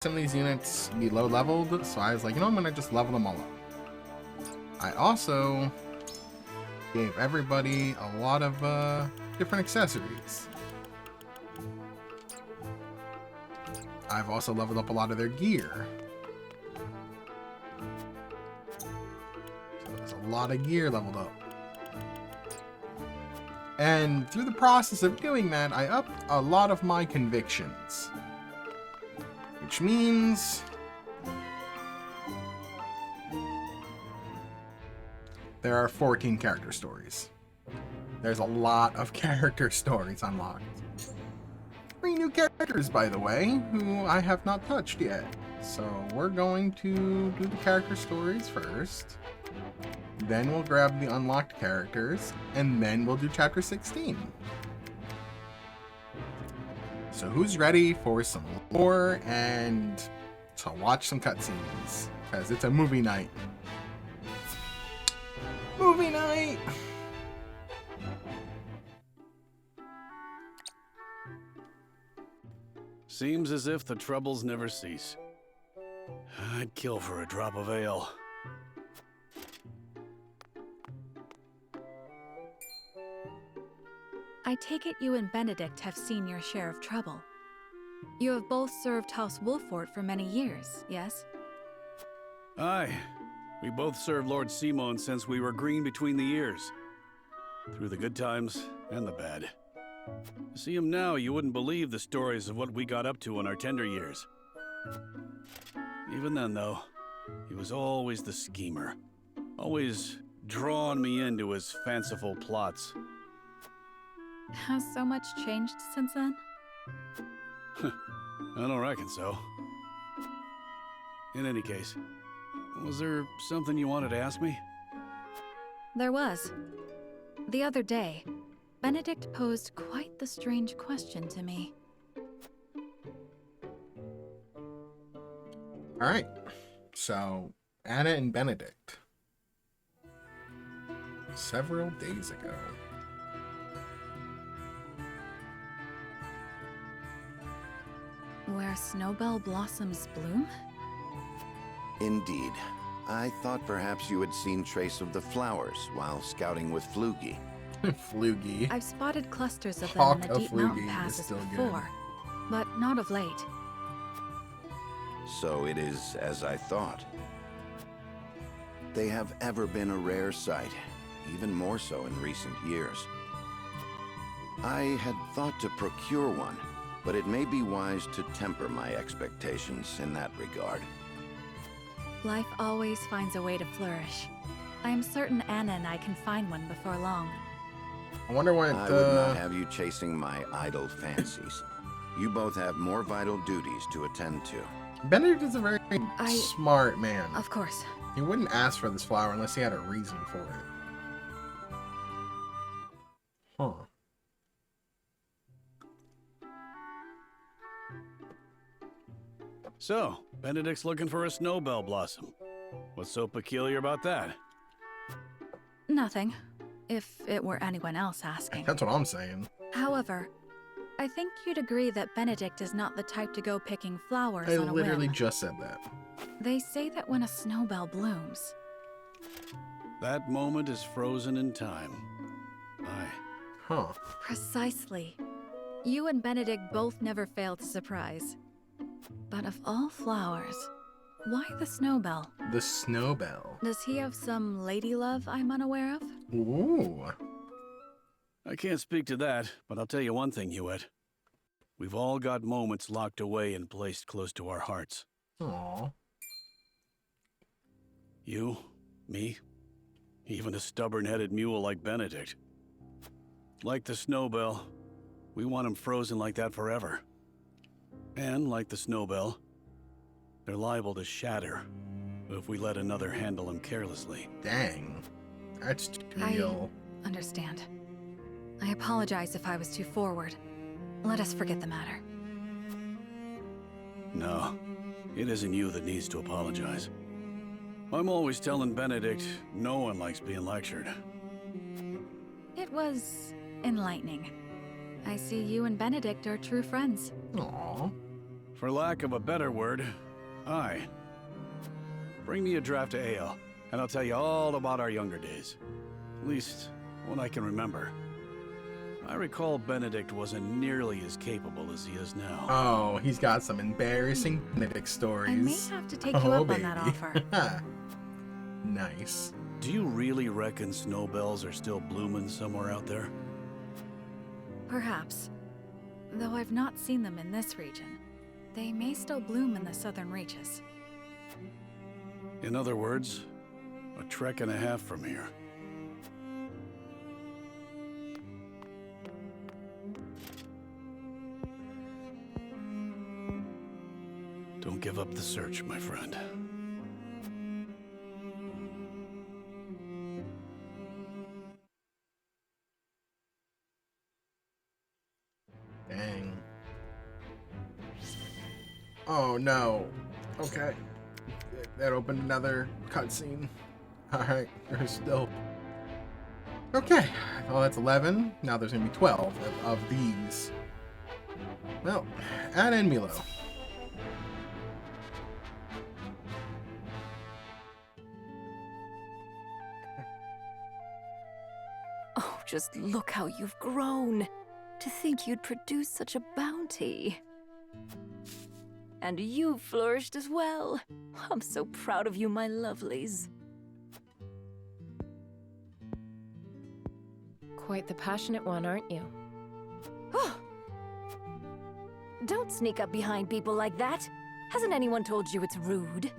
some of these units be low leveled, so I was like, you know, I'm gonna just level them all up. I also gave everybody a lot of different accessories. I've also leveled up a lot of their gear. So there's a lot of gear leveled up. And through the process of doing that, I upped a lot of my convictions. Which means there are 14 character stories. There's a lot of character stories unlocked. 3 new characters, by the way, who I have not touched yet. So we're going to do the character stories first. Then we'll grab the unlocked characters, and then we'll do chapter 16. So who's ready for some lore and to watch some cutscenes? Because it's a movie night. Movie night! Seems as if the troubles never cease. I'd kill for a drop of ale. I take it you and Benedict have seen your share of trouble. You have both served House Wolffort for many years, yes? Aye. We both served Lord Simon since we were green between the ears. Through the good times and the bad. To see him now, you wouldn't believe the stories of what we got up to in our tender years. Even then, though, he was always the schemer. Always drawing me into his fanciful plots. Has so much changed since then? I don't reckon so. In any case, was there something you wanted to ask me? There was. The other day, Benedict posed quite the strange question to me. Alright, so Anna and Benedict. Several days ago. Where snowbell blossoms bloom? Indeed. I thought perhaps you had seen trace of the flowers while scouting with Flugy. Flugy. I've spotted clusters of them Talk in the of deep Flugy mountain is passes still good. before, but not of late. So it is as I thought. They have ever been a rare sight, even more so in recent years. I had thought to procure one, but it may be wise to temper my expectations in that regard. Life always finds a way to flourish. I am certain Anna and I can find one before long. I wonder what I would not have you chasing my idle fancies. You both have more vital duties to attend to. Benedict is a very I- smart man. Of course. He wouldn't ask for this flower unless he had a reason for it. Huh. So, Benedict's looking for a snowbell blossom. What's so peculiar about that? Nothing, if it were anyone else asking. That's what I'm saying. However, I think you'd agree that Benedict is not the type to go picking flowers I on a literally whim. just said that. They say that when a snowbell blooms, That moment is frozen in time. Aye. Huh. precisely. You and Benedict both never fail to surprise. But of all flowers, why the snowbell? The snowbell. Does he have some lady love I'm unaware of? Ooh. I can't speak to that, but I'll tell you one thing, Hewitt. We've all got moments locked away and placed close to our hearts. Aw. You, me, even a stubborn-headed mule like Benedict. Like the snowbell, we want him frozen like that forever. And like the snowbell, they're liable to shatter if we let another handle him carelessly. Dang. That's too I real. understand. I apologize if I was too forward. Let us forget the matter. No, it isn't you that needs to apologize. I'm always telling Benedict no one likes being lectured. It was enlightening. I see you and Benedict are true friends. Aw. For lack of a better word, aye. Bring me a draft of ale, and I'll tell you all about our younger days. At least, what I can remember. I recall Benedict wasn't nearly as capable as he is now. Oh, he's got some embarrassing Benedict stories. I may have to take you up on that offer. Nice. Do you really reckon snowbells are still blooming somewhere out there? Perhaps. Though I've not seen them in this region. They may still bloom in the southern reaches. In other words, a trek and a half from here. Don't give up the search, my friend. Dang. Oh no. Okay. That opened another cutscene. Alright, there's still... Okay, well that's 11. Now there's gonna be 12 of these. Well, add in Milo. Oh, just look how you've grown. To think you'd produce such a bounty. And you've flourished as well. I'm so proud of you, my lovelies. Quite the passionate one, aren't you? Don't sneak up behind people like that. Hasn't anyone told you it's rude?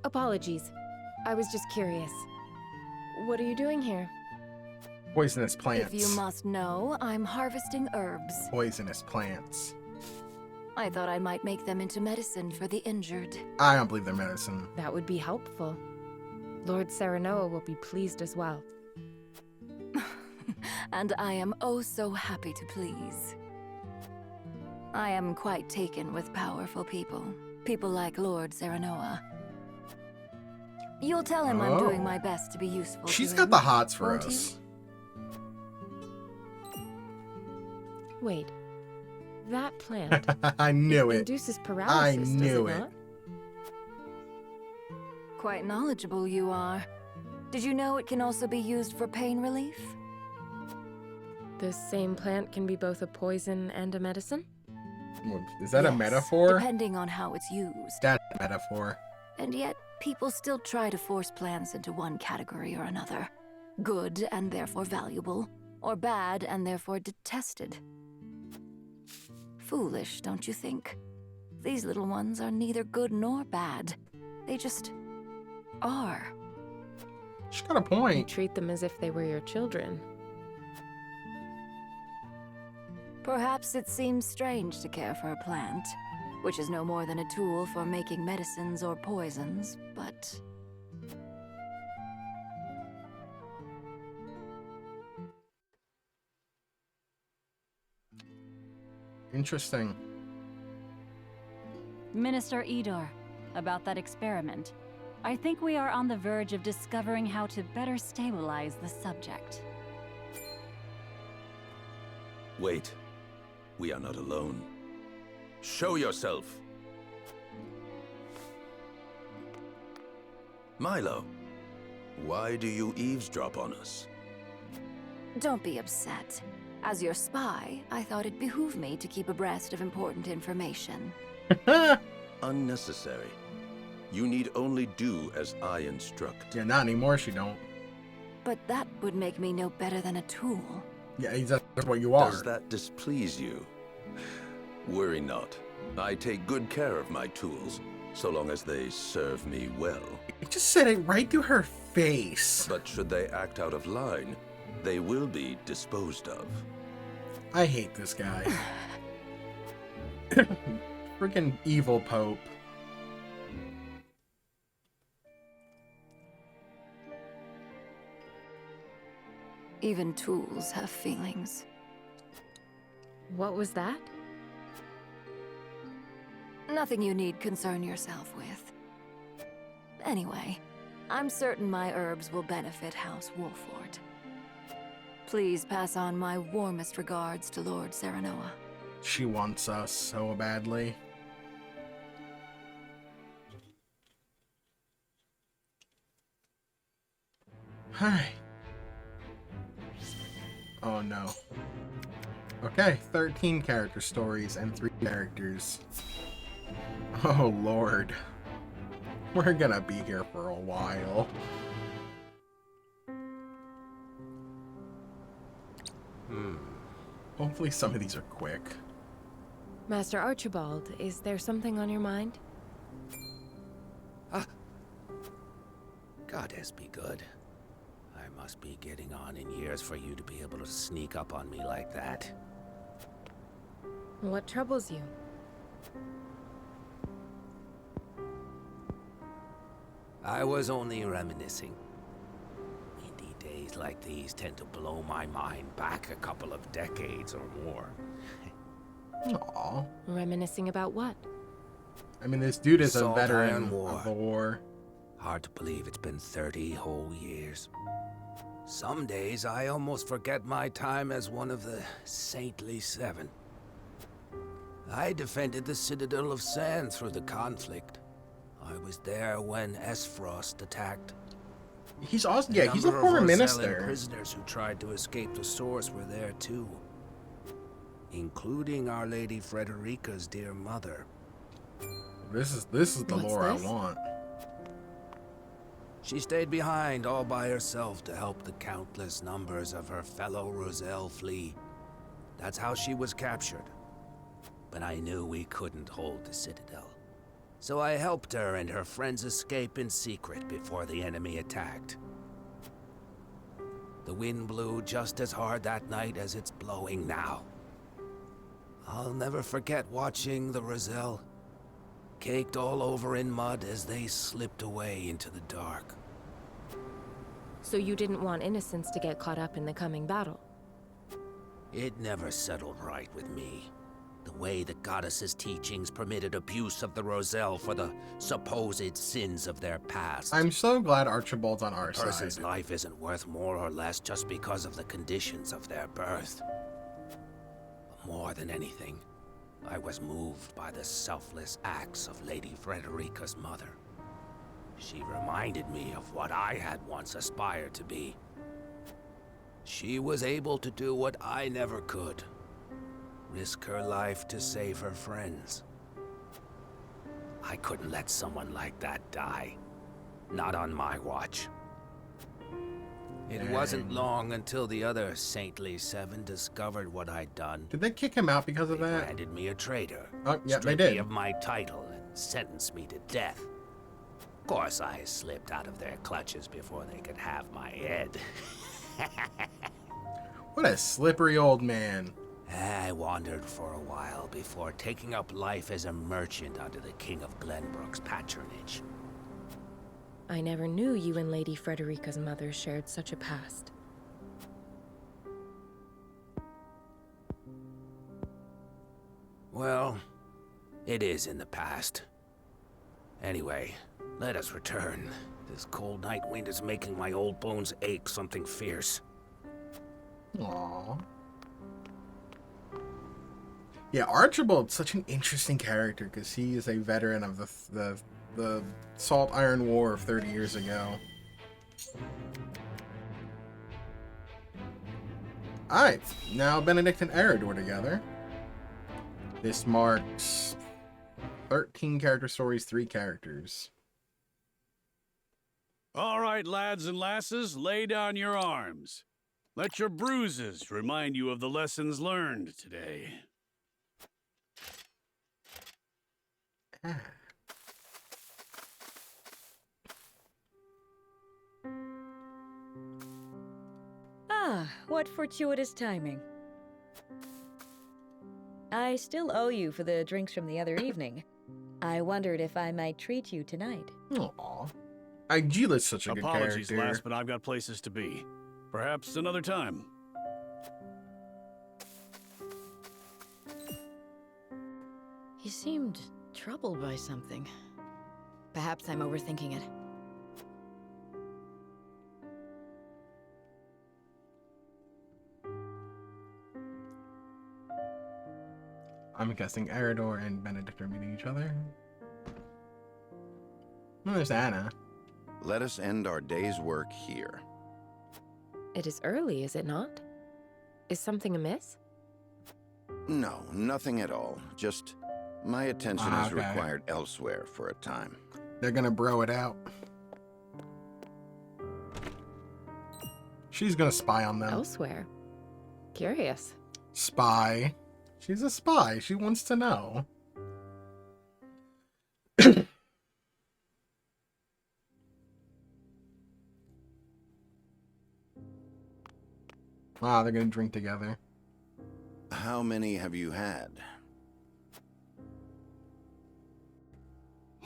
Apologies. I was just curious. What are you doing here? Poisonous plants. If you must know, I'm harvesting herbs. Poisonous plants. I thought I might make them into medicine for the injured. I don't believe they're medicine. That would be helpful. Lord Serenoa will be pleased as well. And I am oh so happy to please. I am quite taken with powerful people. People like Lord Serenoa. You'll tell him I'm doing my best to be useful She's to got him, the hots for won't us. Wait. That plant I knew it. induces paralysis, I does knew it it. not? Quite knowledgeable you are. Did you know it can also be used for pain relief? The same plant can be both a poison and a medicine? Is that a Yes, metaphor? Depending on how it's used. That's a metaphor. And yet, people still try to force plants into one category or another. Good and therefore valuable, or bad and therefore detested. Foolish, don't you think? These little ones are neither good nor bad. They just are. She's got a You point. treat them as if they were your children. Perhaps it seems strange to care for a plant, which is no more than a tool for making medicines or poisons, but... Interesting. Minister Idor, about that experiment. I think we are on the verge of discovering how to better stabilize the subject. Wait. We are not alone. Show yourself! Milo, why do you eavesdrop on us? Don't be upset. As your spy, I thought it behooved me to keep abreast of important information. Unnecessary. You need only do as I instruct. Yeah, not anymore, she don't. But that would make me no better than a tool. Yeah, that's what you are. Does that displease you? Worry not. I take good care of my tools, so long as they serve me well. You just said it right to her face. But should they act out of line, they will be disposed of. I hate this guy. Freaking evil Pope. Even tools have feelings. What was that? Nothing you need concern yourself with. Anyway, I'm certain my herbs will benefit House Wolford. Please pass on my warmest regards to Lord Serenoa. She wants us so badly. Hi. Oh no. Okay, 13 character stories and 3 characters. Oh lord. We're gonna be here for a while. Hopefully some of these are quick. Master Archibald, is there something on your mind? Goddess be good. I must be getting on in years for you to be able to sneak up on me like that. What troubles you? I was only reminiscing. Indeed, days like these tend to blow my mind back a couple of decades or more. Aw. Reminiscing about what? I mean, this dude is a Salt veteran Iron War. of the war. Hard to believe it's been 30 whole years. Some days I almost forget my time as one of the Saintly Seven. I defended the Citadel of Sand through the conflict. I was there when Esfrost attacked. He's also, yeah, he's a number of former Rosellan minister. prisoners who tried to escape the source were there too, including Our Lady Frederica's dear mother. This is the What's lore this? I want. She stayed behind all by herself to help the countless numbers of her fellow Roselle flee. That's how she was captured. But I knew we couldn't hold the Citadel. So I helped her and her friends escape in secret before the enemy attacked. The wind blew just as hard that night as it's blowing now. I'll never forget watching the Roselle, caked all over in mud as they slipped away into the dark. So you didn't want innocents to get caught up in the coming battle? It never settled right with me. The way the goddess's teachings permitted abuse of the Roselle for the supposed sins of their past. I'm so glad Archibald's on our A person's side. life isn't worth more or less just because of the conditions of their birth. But more than anything, I was moved by the selfless acts of Lady Frederica's mother. She reminded me of what I had once aspired to be. She was able to do what I never could. Risk her life to save her friends. I couldn't let someone like that die. Not on my watch. It wasn't long until the other Saintly Seven discovered what I'd done. Did they kick him out because of They that? branded me a traitor. Oh, yeah, they stripped me did. of my title and sentenced me to death. Of course, I slipped out of their clutches before they could have my head. What a slippery old man. I wandered for a while before taking up life as a merchant under the King of Glenbrook's patronage. I never knew you and Lady Frederica's mother shared such a past. Well, it is in the past. Anyway, let us return. This cold night wind is making my old bones ache something fierce. Aww. Yeah, Archibald's such an interesting character because he is a veteran of the Salt Iron War of 30 years ago. Alright, now Benedict and Eredor together. This marks 13 character stories, 3 characters. All right, lads and lasses, lay down your arms. Let your bruises remind you of the lessons learned today. Ah. Ah, what fortuitous timing. I still owe you for the drinks from the other evening. I wondered if I might treat you tonight. Aw. Aegila's such a good Apologies, character. lass, but I've got places to be. Perhaps another time. He seemed troubled by something. Perhaps I'm overthinking it. I'm guessing Eredor and Benedict are meeting each other. Oh, there's Anna. Let us end our day's work here. It is early, is it not? Is something amiss? No, nothing at all. Just my attention is okay. required elsewhere for a time. They're gonna bro it out. She's gonna spy on them. Elsewhere. Curious. Spy. She's a spy. She wants to know. Wow, they're gonna drink together. How many have you had?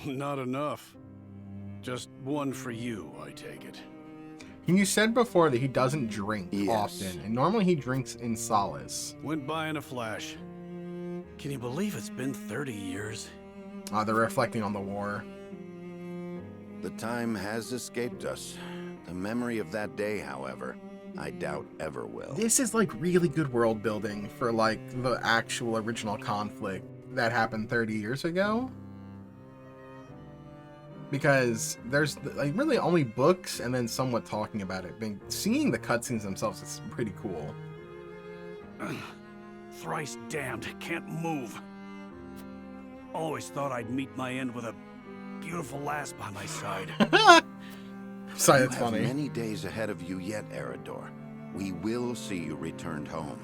Not enough. Just one for you, I take it. And you said before that he doesn't drink Yes. often, and normally he drinks in solace. Went by in a flash. Can you believe it's been 30 years? They're reflecting on the war. The time has escaped us. The memory of that day, however, I doubt ever will. This is like really good world building for like the actual original conflict that happened 30 years ago. Because there's like really only books and then somewhat talking about it. But seeing the cutscenes themselves is pretty cool. Thrice damned, can't move. Always thought I'd meet my end with a beautiful lass by my side. Sorry, You that's have funny. many days ahead of you yet, Eredor. We will see you returned home.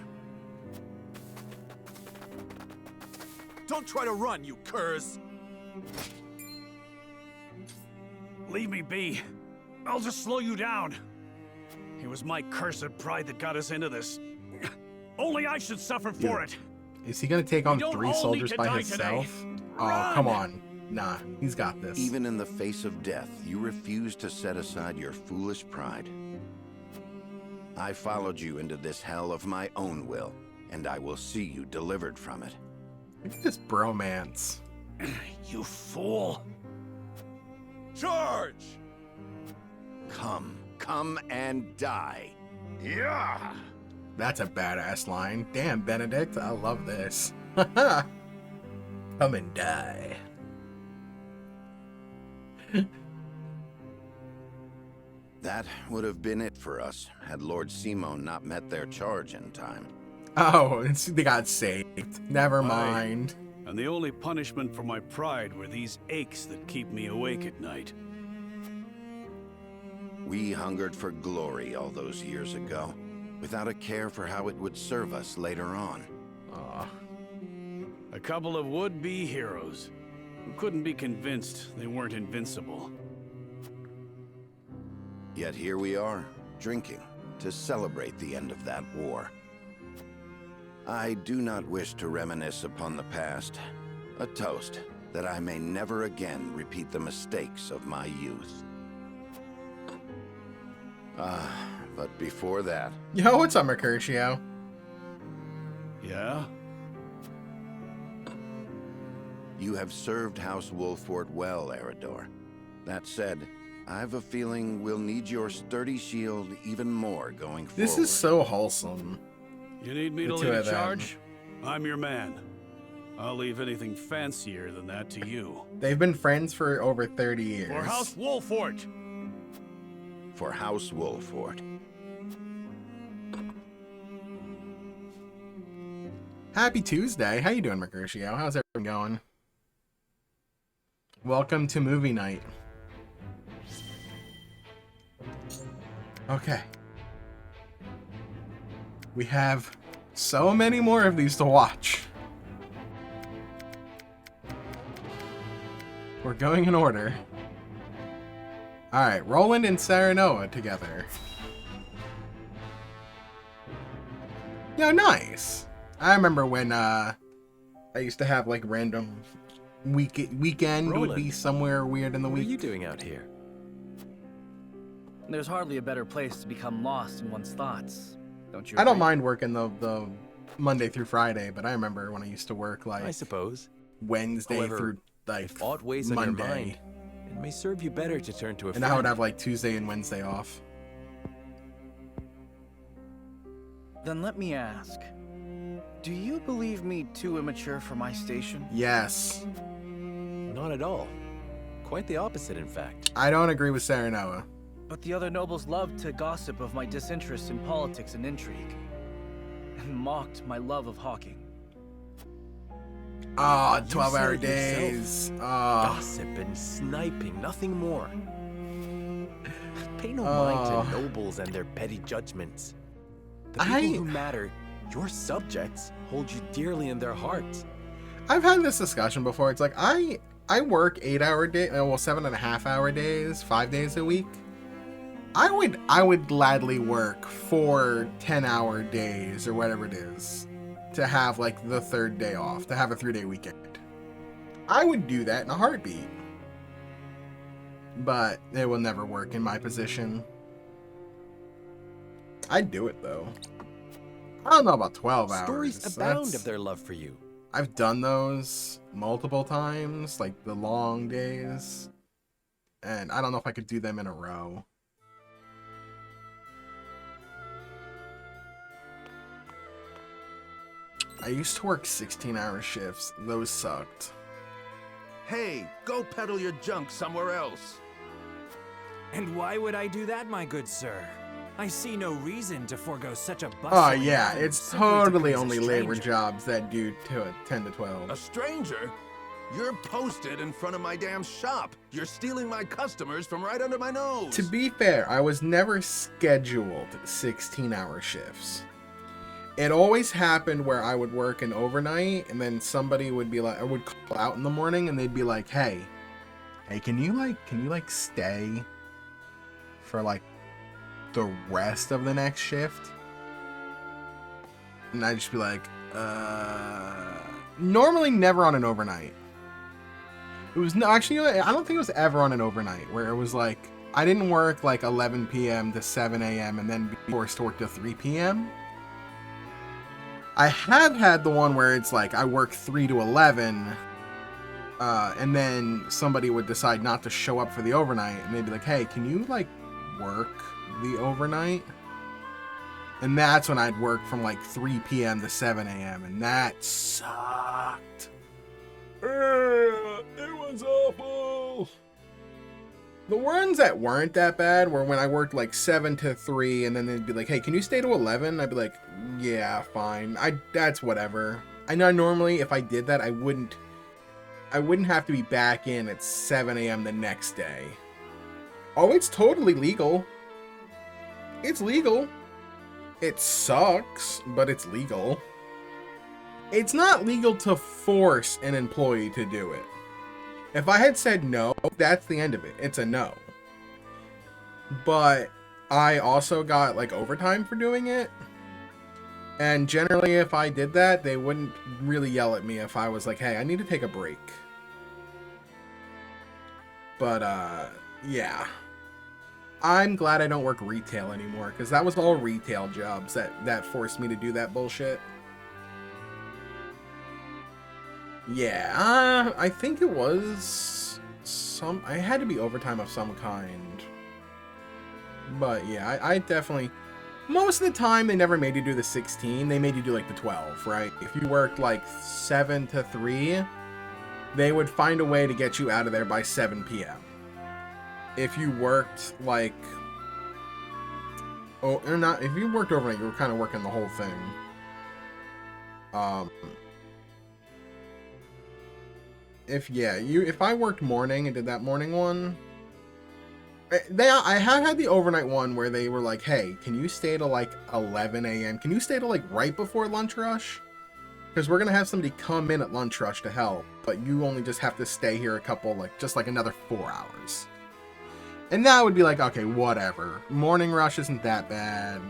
Don't try to run, you curs! Leave me be. I'll just slow you down. It was my cursed pride that got us into this. Only I should suffer for it. Is he gonna take on don't 3 all need soldiers to by die himself? today. Oh, Run! come on. Nah, he's got this. Even in the face of death, you refuse to set aside your foolish pride. I followed you into this hell of my own will, and I will see you delivered from it. Look at this bromance. You fool. Charge! Come and die. Yeah! That's a badass line. Damn, Benedict, I love this. Come and die. That would have been it for us, had Lord Simon not met their charge in time. Oh, they got saved. Never mind. And the only punishment for my pride were these aches that keep me awake at night. We hungered for glory all those years ago, without a care for how it would serve us later on. Aw. A couple of would-be heroes who couldn't be convinced they weren't invincible. Yet here we are, drinking, to celebrate the end of that war. I do not wish to reminisce upon the past. A toast that I may never again repeat the mistakes of my youth. But before that... Yo, what's up, Mercutio? Yeah? You have served House Wolfort well, Eredor. That said, I've a feeling we'll need your sturdy shield even more going forward. This is so wholesome. You need me The to two lead of them. charge? I'm your man. I'll leave anything fancier than that to you. They've been friends for over 30 years. For House Wolfort! For House Wolfort. Happy Tuesday. How you doing, Mercutio? How's everything going? Welcome to movie night. Okay. We have so many more of these to watch. We're going in order. Alright, Roland and Serenoa together. Yeah, nice. I remember when I used to have like random weekend would be Roland, somewhere weird in the What are week. you doing out here? There's hardly a better place to become lost in one's thoughts, don't you? I don't agree? mind working the Monday through Friday, but I remember when I used to work like I suppose. Wednesday However, through like if aught weighs on Monday, your mind, it may serve you better to turn to a and friend. I would have like Tuesday and Wednesday off. Then let me ask, Do you believe me too immature for my station? Yes. Not at all. Quite the opposite, in fact. I don't agree with Serenoa. But the other nobles loved to gossip of my disinterest in politics and intrigue, and mocked my love of hawking. Ah, You 12-hour said it yourself. days. Ah. Gossip and sniping, nothing more. Pay no mind to nobles and their petty judgments. The people who matter, your subjects, hold you dearly in their hearts. I've had this discussion before. It's like I work 8-hour day, well, 7.5-hour days, 5 days a week. I would gladly work 4 10-hour days or whatever it is to have like the third day off, to have a 3-day weekend. I would do that in a heartbeat. But it will never work in my position. I'd do it though. I don't know about 12 hours. Stories abound of their love for you. I've done those multiple times, like the long days. And I don't know if I could do them in a row. I used to work 16-hour shifts. Those sucked. Hey, go peddle your junk somewhere else. And why would I do that, my good sir? I see no reason to forego such a bustling Oh yeah, errand it's simply to totally please a only labor stranger. jobs that do 10 to 12. A stranger? You're posted in front of my damn shop. You're stealing my customers from right under my nose. To be fair, I was never scheduled 16-hour shifts. It always happened where I would work an overnight and then somebody would be like, I would call out in the morning and they'd be like, hey, can you stay for like the rest of the next shift? And I'd just be like, normally never on an overnight. It was no, actually, I don't think it was ever on an overnight where it was like, I didn't work like 11 p.m. to 7 a.m. and then be forced to work till 3 p.m. I have had the one where it's like I work 3 to 11 and then somebody would decide not to show up for the overnight and they'd be like, hey, can you like work the overnight? And that's when I'd work from like 3 p.m. to 7 a.m. and that sucked. It was awful. The ones that weren't that bad were when I worked like 7 to 3 and then they'd be like, hey, can you stay to 11? I'd be like, yeah, fine. That's whatever. I know normally if I did that, I wouldn't have to be back in at 7 a.m. the next day. Oh, it's totally legal. It's legal. It sucks, but it's legal. It's not legal to force an employee to do it. If I had said no, that's the end of it. It's a no. But I also got like overtime for doing it. And generally if I did that, they wouldn't really yell at me if I was like, hey, I need to take a break. But yeah. I'm glad I don't work retail anymore, because that was all retail jobs that forced me to do that bullshit. Yeah, I think it was I had to be overtime of some kind. But yeah, I definitely, most of the time they never made you do the 16, they made you do like the 12, right? If you worked like 7 to 3, they would find a way to get you out of there by 7 p.m. If you worked like, oh, or not, if you worked overnight, you were kind of working the whole thing. If I worked morning and did that morning one, I have had the overnight one where they were like, hey, can you stay to like 11 a.m.? Can you stay to like right before lunch rush? Because we're going to have somebody come in at lunch rush to help, but you only just have to stay here just like another 4 hours. And that would be like, okay, whatever. Morning rush isn't that bad.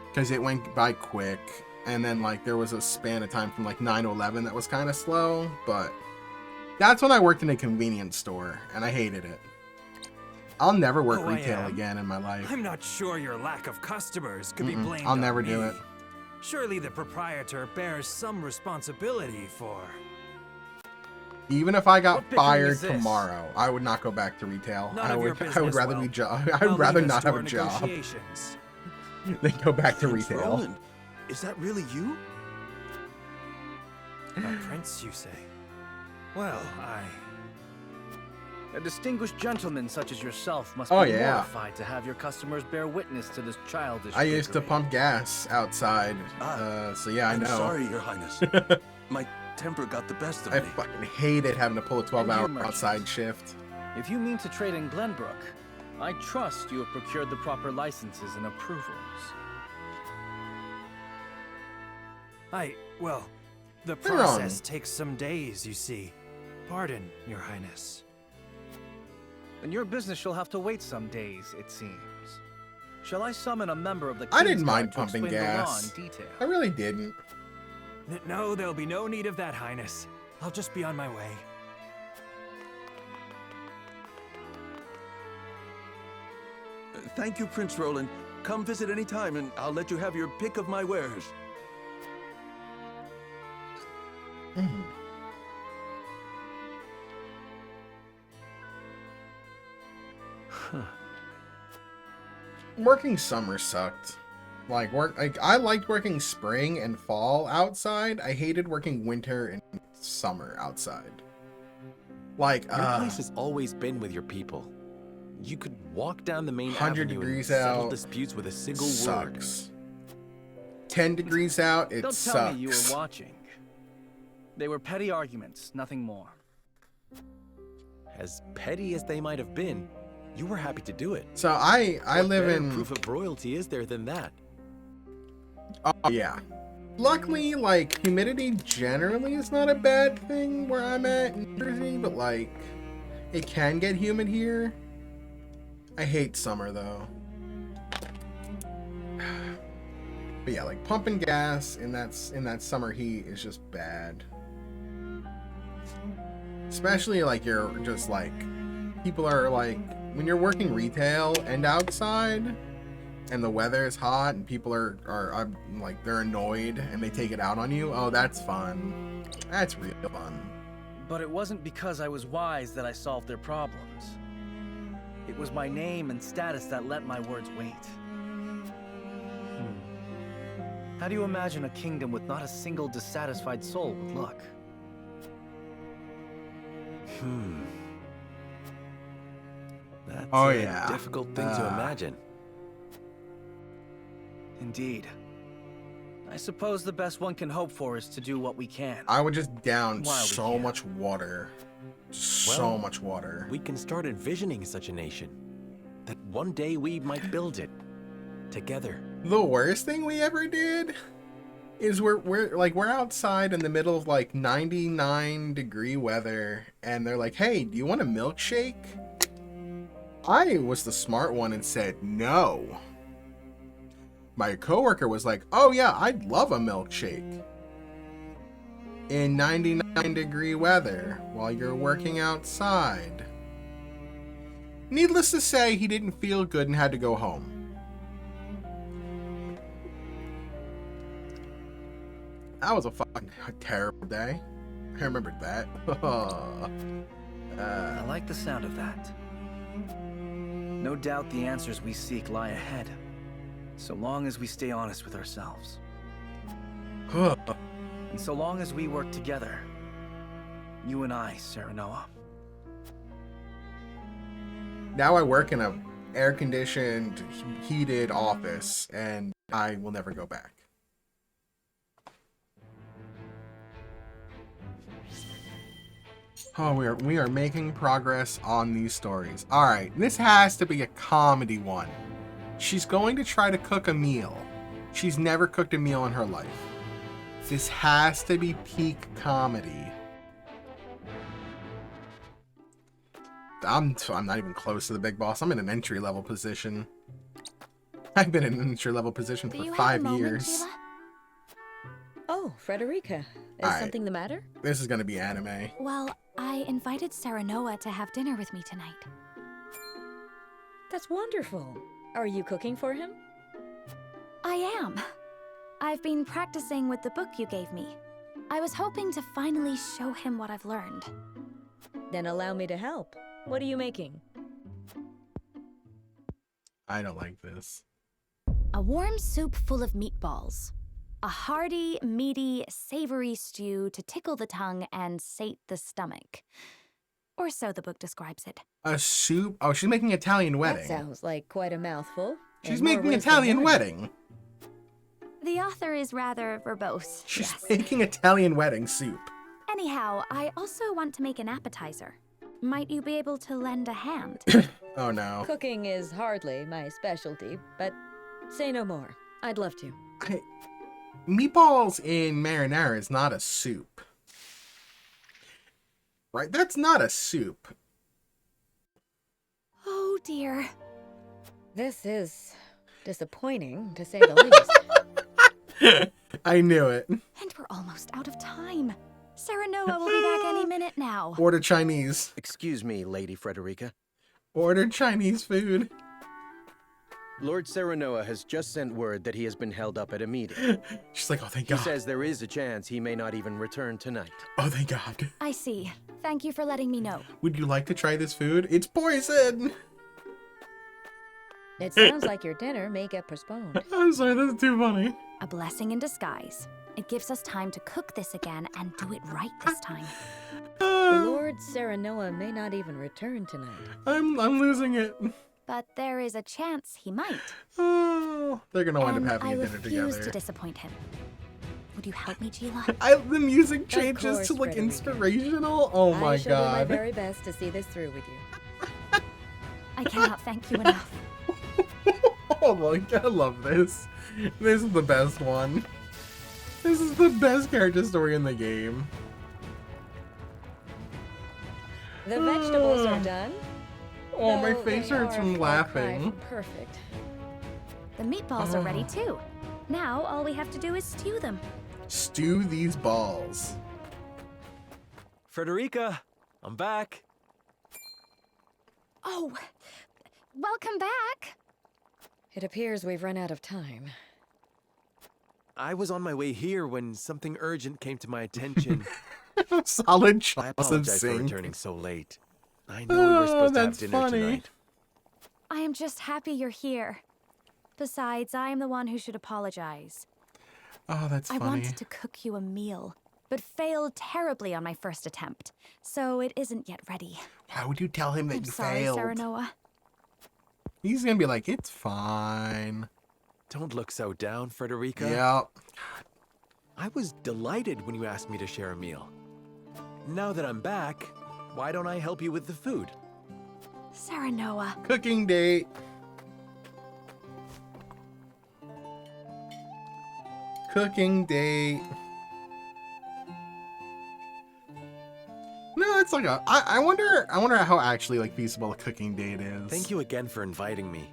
Because it went by quick. And then, like, there was a span of time from, like, 9 to 11 that was kind of slow. But that's when I worked in a convenience store. And I hated it. I'll never work retail again in my life. I'm not sure your lack of customers could be blamed I'll on never me. do it. Surely the proprietor bears some responsibility for... Even if I got What bickering fired is this? tomorrow, I would not go back to retail. None of your business, I would rather well, I'd I'll rather leave us not to have our a job negotiations. than go back to retail. Roland, Is that really you? A prince, you say? Well, A distinguished gentleman such as yourself must Oh, be yeah. mortified to have your customers bear witness to this childish I used to trickery. pump gas outside, so yeah, I I'm know. sorry, Your Highness. My temper got the best of I me. fucking hated having to pull a 12-hour merchant. outside shift. If you mean to trade in Glenbrook, I trust you have procured the proper licenses and approvals. well, the They're on. process takes some days, you see. Pardon, Your Highness. Then your business shall have to wait some days, it seems. Shall I summon a member of the I didn't Kingsguard mind to pumping explain the law gas. in detail? I really didn't. No, there'll be no need of that, Highness. I'll just be on my way. Thank you, Prince Roland. Come visit any time, and I'll let you have your pick of my wares. Working summer sucked. Like I liked working spring and fall outside. I hated working winter and summer outside. Like Your place has always been with your people. You could walk down the main 100 avenue degrees and settle out disputes with a single word. sucks. 10 degrees out, it Don't sucks. tell me you were watching. They were petty arguments, nothing more. As petty as they might have been, you were happy to do it. So I What live better in proof of royalty is there than that? Oh yeah. Luckily, like, humidity generally is not a bad thing where I'm at in Jersey, but like, it can get humid here. I hate summer though. But yeah, like pumping gas in that summer heat is just bad. Especially like you're just like, people are like, when you're working retail and outside, and the weather is hot and people are like, they're annoyed and they take it out on you. Oh, that's fun. That's real fun. But it wasn't because I was wise that I solved their problems. It was my name and status that let my words wait. How do you imagine a kingdom with not a single dissatisfied soul would look? That's Oh, a yeah. difficult thing to imagine. Indeed. I suppose the best one can hope for is to do what we can. I would just down While we so can. much water. So Well, much water. We can start envisioning such a nation. That one day we might build it. Together. The worst thing we ever did is we're outside in the middle of like 99-degree weather and they're like, "Hey, do you want a milkshake?" I was the smart one and said no. My coworker was like, "Oh yeah, I'd love a milkshake." In 99-degree weather while you're working outside. Needless to say, he didn't feel good and had to go home. That was a fucking terrible day. I remembered that. I like the sound of that. No doubt the answers we seek lie ahead, so long as we stay honest with ourselves. And so long as we work together, you and I, Serenoa. Now I work in a air-conditioned, heated office, and I will never go back. Oh, we are making progress on these stories. All right, this has to be a comedy one. She's going to try to cook a meal. She's never cooked a meal in her life. This has to be peak comedy. I'm not even close to the big boss. I'm in an entry-level position. I've been in an entry-level position for 5 years. Sheila? Oh, Frederica. Is Alright. something the matter? This is gonna be anime. Well, I invited Serenoa to have dinner with me tonight. That's wonderful. Are you cooking for him? I am. I've been practicing with the book you gave me. I was hoping to finally show him what I've learned. Then allow me to help. What are you making? I don't like this. A warm soup full of meatballs. A hearty, meaty, savory stew to tickle the tongue and sate the stomach. Or so the book describes it. A soup? Oh, she's making Italian wedding. That sounds like quite a mouthful. She's and more making ways than Italian one. wedding. The author is rather verbose. She's yes. making Italian wedding soup. Anyhow, I also want to make an appetizer. Might you be able to lend a hand? Oh no. Cooking is hardly my specialty, but say no more. I'd love to. Meatballs in marinara is not a soup. Right? That's not a soup. Oh dear. This is disappointing, to say the least. I knew it. And we're almost out of time. Serenoa will be back any minute now. Order Chinese. Excuse me, Lady Frederica. Order Chinese food. Lord Serenoa has just sent word that he has been held up at a meeting. She's like, oh, thank He God. says there is a chance he may not even return tonight. Oh, thank God. I see. Thank you for letting me know. Would you like to try this food? It's poison. It sounds like your dinner may get postponed. I'm sorry, that's too funny. A blessing in disguise. It gives us time to cook this again and do it right this time. Lord Serenoa may not even return tonight. I'm losing it. But there is a chance he might. Oh, they're gonna wind up And having I a dinner refuse together. to disappoint him. Would you help me, Gila? The music changes course, to like Frederica. inspirational. Oh my I shall do my God. very best to see this through with you. I cannot thank you enough. Oh my God, I love this. This is the best one. This is the best character story in the game. The vegetables are done. Oh, my though face they hurts are from a far cry laughing. from Perfect. The meatballs are ready too. Now all we have to do is stew them. Stew these balls. Frederica, I'm back. Oh, welcome back. It appears we've run out of time. I was on my way here when something urgent came to my attention. Solid I chops of apologize for sink. returning so late. I know we were supposed to have that's dinner funny. tonight. I am just happy you're here. Besides, I am the one who should apologize. Oh, that's I funny. wanted to cook you a meal, but failed terribly on my first attempt, so it isn't yet ready. Why would you tell him that I'm you sorry, failed? Serenoa. He's gonna be like, it's fine. Don't look so down, Frederica. Yeah. I was delighted when you asked me to share a meal. Now that I'm back, why don't I help you with the food? Serenoa. Cooking date. Cooking date. No, it's like a. I wonder how actually like feasible a cooking date is. Thank you again for inviting me.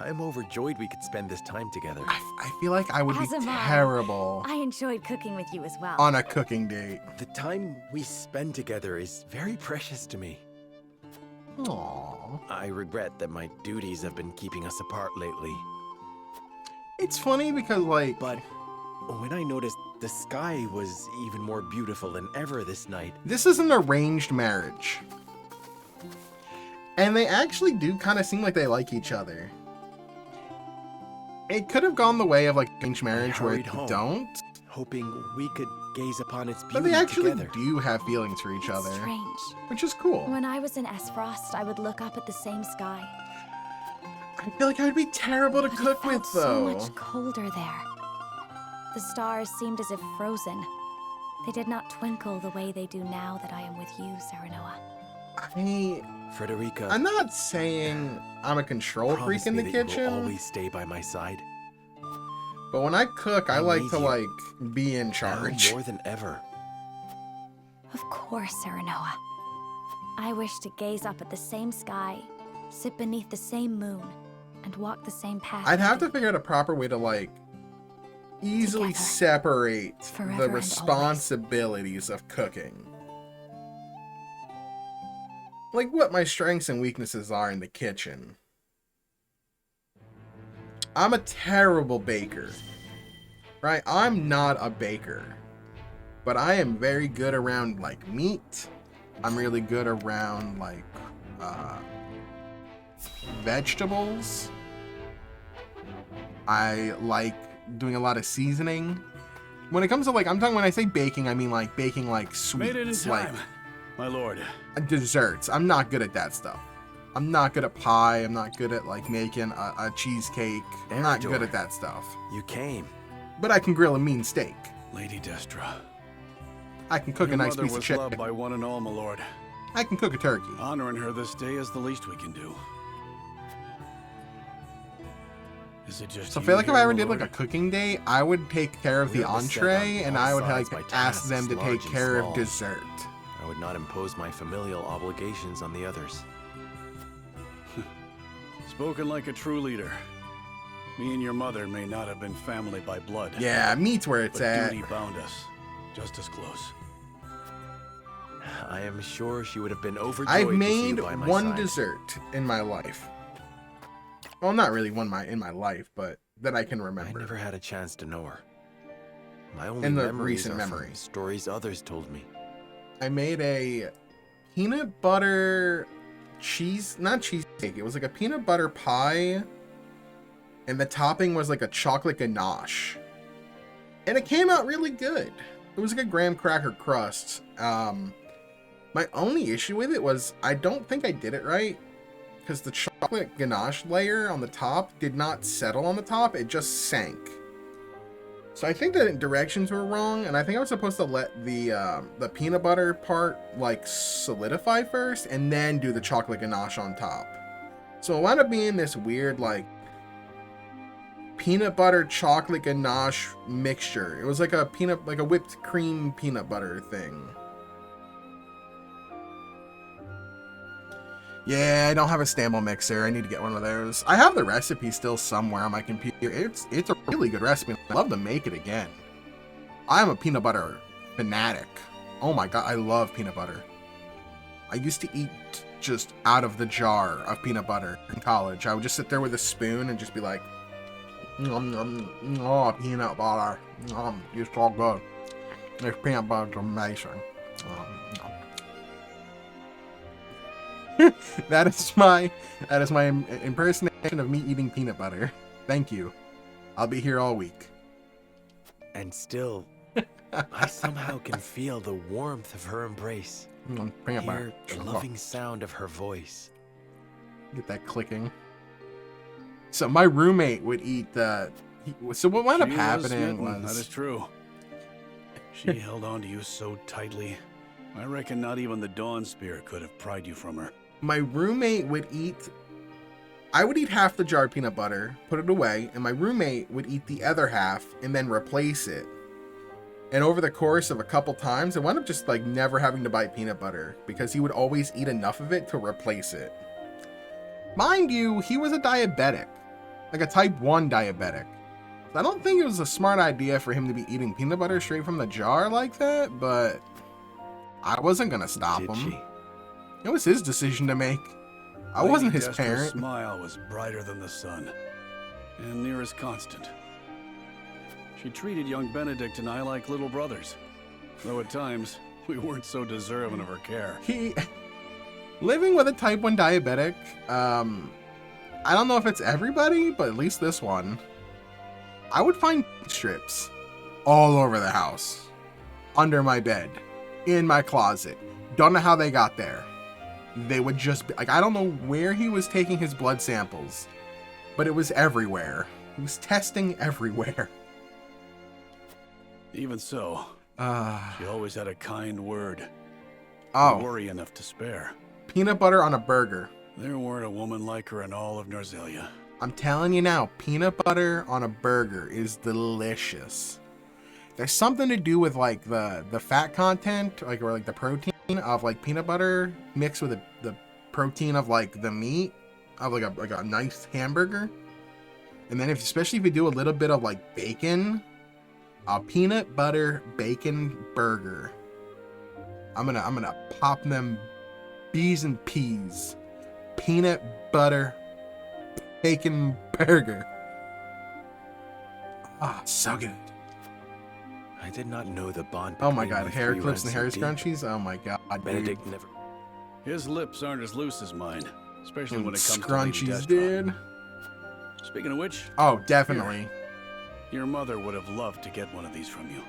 I'm overjoyed we could spend this time together. I feel like I would As be am I. terrible I enjoyed cooking with you as well. on a cooking date. The time we spend together is very precious to me. Aww. I regret that my duties have been keeping us apart lately. It's funny because like. But when I noticed the sky was even more beautiful than ever this night. This is an arranged marriage. And they actually do kind of seem like they like each other. It could have gone the way of like arranged marriage where hurried they home, don't. hoping we could gaze upon its beauty But they actually together. do have feelings for each other. Strange. Which is cool. When I was in Esfrost, I would look up at the same sky. I feel like I would be terrible to But cook it felt with though. so much colder there. The stars seemed as if frozen. They did not twinkle the way they do now that I am with you, Serenoa. Frederica, I'm not saying I'm a control freak promise in me the that you will kitchen, always stay by my side. but when I cook, I I like need to you. like be in Now charge. more than ever. Of course, Serenoa. I wish to gaze up at the same sky, sit beneath the same moon, and walk the same path. I'd you have do. to figure out a proper way to like easily Together. separate Forever the and always. responsibilities of cooking. Like what my strengths and weaknesses are in the kitchen. I'm a terrible baker. Right? I'm not a baker. But I am very good around like meat. I'm really good around like vegetables. I like doing a lot of seasoning When it comes to like, I'm talking when I say baking, I mean like baking like sweets, Made it in time, my lord. Desserts. I'm not good at that stuff. I'm not good at pie. I'm not good at like making a cheesecake. I'm not good at that stuff. You came. But I can grill a mean steak. Lady Destra. I can cook a nice piece of was chicken. loved by one and all, my lord. I can cook a turkey. Honoring her this day is the least we can do. Is it just So I feel like if I ever did like a cooking day, I would take care of the entree and I would like ask them to take care of dessert. I would not impose my familial obligations on the others. Spoken like a true leader. Me and your mother may not have been family by blood. Yeah, meat's where it's but at. Duty bound us, just as close. I am sure she would have been overjoyed I've to see made you by my one side. dessert in my life. Well, not really one in my life, but that I can remember. I never had a chance to know her. My only In the memories recent are memory. from stories others told me. I made a peanut butter not cheesecake. It was like a peanut butter pie, and the topping was like a chocolate ganache. And it came out really good. It was like a graham cracker crust. My only issue with it was I don't think I did it right, because the chocolate ganache layer on the top did not settle on the top. It just sank. So I think the directions were wrong, and I think I was supposed to let the peanut butter part like solidify first, and then do the chocolate ganache on top. So it wound up being this weird like peanut butter chocolate ganache mixture. It was like a whipped cream peanut butter thing. Yeah, I don't have a Stamble mixer. I need to get one of those. I have the recipe still somewhere on my computer. It's a really good recipe. I'd love to make it again. I'm a peanut butter fanatic. Oh my god, I love peanut butter. I used to eat just out of the jar of peanut butter in college. I would just sit there with a spoon and just be like, oh, peanut butter. It's so good. This peanut butter's amazing. That is my impersonation of me eating peanut butter. Thank you. I'll be here all week. And still, I somehow can feel the warmth of her embrace. Hear the loving sound of her voice. Get that clicking. So my roommate would eat so what wound up happening was... That is true. She held on to you so tightly. I reckon not even the Dawn Spear could have pried you from her. My roommate would eat... I would eat half the jar of peanut butter, put it away, and my roommate would eat the other half and then replace it. And over the course of a couple times, I wound up just like never having to buy peanut butter because he would always eat enough of it to replace it. Mind you, he was a diabetic, like a type 1 diabetic. So I don't think it was a smart idea for him to be eating peanut butter straight from the jar like that, but I wasn't gonna stop him. It was his decision to make. I wasn't his Destra's parent. Smile was brighter than the sun, and near as constant. She treated young Benedict and I like little brothers, though at times we weren't so deserving of her care. Living with a type 1 diabetic, I don't know if it's everybody, but at least this one. I would find strips all over the house, under my bed, in my closet. Don't know how they got there. They would just be like, I don't know where he was taking his blood samples, but it was everywhere. He was testing everywhere. Even so, she always had a kind word. Oh. Worry enough to spare. Peanut butter on a burger. There weren't a woman like her in all of Norzelia. I'm telling you now, peanut butter on a burger is delicious. There's something to do with like the fat content, like or like the protein of like peanut butter mixed with the protein of like the meat of like a nice hamburger. And then especially if you do a little bit of like bacon, a peanut butter bacon burger. I'm gonna pop them B's and P's. Peanut butter bacon burger. So good. I did not know the bond. Oh my god, between hair you clips and ran hair so deep. scrunchies. Oh my god, Benedict never. His lips aren't as loose as mine, especially when it comes scrunchies, to Lady Destra. dude. Speaking of which, Oh, definitely. your mother would have loved to get one of these from you.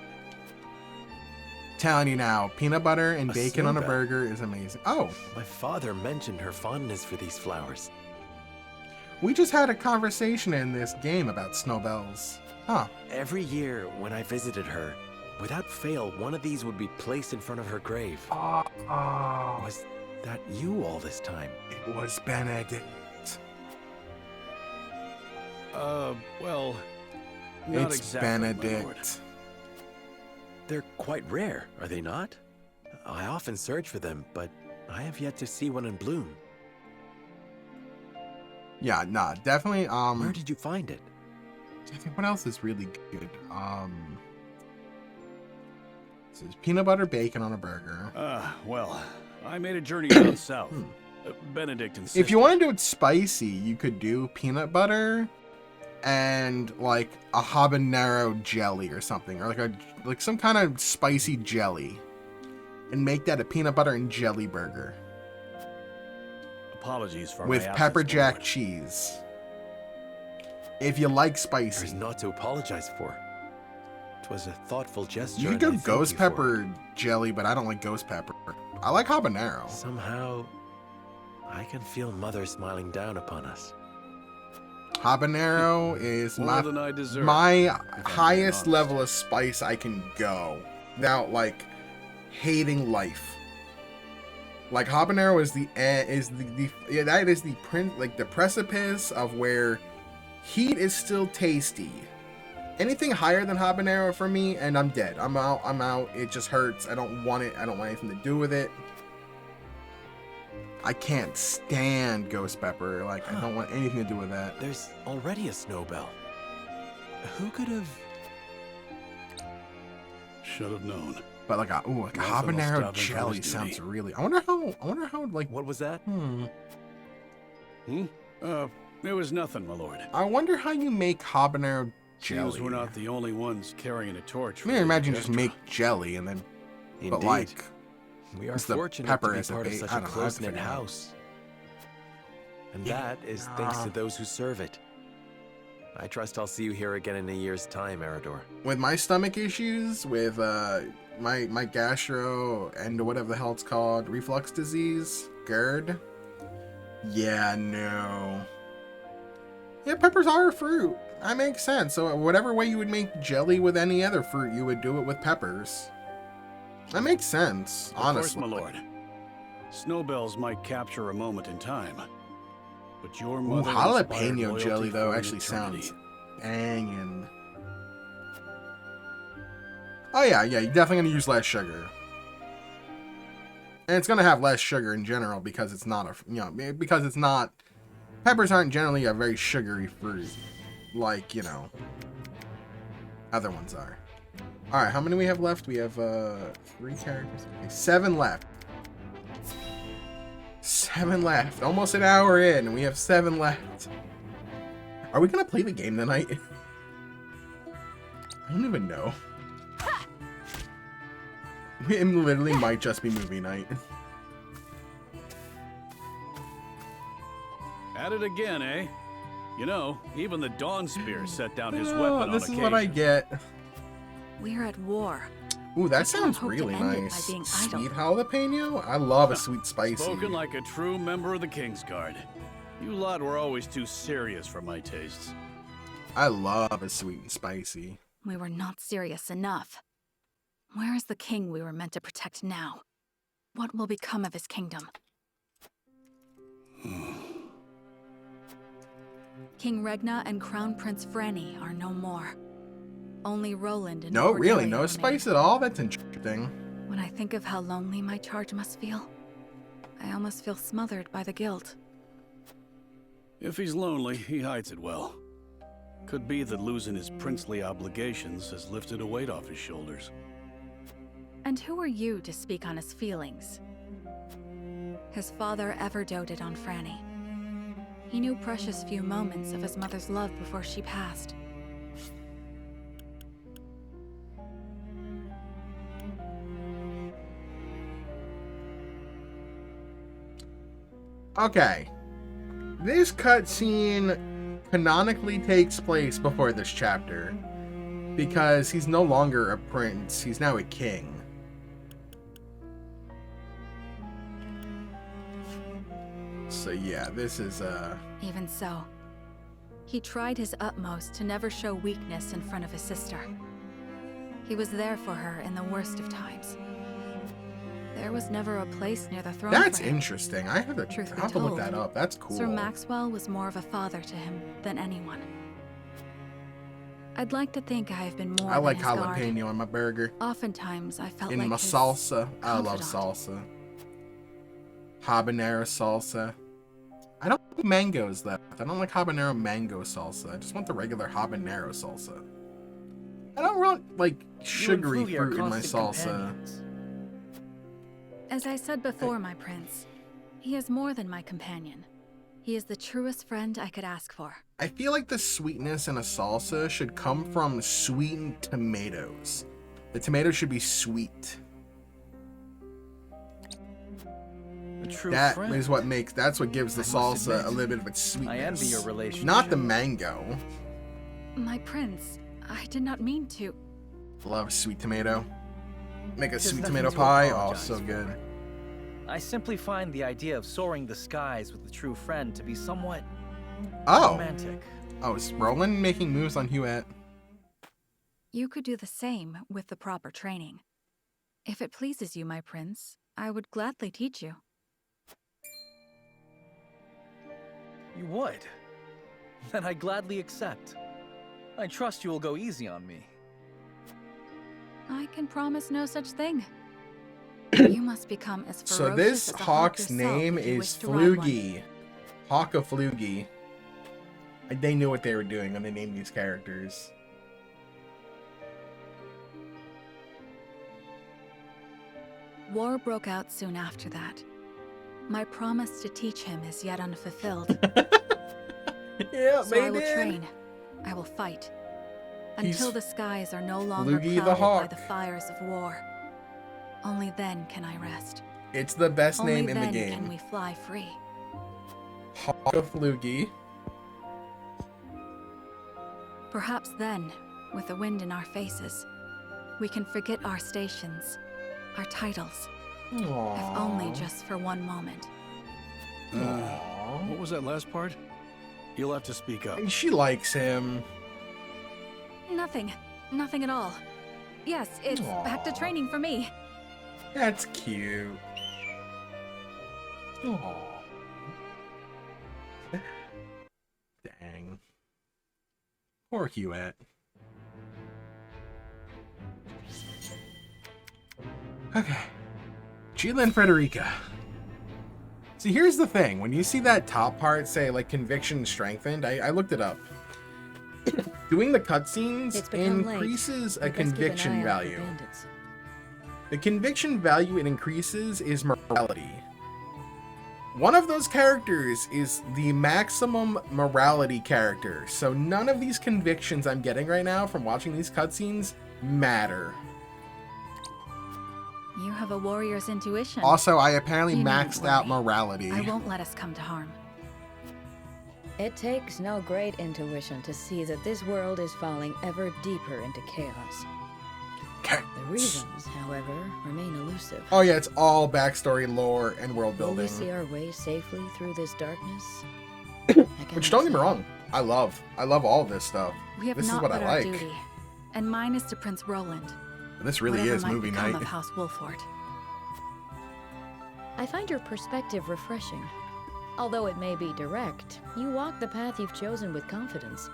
telling you now, peanut butter and A bacon on a snowbell. burger is amazing. Oh, My father mentioned her fondness for these flowers. we just had a conversation in this game about snowbells. Huh. Every year when I visited her, without fail, one of these would be placed in front of her grave. Was that you all this time? It was Benedict. Well, not It's exactly, my lord. Benedict. They're quite rare, are they not? I often search for them, but I have yet to see one in bloom. Yeah, nah, definitely. Where did you find it? I think what else is really good? This is peanut butter bacon on a burger. Well, I made a journey down south. Benedict insisted. If you want to do it spicy, you could do peanut butter and like a habanero jelly or something, or like some kind of spicy jelly, and make that a peanut butter and jelly burger Apologies for with my absence, pepper my jack lord. cheese. If you like spicy, There's naught to apologize for. It was a thoughtful gesture. you could and go I thank ghost you for it. pepper jelly, but I don't like ghost pepper. I like habanero. Somehow, I can feel Mother smiling down upon us. Habanero is More than I deserve, my if I'm being highest honest. level of spice I can go without like hating life. Like habanero is the that is the the precipice of where heat is still tasty. Anything higher than habanero for me, and I'm dead. I'm out. It just hurts. I don't want it. I don't want anything to do with it. I can't stand ghost pepper. Like, I don't want anything to do with that. There's already a snowbell. Who could have... Should have known. But like a Nothing will habanero stop him from jelly his sounds duty. really. I wonder how like. What was that? It was nothing, my lord. I wonder how you make habanero jelly. Seems we're not the only ones carrying a torch. I for mean, the imagine just Kestra. make jelly and then, but Indeed. like, We are it's the fortunate pepper to be as a part of bait. such I a don't know, I have to close-knit figure it out. house. And that is thanks to those who serve it. I trust I'll see you here again in a year's time, Eridor. With my stomach issues, with my gastro and whatever the hell it's called, reflux disease, GERD. Yeah, no. Yeah, peppers are a fruit. That makes sense. So whatever way you would make jelly with any other fruit, you would do it with peppers. That makes sense, honestly. Of course, my lord. Snowbells might capture a moment in time, but your Ooh, mother inspired jalapeno loyalty jelly though for an actually eternity. sounds banging. Oh yeah, you're definitely gonna use less sugar. And it's gonna have less sugar in general because it's not because it's not. Peppers aren't generally a very sugary fruit, like other ones are. All right, how many we have left? We have 3 characters. Okay, 7 left. 7 left. Almost an hour in, and we have 7 left. Are we gonna play the game tonight? I don't even know. It literally might just be movie night. At it again, eh? You know, even the Dawn Spear set down his Oh, weapon this on is occasion. what I get. We're at war. Ooh, that I sounds hope to really end it by nice. being idle. Sweet jalapeno? I love a sweet spicy. Spoken like a true member of the Kingsguard. You lot were always too serious for my tastes. I love a sweet and spicy. We were not serious enough. Where is the king we were meant to protect now? What will become of his kingdom? King Regna and Crown Prince Franny are no more. Only Roland and No, really, Cordelia no remain. spice at all? That's interesting. When I think of how lonely my charge must feel, I almost feel smothered by the guilt. If he's lonely, he hides it well. Could be that losing his princely obligations has lifted a weight off his shoulders. And who are you to speak on his feelings? His father ever doted on Franny. He knew precious few moments of his mother's love before she passed. Okay. This cutscene canonically takes place before this chapter. Because he's no longer a prince, he's now a king. So yeah, this is Even so, he tried his utmost to never show weakness in front of his sister. He was there for her in the worst of times. There was never a place near the throne That's for him. interesting. I have to, Truth be have to look told, that up. That's cool. Sir Maxwell was more of a father to him than anyone. I'd like to think I have been more I like than his guard. jalapeno on my burger. Oftentimes, I felt In like my his salsa. I love confidant. salsa. Habanero salsa. I don't like mangoes though. I don't like habanero mango salsa. I just want the regular habanero salsa. I don't want like sugary Flugy are fruit in my constant salsa. companions. As I said before, my prince, he is more than my companion. He is the truest friend I could ask for. I feel like the sweetness in a salsa should come from sweetened tomatoes. The tomatoes should be sweet. A true That friend. is what makes, that's what gives the I must salsa admit, a little bit of its sweetness. I envy your relationship. Not the mango. My prince, I did not mean to. Love sweet tomato. Make a There's sweet nothing tomato to pie. Oh, apologize so for. good. I simply find the idea of soaring the skies with a true friend to be somewhat Oh. romantic. Oh, is Roland making moves on Hewitt? You could do the same with the proper training. If it pleases you, my prince, I would gladly teach you. You would? Then I gladly accept. I trust you will go easy on me. I can promise no such thing. You must become as ferocious So this as a hawk hawk's yourself name if you is wish to ride one. Flugy. Hawk of Flugy. They knew what they were doing when they named these characters. War broke out soon after that. My promise to teach him is yet unfulfilled. Yeah, so I will train. I will fight. Until the skies are no longer Flugy the clouded by Hawk. the fires of war. Only then can I rest. It's the best Only name in the then can game. we fly free. Hawk of Flugy. Perhaps then, with the wind in our faces, we can forget our stations, our titles. If only just for one moment. What was that last part? You'll have to speak up. She likes him. Nothing. Nothing at all. Yes, it's back to training for me. That's cute. Aww. Dang. Poor Hewitt. Okay. Sheila and Frederica. See, here's the thing. When you see that top part say, like, conviction strengthened, I looked it up. Doing the cutscenes It's become late. increases a We'd best keep an conviction eye out for value. bandits. The conviction value it increases is morality. One of those characters is the maximum morality character, so none of these convictions I'm getting right now from watching these cutscenes matter. You have a warrior's intuition. Also, I apparently You needn't maxed out worry. morality. I won't let us come to harm. It takes no great intuition to see that this world is falling ever deeper into chaos. The reasons, however, remain elusive. Oh yeah, it's all backstory, lore, and world Will we building. see our way safely through this darkness? Which, don't get me wrong, I love all of this stuff. We have This is not what but I our like. duty, and mine is to Prince Roland. This really Whatever is might movie become night. of House Wolford. I find your perspective refreshing. Although it may be direct, you walk the path you've chosen with confidence.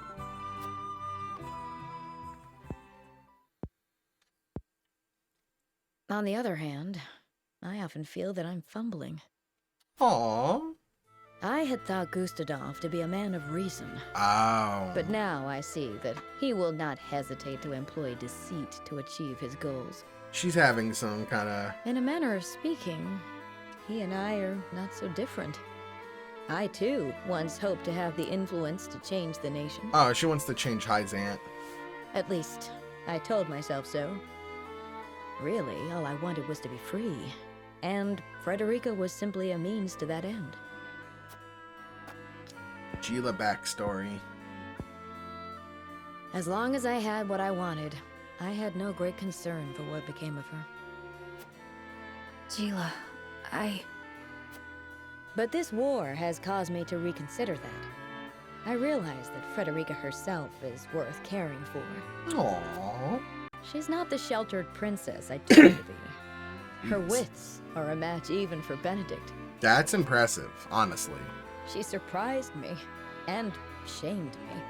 On the other hand, I often feel that I'm fumbling. Aww. I had thought Gustadov to be a man of reason. Oh. But now I see that he will not hesitate to employ deceit to achieve his goals. She's having some kind of... In a manner of speaking, he and I are not so different. I, too, once hoped to have the influence to change the nation. Oh, she wants to change Hyde's aunt. At least, I told myself so. Really, all I wanted was to be free. And Frederica was simply a means to that end. Gila backstory. As long as I had what I wanted, I had no great concern for what became of her. Gila, But this war has caused me to reconsider that. I realize that Frederica herself is worth caring for. Aww. She's not the sheltered princess I took her to be. Her wits are a match even for Benedict. That's impressive, honestly. She surprised me and shamed me.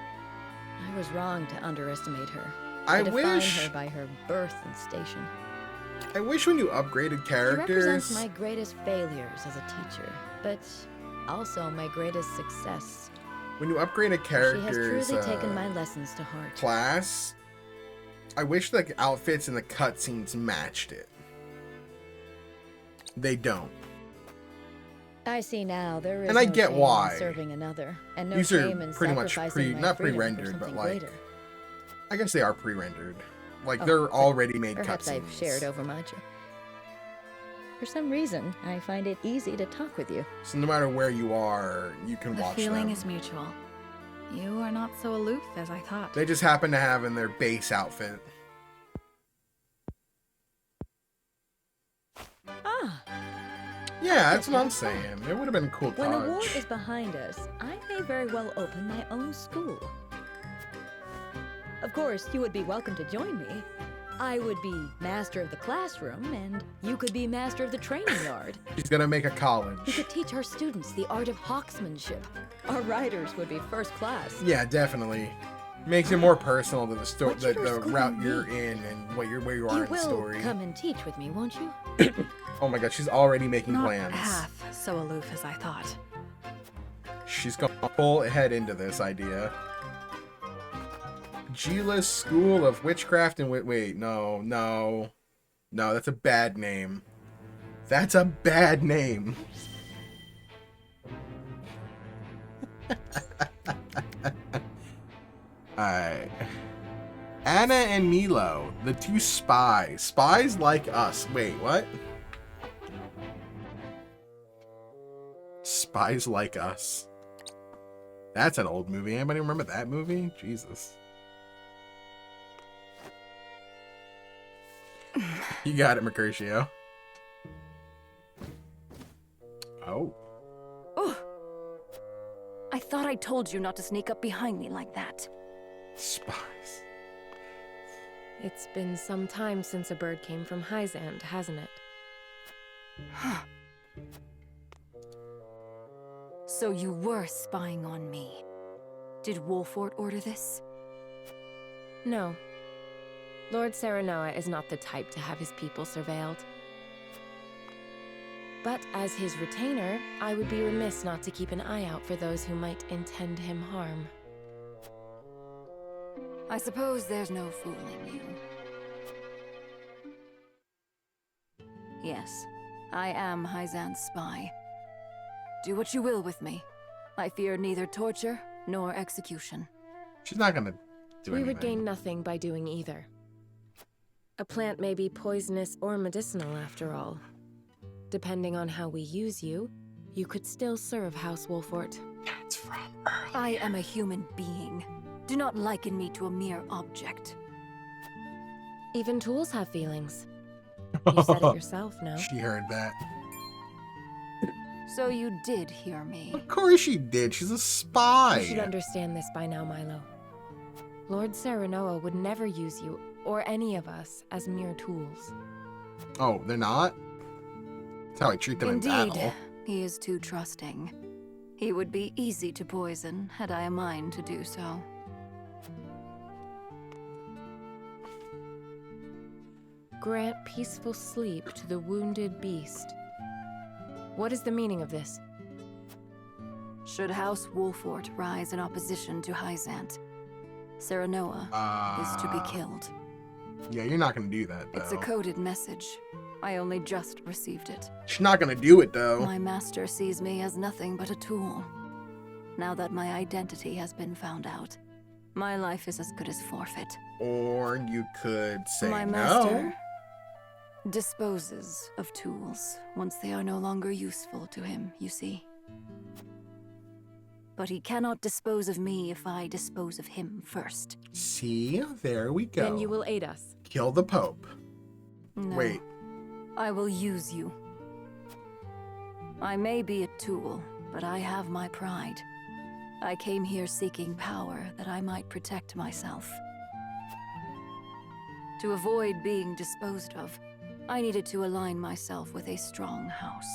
I was wrong to underestimate her. I define wish her by her birth and station. I wish when you upgraded She characters. represents my greatest failures as a teacher, but also my greatest success. When you upgrade a She has character's truly taken my lessons to heart. class, I wish the outfits and the cutscenes matched it. They don't. I see now there is And I no get shame why. in serving another, and no These are shame in pretty much sacrificing my not freedom for pre-rendered, but something like greater. I guess they are pre-rendered. Like Oh, they're but already made Perhaps cutscenes. I've shared overmuch. For some reason, I find it easy to talk with you. So no matter where you are, you can The watch feeling them. is mutual. You are not so aloof as I thought. They just happen to have in their base outfit. Ah, Yeah, that's what I'm saying. It would have been a cool when the war touch. is behind us, I may very well open my own school. Of course, you would be welcome to join me. I would be master of the classroom, and you could be master of the training yard. She's gonna make a You college. could teach our students the art of hawksmanship. Our riders would be first class. Yeah, definitely. Makes it more personal to the story, What should our the school route be? you're in, and where you are You in the will story. come and teach with me, won't you? Oh my god, she's already making Not plans. half so aloof as I thought. She's going full head into this idea. Gila's School of Witchcraft and wait, no, that's a bad name. That's a bad name. Alright. Anna and Milo, the two spies. Spies like us. Wait, what? Spies Like Us. That's an old movie. Anybody remember that movie? Jesus. You got it, Mercutio. Oh. Oh! I thought I told you not to sneak up behind me like that. Spies. It's been some time since a bird came from Hyzand, hasn't it? So you were spying on me. Did Wolfort order this? No. Lord Serenoa is not the type to have his people surveilled. But as his retainer, I would be remiss not to keep an eye out for those who might intend him harm. I suppose there's no fooling you. Yes, I am Hyzand's spy. Do what you will with me. I fear neither torture nor execution. She's not gonna do We anything. would gain nothing by doing either. A plant may be poisonous or medicinal after all. Depending on how we use you, you could still serve House Wolfort. That's from I am a human being. Do not liken me to a mere object. Even tools have feelings. You said it yourself, no? She heard that. So you did hear me. Of course she did. She's a spy. You should understand this by now, Milo. Lord Serenoa would never use you, or any of us, as mere tools. Oh, they're not? That's how I treat them in Indeed, battle. he is too trusting. He would be easy to poison had I a mind to do so. Grant peaceful sleep to the wounded beast. What is the meaning of this? Should House Wolfort rise in opposition to Hyzant, Serenoa is to be killed. Yeah, you're not gonna do that, though. It's a coded message. I only just received it. She's not gonna do it, though. My master sees me as nothing but a tool. Now that my identity has been found out, my life is as good as forfeit. Or you could say My no. master disposes of tools once they are no longer useful to him, you see. But he cannot dispose of me if I dispose of him first. See? There we go. Then you will aid us. Kill the Pope. No. Wait. I will use you. I may be a tool, but I have my pride. I came here seeking power that I might protect myself. To avoid being disposed of, I needed to align myself with a strong house.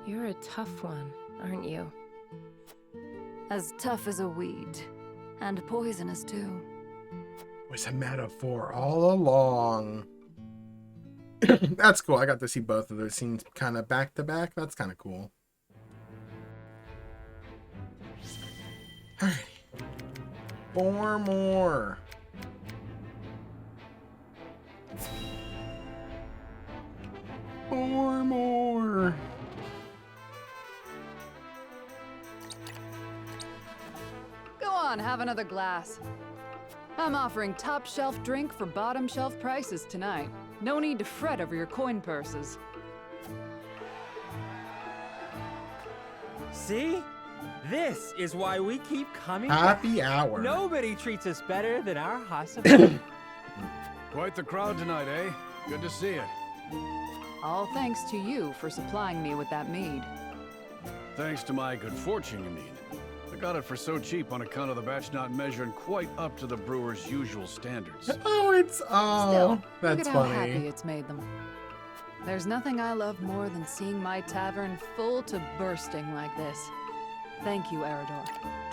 You're a tough one, aren't you? As tough as a weed, and poisonous too. Was a metaphor all along. That's cool. I got to see both of those scenes kind of back to back. That's kind of cool. Alrighty. 4 more. Four more. Go on, have another glass. I'm offering top shelf drink for bottom shelf prices tonight. No need to fret over your coin purses. See? This is why we keep coming Happy back. hour. Nobody treats us better than our Hasabara. Quite the crowd tonight, eh? Good to see it. All thanks to you for supplying me with that mead. Thanks to my good fortune, you mean. I got it for so cheap on account of the batch not measuring quite up to the brewer's usual standards. Oh, it's Still, that's look at how funny. happy it's made them. There's nothing I love more than seeing my tavern full to bursting like this. Thank you, Eridor.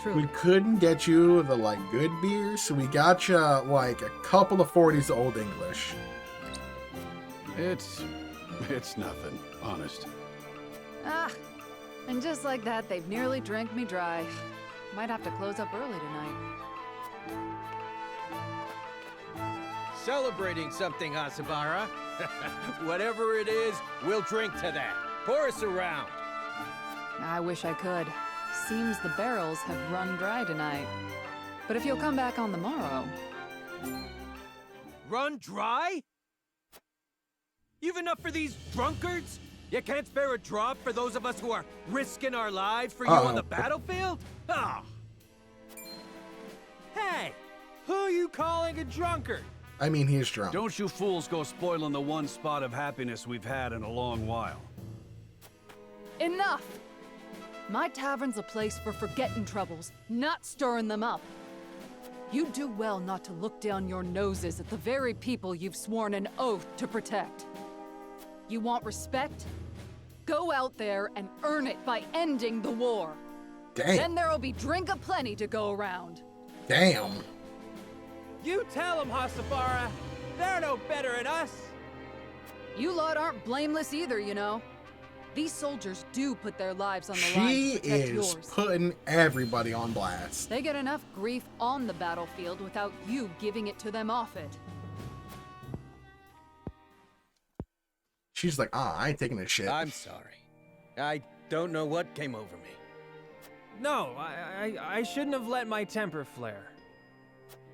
Truly. We couldn't get you the like good beer, so we got you like a couple of 40s Old English. It's nothing, honest. Ah, and just like that, they've nearly drank me dry. Might have to close up early tonight. Celebrating something, Hasabara. Whatever it is, we'll drink to that. Pour us around. I wish I could. Seems the barrels have run dry tonight. But if you'll come back on the morrow... Run dry? You've enough for these drunkards? You can't spare a drop for those of us who are risking our lives for you on the battlefield? Ah! Hey! Who are you calling a drunkard? I mean, he's drunk. Don't you fools go spoiling the one spot of happiness we've had in a long while. Enough! My tavern's a place for forgetting troubles, not stirring them up. You do well not to look down your noses at the very people you've sworn an oath to protect. You want respect? Go out there and earn it by ending the war. Damn. Then there'll be drink aplenty to go around. Damn. You tell them, Hasabara. They're no better than us. You lot aren't blameless either, you know. These soldiers do put their lives on the line She to protect is yours. putting everybody on blast. They get enough grief on the battlefield without you giving it to them off it. She's like, I ain't taking this shit. I'm sorry. I don't know what came over me. No, I shouldn't have let my temper flare.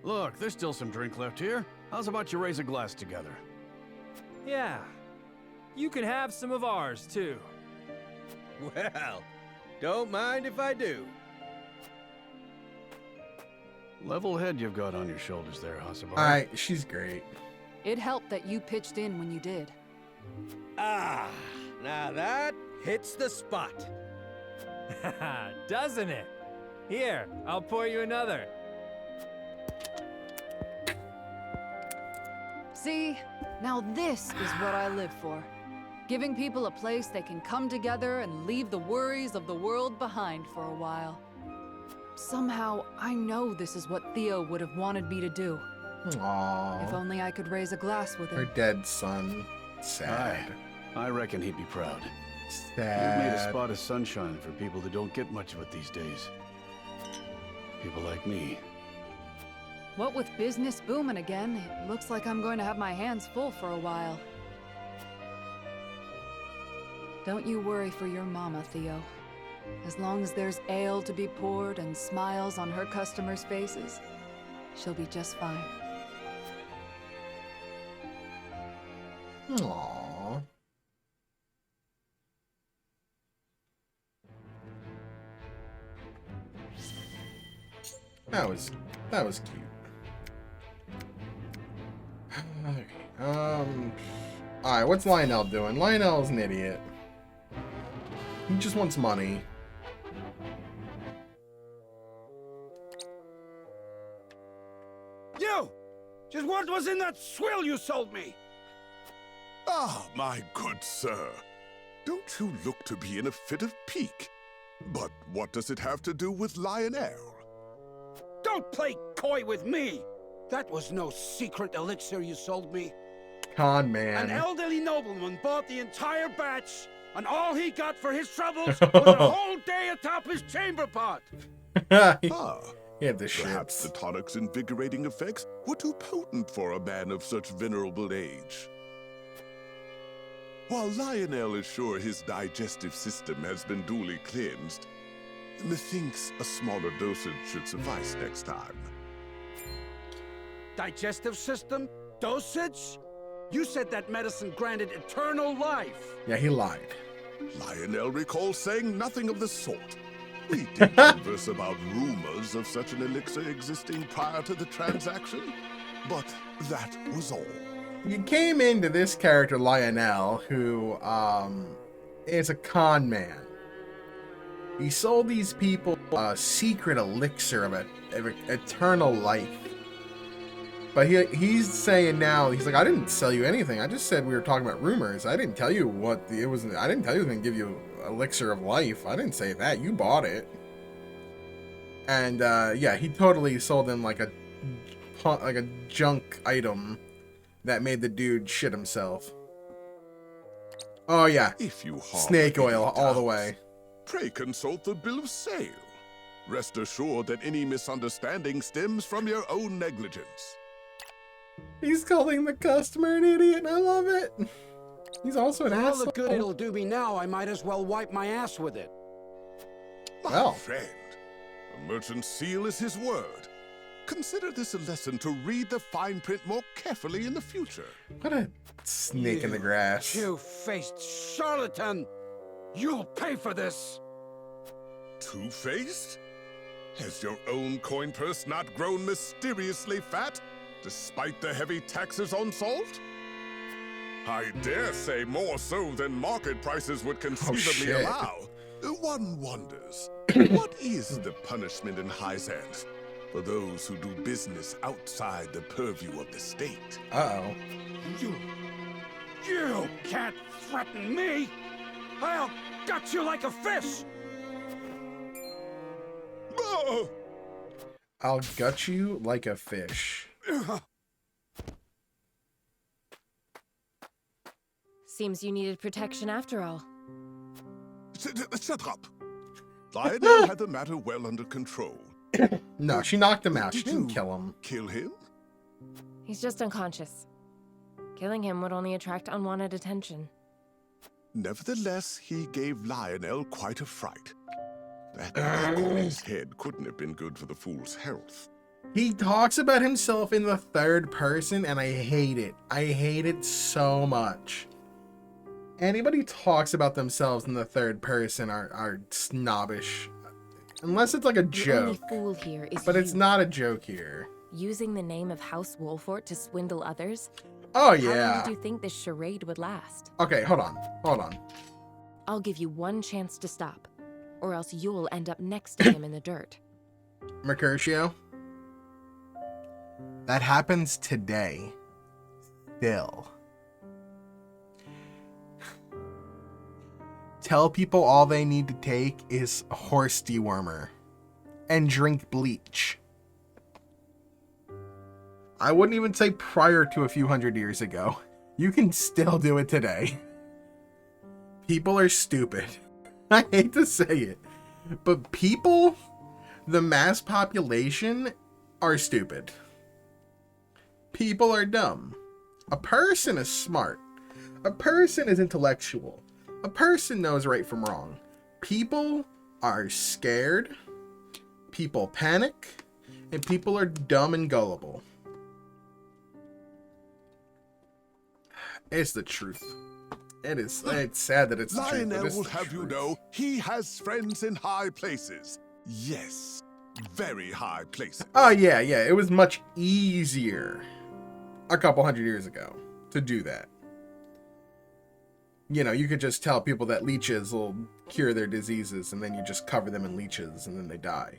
Look, there's still some drink left here. How's about you raise a glass together? Yeah. You can have some of ours, too. Well, don't mind if I do. Level head you've got on your shoulders there, Alright, Hasabara. she's great. It helped that you pitched in when you did. Ah, now that hits the spot. Doesn't it? Here, I'll pour you another. See, now this is what I live for. Giving people a place they can come together and leave the worries of the world behind for a while. Somehow, I know this is what Theo would have wanted me to do. Aww. If only I could raise a glass with Her him. dead son. Sad. I reckon he'd be proud. Sad. You've made a spot of sunshine for people that don't get much of it these days. People like me. What with business booming again, it looks like I'm going to have my hands full for a while. Don't you worry for your mama, Theo. As long as there's ale to be poured and smiles on her customers' faces, she'll be just fine. Aww. That was cute. Okay. Alright, what's Lionel doing? Lionel's an idiot. He just wants money. You! Just what was in that swill you sold me? Ah, my good sir. Don't you look to be in a fit of pique? But what does it have to do with Lionel? Don't play coy with me! That was no secret elixir you sold me. Con man. An elderly nobleman bought the entire batch, and all he got for his troubles was a whole day atop his chamber pot. Yeah, the perhaps the tonic's invigorating effects were too potent for a man of such venerable age. While Lionel is sure his digestive system has been duly cleansed, methinks a smaller dosage should suffice next time. Digestive system? Dosage? You said that medicine granted eternal life. Yeah, he lied. Lionel recalls saying nothing of the sort. We did converse about rumors of such an elixir existing prior to the transaction, but that was all. You came into this character, Lionel, who is a con man. He sold these people a secret elixir of eternal life. But he's saying now, he's like, I didn't sell you anything. I just said we were talking about rumors. I didn't tell you what it was. I didn't tell you it was going to give you elixir of life. I didn't say that. You bought it. And yeah, he totally sold him like a junk item that made the dude shit himself. Oh yeah, if you snake oil all the way. Pray consult the bill of sale. Rest assured that any misunderstanding stems from your own negligence. He's calling the customer an idiot. I love it. He's also an asshole. For all the good it'll do me now, I might as well wipe my ass with it. My friend, a merchant's seal is his word. Consider this a lesson to read the fine print more carefully in the future. What a snake in the grass. Two-faced charlatan! You'll pay for this! Two-faced? Has your own coin purse not grown mysteriously fat, despite the heavy taxes on salt? I dare say more so than market prices would conceivably allow. One wonders, what is the punishment in Hyzanth for those who do business outside the purview of the state? Uh-oh. You can't threaten me! I'll gut you like a fish! I'll gut you like a fish. Seems you needed protection after all. Shut up! Lionel had the matter well under control. No, she knocked him out. She didn't kill him. Kill him? He's just unconscious. Killing him would only attract unwanted attention. Nevertheless, he gave Lionel quite a fright. That apple in his head couldn't have been good for the fool's health. He talks about himself in the third person, and I hate it. I hate it so much. Anybody talks about themselves in the third person are snobbish. Unless it's like a joke. The only fool here is but it's not a joke here. Using the name of House Wolfort to swindle others? Oh, How yeah. long did you think this charade would last? Okay, hold on. I'll give you one chance to stop, or else you'll end up next to him in the dirt. Mercutio? That happens today. Still. Tell people all they need to take is horse dewormer and drink bleach. I wouldn't even say prior to a few hundred years ago. You can still do it today. People are stupid. I hate to say it, but people, the mass population, are stupid. People are dumb. A person is smart. A person is intellectual. A person knows right from wrong. People are scared. People panic. And people are dumb and gullible. It's the truth. It's sad that it's the truth. Lionel will have you know he has friends in high places. Yes, very high places. Oh, yeah. It was much easier a couple hundred years ago to do that. You know, you could just tell people that leeches will cure their diseases, and then you just cover them in leeches, and then they die.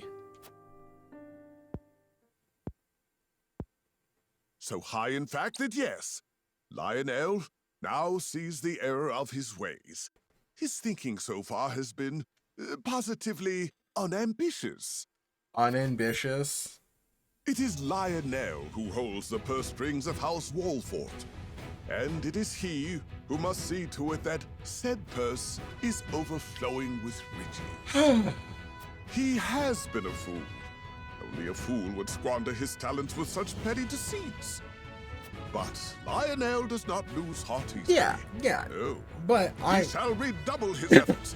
So high, in fact, that yes, Lionel now sees the error of his ways. His thinking so far has been positively unambitious. Unambitious? It is Lionel who holds the purse strings of House Walfort, and it is he who must see to it that said purse is overflowing with riches. He has been a fool. Only a fool would squander his talents with such petty deceits. But Lionel does not lose heart easily. Yeah. No. But He shall redouble his efforts.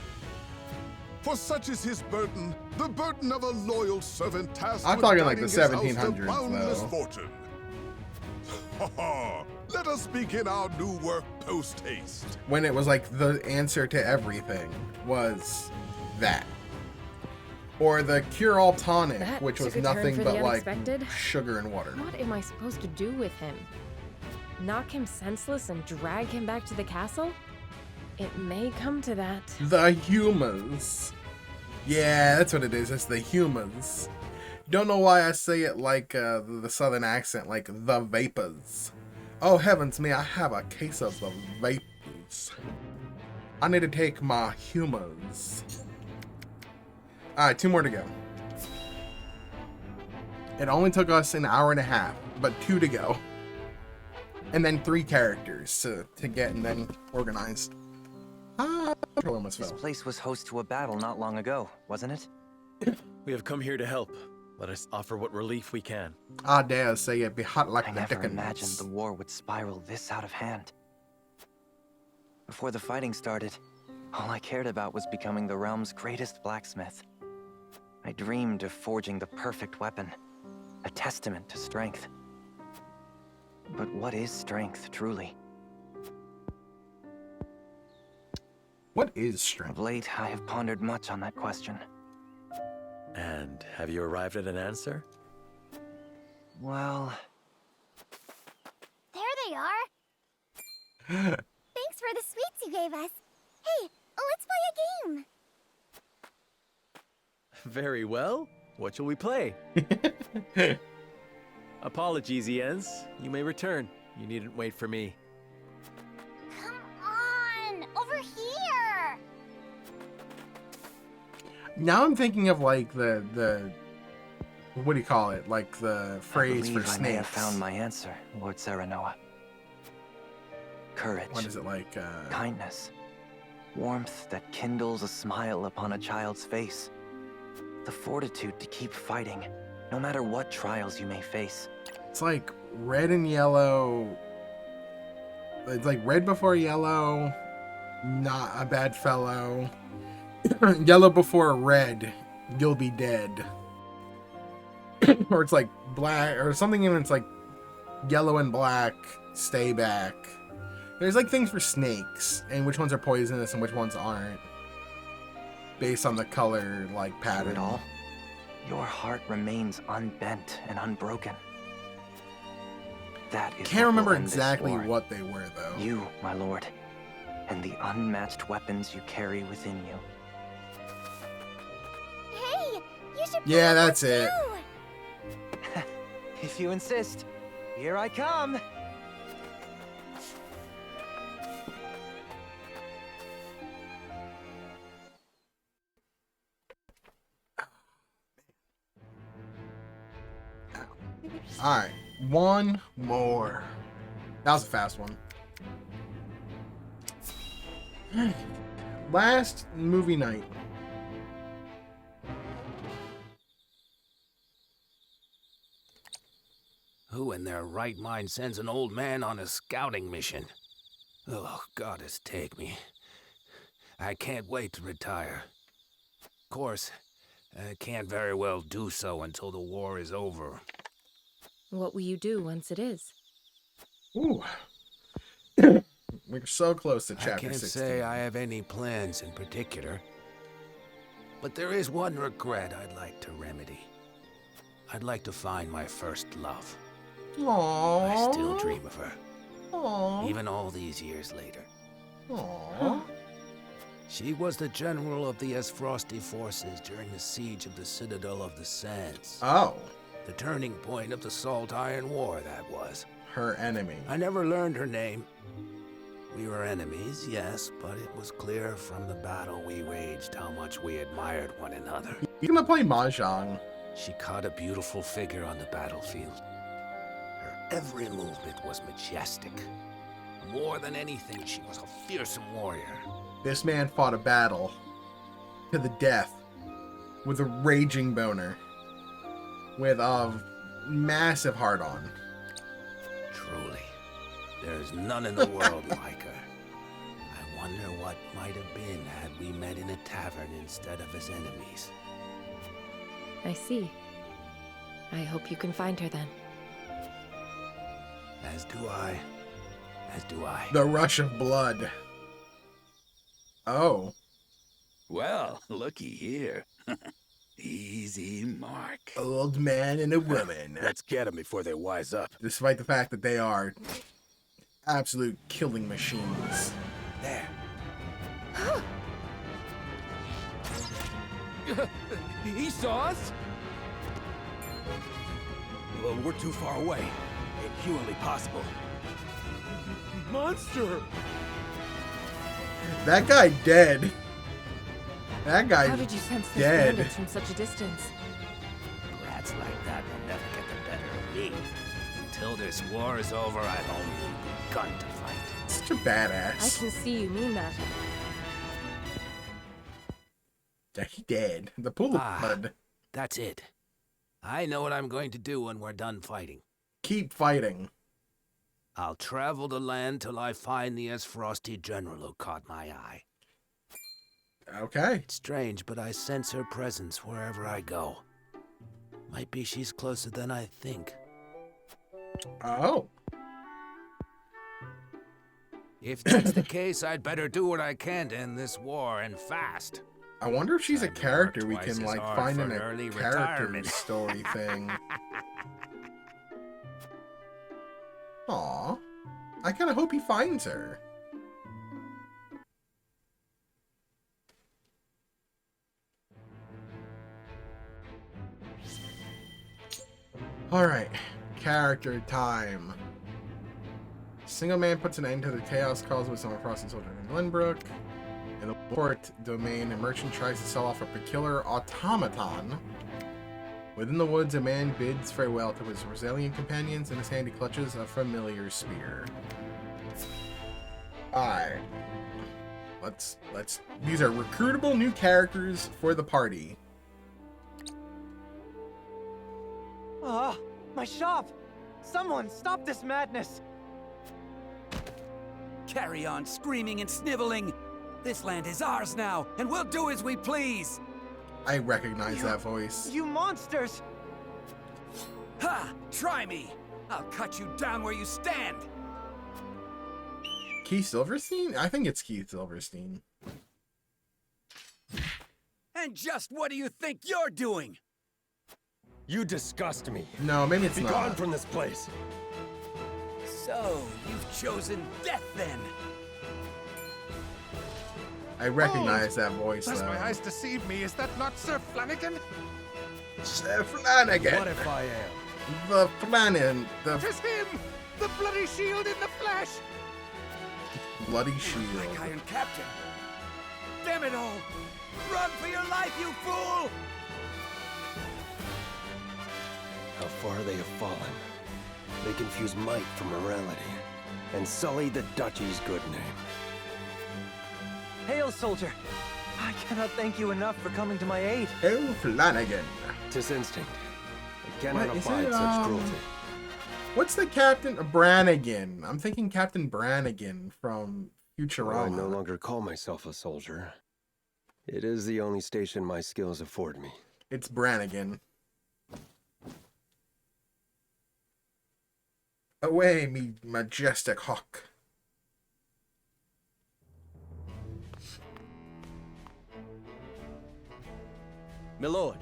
For such is his burden, the burden of a loyal servant tasked I'm with talking like guiding the his house 1700s, to boundless though. fortune. Ha ha! Let us begin our new work post-haste. When it was like the answer to everything was that. Or the cure-all tonic, That which was took a turn nothing for but the like unexpected. sugar and water. What am I supposed to do with him? Knock him senseless and drag him back to the castle? It may come to that. The humans. Yeah, that's what it is. It's the humans. Don't know why I say it like the southern accent, like the vapors. Oh heavens me, I have a case of the vapors. I need to take my humans. Alright, 2 more to go. It only took us an hour and a half, but 2 to go. And then 3 characters to get and then organized. This place was host to a battle not long ago, wasn't it? We have come here to help. Let us offer what relief we can. I dare say it be hot like I the never Dickens. imagined the war would spiral this out of hand. Before the fighting started, all I cared about was becoming the realm's greatest blacksmith. I dreamed of forging the perfect weapon, a testament to strength. But what is strength, truly? What is strength? Of late, I have pondered much on that question. And have you arrived at an answer? Well... There they are. Thanks for the sweets you gave us. Hey, let's play a game. Very well. What shall we play? Apologies, Jens. You may return. You needn't wait for me. Come on, over here. Now I'm thinking of like the what do you call it? Like the phrase for I may have snakes. found my answer, Lord Serenoa. Courage. What is it like? Kindness. Warmth that kindles a smile upon a child's face. The fortitude to keep fighting, no matter what trials you may face. It's like red and yellow. It's like red before yellow, not a bad fellow. Yellow before red, you'll be dead. Or it's like black, or something even it's like yellow and black, stay back. There's like things for snakes, and which ones are poisonous and which ones aren't. Based on the color, like, pattern. Through it all, your heart remains unbent and unbroken. That is Can't remember what will end this exactly war. what they were, though. You, my lord, and the unmatched weapons you carry within you. Hey, you should play Yeah, one that's it. too. If you insist, here I come. Alright, one more. That was a fast one. Last movie night. Who in their right mind sends an old man on a scouting mission? Oh, goddess take me. I can't wait to retire. Of course, I can't very well do so until the war is over. What will you do once it is? Ooh. We're so close to I chapter can't 16. say I have any plans in particular. But there is one regret I'd like to remedy. I'd like to find my first love. Aww. I still dream of her. Aww. Even all these years later. Aww. She was the general of the Esfrosti forces during the siege of the Citadel of the Sands. Oh. The turning point of the Salt Iron War, that was. Her enemy. I never learned her name. We were enemies, yes, but it was clear from the battle we waged how much we admired one another. You're gonna play Mahjong. She caught a beautiful figure on the battlefield. Her every movement was majestic. More than anything, she was a fearsome warrior. This man fought a battle to the death with a raging boner. With a massive heart-on. Truly, there is none in the world like her. I wonder what might have been had we met in a tavern instead of as enemies. I see. I hope you can find her then. As do I. As do I. The rush of blood. Oh. Well, looky here. Easy mark. Old man and a woman. Let's get them before they wise up. Despite the fact that they are absolute killing machines. There. He saw us? Well, we're too far away. It's humanly possible. Monster! That guy dead. That guy's How did you sense this dead. bandits from such a distance? Rats like that will never get the better of me. Until this war is over, I've only begun to fight. Such a I badass. can see you mean that. Yeah, he dead. The pool of blood. That's it. I know what I'm going to do when we're done fighting. Keep fighting. I'll travel the land till I find the Esfrosti general who caught my eye. Okay. It's strange, but I sense her presence wherever I go. Might be she's closer than I think. Oh. If that's the case, I'd better do what I can to end this war, and fast. I wonder if she's a character we twice can as like hard find for in a early character retirement. story thing. Aw. I kind of hope he finds her. Alright, character time. Single man puts an end to the chaos caused with some Frost and Soldier in Glenbrook. In the port domain, a merchant tries to sell off a peculiar automaton. Within the woods, a man bids farewell to his Rosalian companions, and his hand he clutches a familiar spear. Alright. Let's these are recruitable new characters for the party. Ah, my shop! Someone stop this madness! Carry on screaming and sniveling. This land is ours now, and we'll do as we please. I recognize that voice. You monsters! Ha! Try me! I'll cut you down where you stand! Keith Silverstein? I think it's Keith Silverstein. And just what do you think you're doing? You disgust me. No, maybe it's Be not. gone from this place. So, you've chosen death then? I recognize that voice, Lest though. my eyes deceive me, is that not Sir Flanagan? Sir Flanagan! What if I am? The Flanagan. The 'Tis him! The bloody shield in the flesh! bloody shield. Like Iron Captain. Damn it all! Run for your life, you fool! How far they have fallen. They confuse might for morality, and sully the duchy's good name. Hail, soldier! I cannot thank you enough for coming to my aid. Hail Flanagan. 'Tis instinct. I cannot What is abide it, such cruelty. What's the Captain Brannigan? I'm thinking Captain Brannigan from Futurama. I no longer call myself a soldier. It is the only station my skills afford me. It's Brannigan. Away, me majestic hawk. Milord,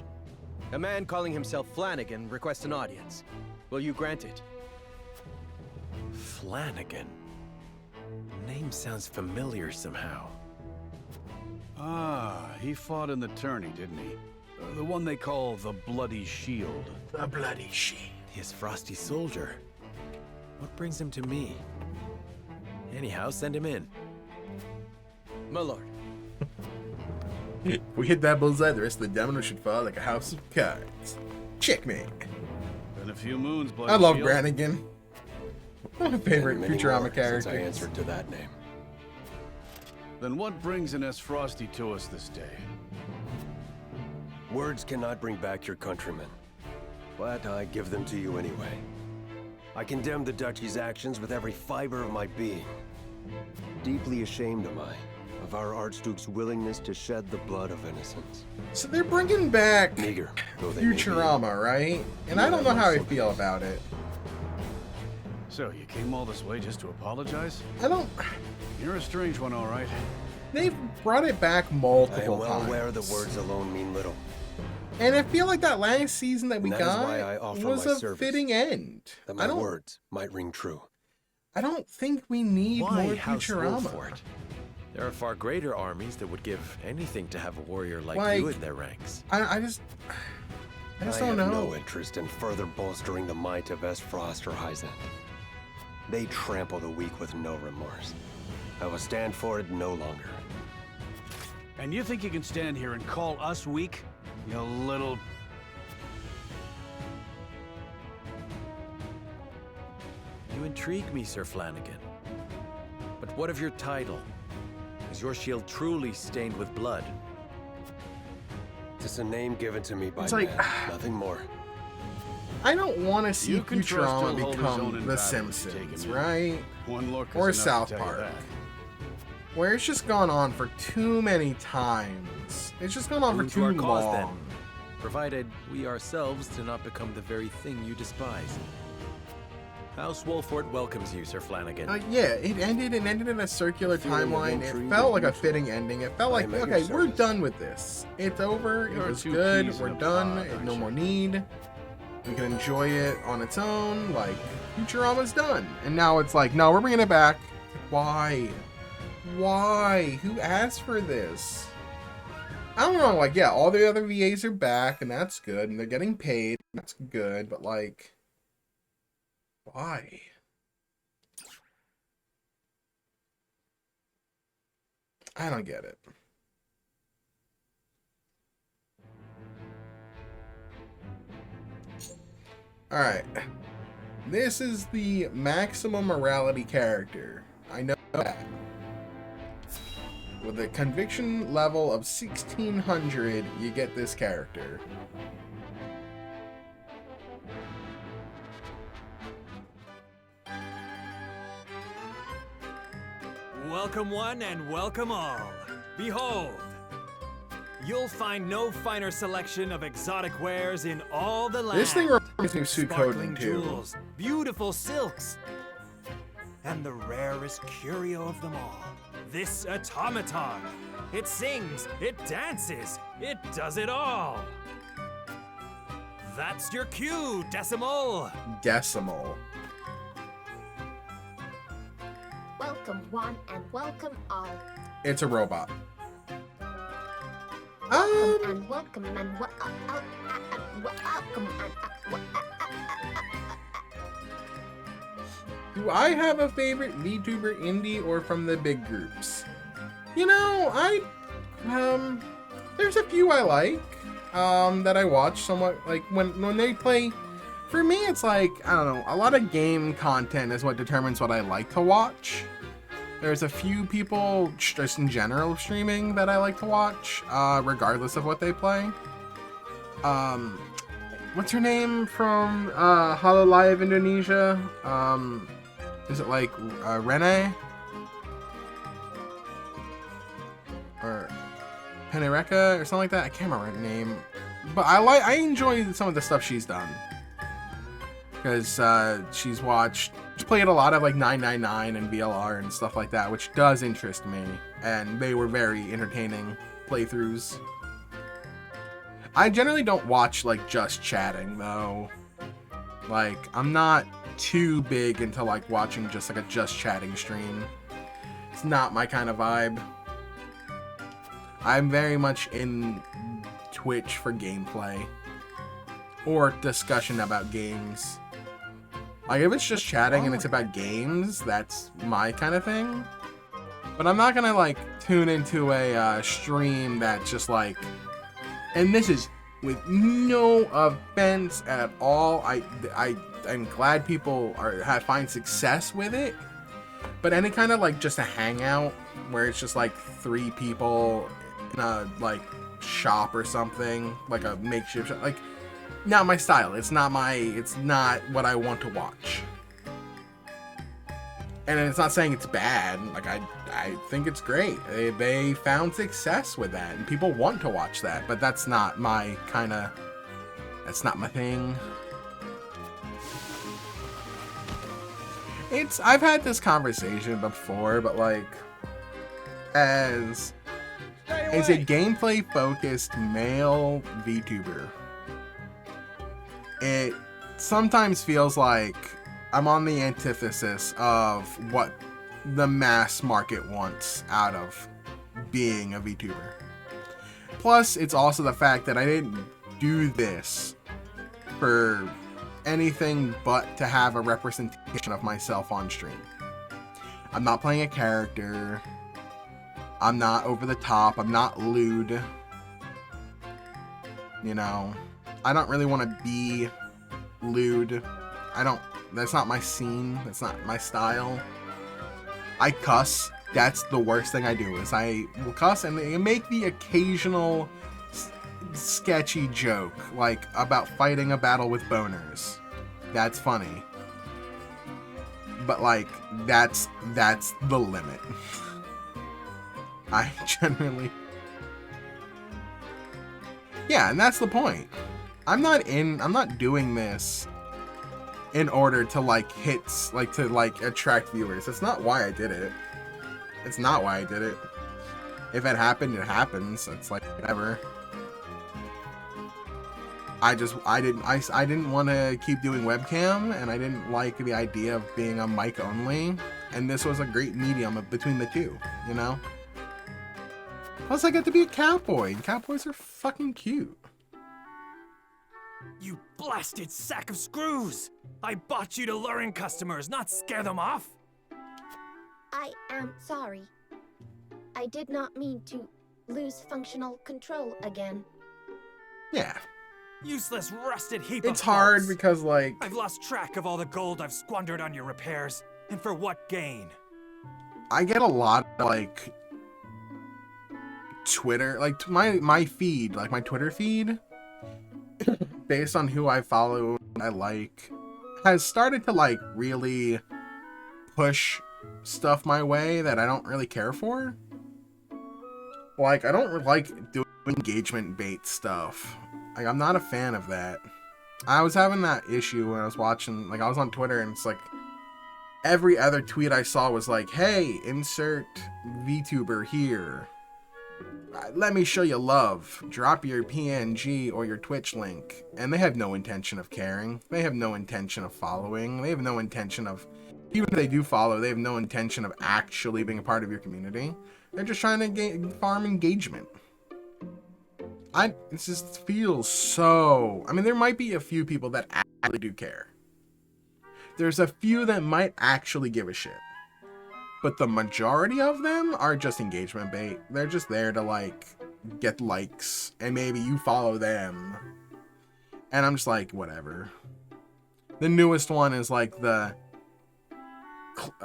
a man calling himself Flanagan requests an audience. Will you grant it? Flanagan? Name sounds familiar somehow. Ah, he fought in the tourney, didn't he? The one they call the Bloody Shield. The Bloody Shield. His frosty soldier. What brings him to me? Anyhow, send him in. My lord. If we hit that bullseye, the rest of the domino should fall like a house of cards. Checkmate. Been a few moons, Bloody I love Shield. Brannigan. One of my favorite And many Futurama more characters. since I answered to that name. Then what brings Ines Frosty to us this day? Words cannot bring back your countrymen, but I give them to you anyway. I condemn the Duchy's actions with every fiber of my being. Deeply ashamed am I of our Archduke's willingness to shed the blood of innocents. So they're bringing back Meager, though they may be. Futurama, right? And I don't know how I feel about it. So, you came all this way just to apologize? I don't... You're a strange one, all right. They've brought it back I am multiple well times. aware the words alone mean little. And I feel like that last season that we And that is why I got offer was my a service, fitting end. That I my don't, words might ring true. I don't think we need Why more House Futurama. Wolford? There are far greater armies that would give anything to have a warrior like you in their ranks. I just I don't have know. no interest in further bolstering the might of Frost or Hyzant. They trample the weak with no remorse. I will stand for it no longer. And you think you can stand here and call us weak? You little... You intrigue me, Sir Flanagan. But what of your title? Is your shield truly stained with blood? It's a name given to me by It's like- man, nothing more. I don't want to see You can trust Futurama he'll hold his own become in The battle if you Simpsons, take him in. right? One look is Or enough to South tell you Park. that. Where it's just gone on for too many times. It's just gone on for Boon to our too cause, long. then. Provided we ourselves do not become the very thing you despise. House Wolford welcomes you, Sir Flanagan. Yeah, it ended in a circular Feeling of timeline. It intrigue felt and like a fitting ending. It felt I like, am at your okay, we're service. done with this. It's over. You're It was two good. peas We're in a done. pod, No aren't more need. We can enjoy it on its own. Like, Futurama's done. And now it's like, no, we're bringing it back. Why? Why? Who asked for this? I don't know. Like, yeah, all the other VAs are back, and that's good. And they're getting paid. That's good. But, like, why? I don't get it. Alright. This is the maximum morality character. I know that. With a conviction level of 1600, you get this character. Welcome one and welcome all. Behold, you'll find no finer selection of exotic wares in all the land. This thing reminds me of Suikoden Sparkling too. jewels, beautiful silks, and the rarest curio of them all, this automaton. It sings, it dances, it does it all. That's your cue, Decimal. Decimal. Welcome one and welcome all. It's a robot. Welcome and welcome and welcome and Do I have a favorite VTuber indie or from the big groups? You know, there's a few I like, that I watch somewhat, like, when they play. For me, it's like, I don't know, a lot of game content is what determines what I like to watch. There's a few people, just in general, streaming that I like to watch, regardless of what they play. What's her name from Hololive Indonesia? Is it like Rene? Or Penereka or something like that? I can't remember her name. But I enjoy some of the stuff she's done. Because she's played a lot of like 999 and VLR and stuff like that, which does interest me. And they were very entertaining playthroughs. I generally don't watch like just chatting though. Like, I'm not too big into like watching just like a just chatting stream. It's not my kind of vibe. I'm very much in Twitch for gameplay or discussion about games. Like, if it's just chatting and it's about games, that's my kind of thing. But I'm not gonna, like, tune into a stream that's just like, and this is with no offense at all. I'm glad people find success with it. But any kind of, like, just a hangout where it's just, like, 3 people in a, like, shop or something, like a makeshift shop, like, not my style. It's not what I want to watch. And it's not saying it's bad. Like, I think it's great. They found success with that, and people want to watch that, but that's not my that's not my thing. I've had this conversation before, but like, as a gameplay focused male VTuber, it sometimes feels like I'm on the antithesis of what the mass market wants out of being a VTuber. Plus, it's also the fact that I didn't do this for anything but to have a representation of myself on stream. I'm not playing a character. I'm not over the top. I'm not lewd. You know, I don't really want to be lewd. That's not my scene. That's not my style. I cuss. That's the worst thing I do, is I will cuss and make the occasional sketchy joke, like about fighting a battle with boners. That's funny. But like, that's the limit. I generally... Yeah, and that's the point. I'm not doing this in order to like attract viewers. That's not why I did it. It's not why I did it. If it happened, it happens. It's like, whatever. I didn't want to keep doing webcam, and I didn't like the idea of being a mic only, and this was a great medium between the two, you know? Plus, I get to be a cowboy, and cowboys are fucking cute. You blasted sack of screws! I bought you to lure in customers, not scare them off! I am sorry. I did not mean to lose functional control again. Yeah. Useless, rusted heap It's of hard parts. because, like... I've lost track of all the gold I've squandered on your repairs, and for what gain? I get a lot of, like... Twitter, like, my feed, like, my Twitter feed, based on who I follow and I like, has started to, like, really push stuff my way that I don't really care for. Like, I don't like doing engagement bait stuff. Like, I'm not a fan of that. I was having that issue when I was watching, like, I was on Twitter, and it's like, every other tweet I saw was like, hey, insert VTuber here. Let me show you love. Drop your PNG or your Twitch link. And they have no intention of caring. They have no intention of following. They have no intention of... Even if they do follow, they have no intention of actually being a part of your community. They're just trying to farm engagement. It just feels so... I mean, there might be a few people that actually do care. There's a few that might actually give a shit. But the majority of them are just engagement bait. They're just there to, like, get likes. And maybe you follow them. And I'm just like, whatever. The newest one is, like, the...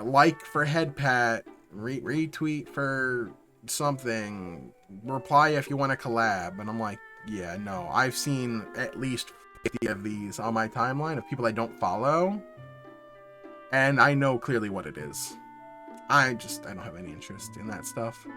like for head pat, retweet for something, reply if you want to collab. And I'm like, yeah, no. I've seen at least 50 of these on my timeline of people I don't follow. And I know clearly what it is. I don't have any interest in that stuff.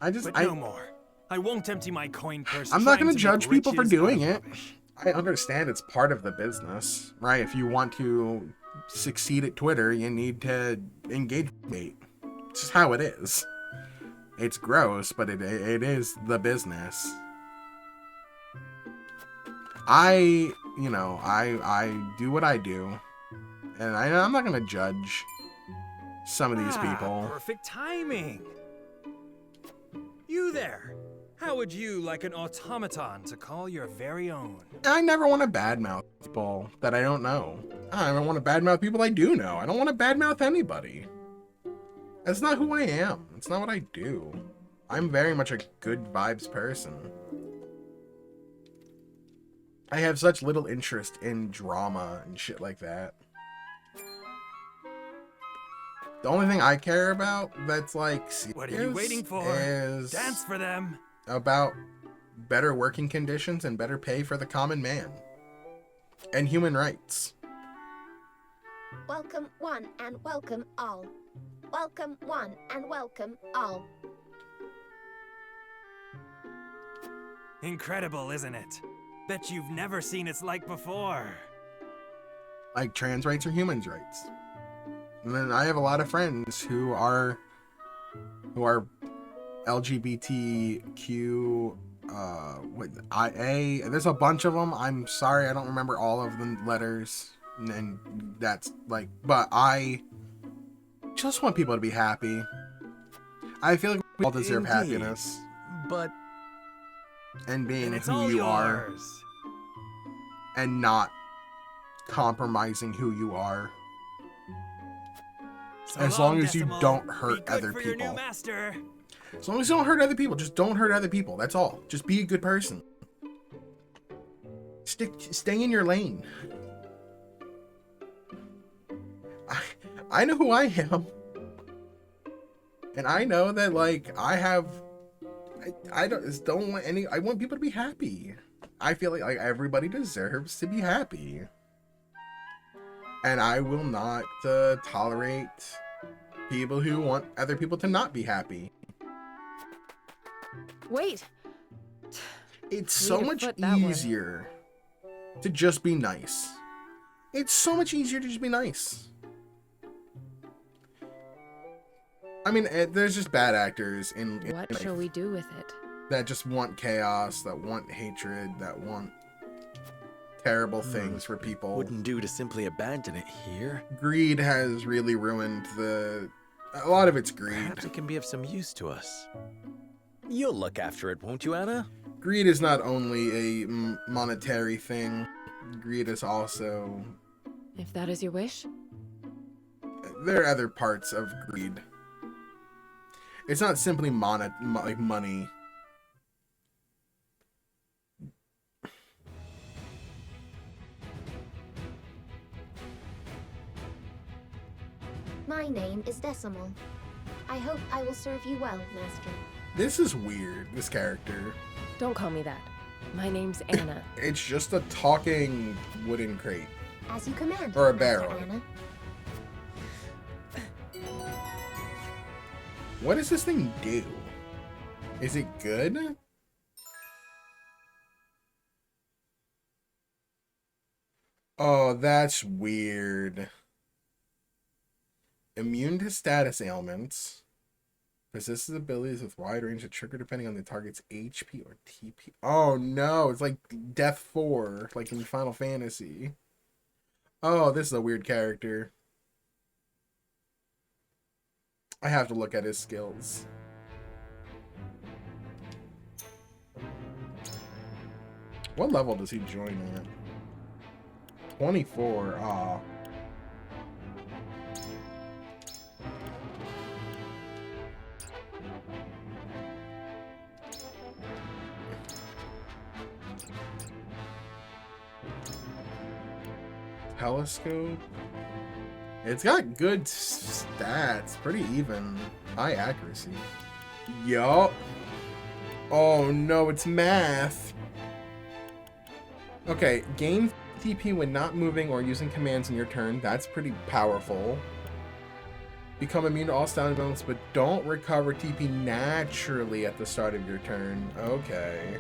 But no more. I won't empty my coin purse. I'm not going to to judge make people for riches doing out of it. rubbish. I understand it's part of the business, right? If you want to succeed at Twitter, you need to engage bait. It's just how it is. It's gross, but it is the business. I do what I do, and I'm not going to judge some of these people. Perfect timing. You there! How would you like an automaton to call your very own? I never want to badmouth people that I don't know. I don't want to badmouth people I do know. I don't want to badmouth anybody. That's not who I am. It's not what I do. I'm very much a good vibes person. I have such little interest in drama and shit like that. The only thing I care about that's like serious What are you waiting for? is Dance for them. about better working conditions and better pay for the common man. And human rights. Welcome one and welcome all. Welcome one and welcome all. Incredible, isn't it? Bet you've never seen its like before. Like trans rights or humans rights. And then I have a lot of friends who are LGBTQ IA. There's a bunch of them. I'm sorry, I don't remember all of the letters. And that's like, but I just want people to be happy. I feel like we all deserve happiness. But and being who you are. And not compromising who you are. So as long as you don't hurt other people. As long as you don't hurt other people, just don't hurt other people. That's all. Just be a good person. Stay in your lane. I know who I am. And I know that like I don't want any. I want people to be happy. I feel like everybody deserves to be happy. And I will not tolerate people who want other people to not be happy. Wait. It's so much easier to just be nice. It's so much easier to just be nice. I mean, there's just bad actors in What shall we do with it? that just want chaos, that want hatred, that want terrible things for people. Wouldn't do to simply abandon it here. Greed has really ruined a lot of it's greed. Perhaps it can be of some use to us. You'll look after it, won't you, Anna? Greed is not only a monetary thing. Greed is also... If that is your wish? There are other parts of greed. It's not simply like money. My name is Decimal. I hope I will serve you well, Master. This is weird, this character. Don't call me that. My name's Anna. It's just a talking wooden crate. As you command, Or a Master barrel. Anna. What does this thing do? Is it good? Oh, that's weird. Immune to status ailments. Possesses abilities with wide range of trigger depending on the target's HP or TP. Oh no, it's like Death 4, like in Final Fantasy. Oh, this is a weird character. I have to look at his skills. What level does he join at? 24. Aw. Telescope. It's got good stats, pretty even. High accuracy. Yup. Oh no, it's math. Okay, gain TP when not moving or using commands in your turn. That's pretty powerful. Become immune to all stamina bonus, but don't recover TP naturally at the start of your turn. Okay.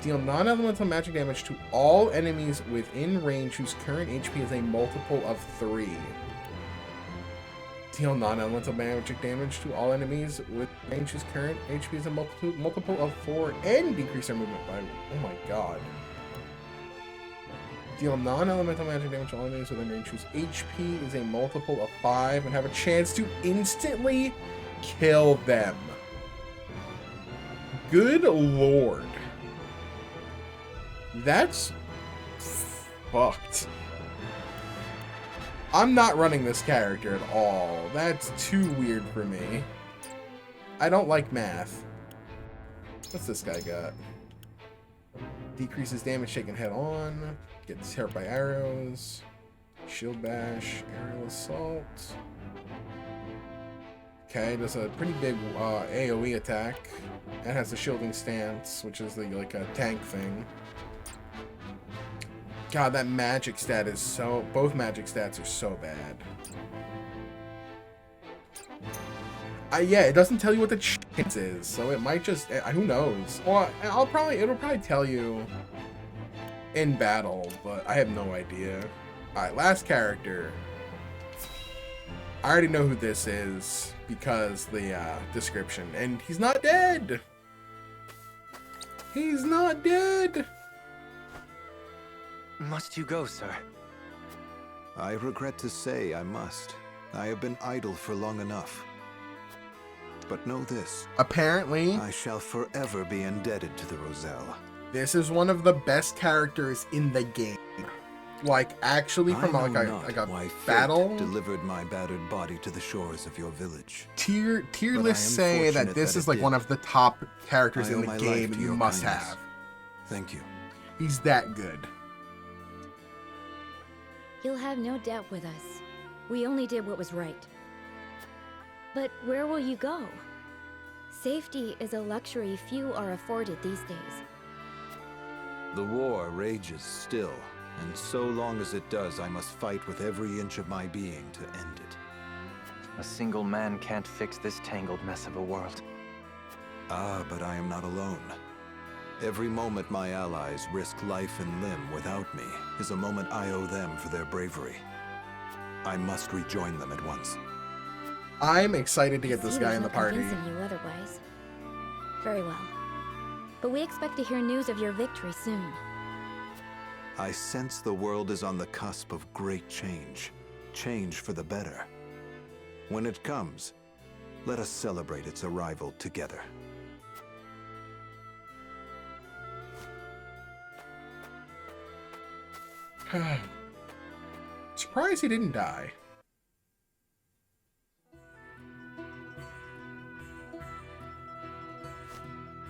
Deal non-elemental magic damage to all enemies within range whose current HP is a multiple of 3. Deal non-elemental magic damage to all enemies with range whose current HP is a multiple of 4 and decrease their movement by... Oh my god. Deal non-elemental magic damage to all enemies within range whose HP is a multiple of 5 and have a chance to instantly kill them. Good lord. That's fucked. I'm not running this character at all. That's too weird for me. I don't like math. What's this guy got? Decreases damage taken head on. Gets hurt by arrows. Shield bash. Aerial assault. Okay, does a pretty big AoE attack. And has the shielding stance, which is like a tank thing. God, that magic stat is so... Both magic stats are so bad. Yeah, it doesn't tell you what the chance is, so it might just... Who knows? Well, it'll probably tell you in battle, but I have no idea. Alright, last character. I already know who this is because the description. And he's not dead! He's not dead! Must you go, sir? I regret to say I must. I have been idle for long enough. But know this. Apparently, I shall forever be indebted to the Roselle. This is one of the best characters in the game. Like, actually from like a battle. Delivered my battered body to the shores of your village. Tier lists say that this is like one of the top characters in the game you must have. Thank you. He's that good. You'll have no debt with us. We only did what was right. But where will you go? Safety is a luxury few are afforded these days. The war rages still, and so long as it does, I must fight with every inch of my being to end it. A single man can't fix this tangled mess of a world. Ah, but I am not alone. Every moment my allies risk life and limb without me is a moment I owe them for their bravery. I must rejoin them at once. I'm excited to get this guy in the party. You otherwise. Very well. But we expect to hear news of your victory soon. I sense the world is on the cusp of great change. Change for the better. When it comes, let us celebrate its arrival together. Surprised he didn't die.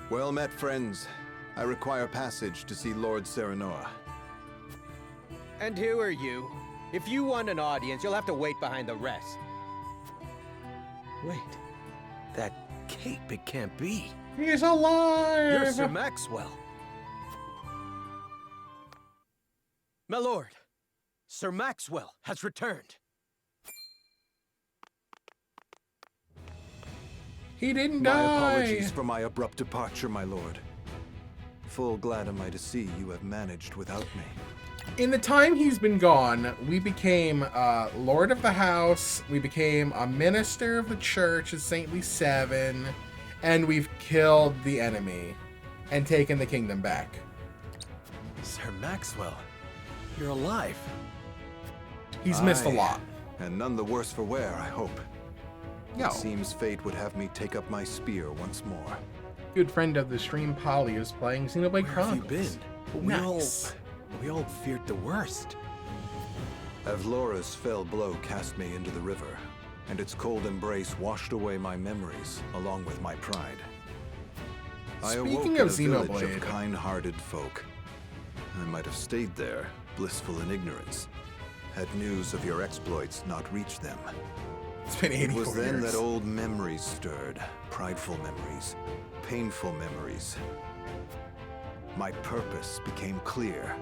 Well met, friends. I require passage to see Lord Serenoa. And who are you? If you want an audience, you'll have to wait behind the rest. Wait. That cape, it can't be. He's alive! You're Sir Maxwell. My lord, Sir Maxwell has returned. He didn't die! My apologies for my abrupt departure, my lord. Full glad am I to see you have managed without me. In the time he's been gone, we became Lord of the House, we became a minister of the Church of Saintly Seven, and we've killed the enemy and taken the kingdom back. Sir Maxwell, you're alive. He's missed a lot. And none the worse for wear, I hope. No. It seems fate would have me take up my spear once more. Good friend of the stream, Polly, is playing Xenoblade Chronicles. Where have you been? Nice. We all feared the worst. Avlora's fell blow cast me into the river, and its cold embrace washed away my memories, along with my pride. I awoke Speaking in of a village Xenoblade, of kind-hearted folk. I might have stayed there, blissful in ignorance, had news of your exploits not reached them. It's been 84 years. It was then years. that old memories stirred, prideful memories, painful memories. My purpose became clear.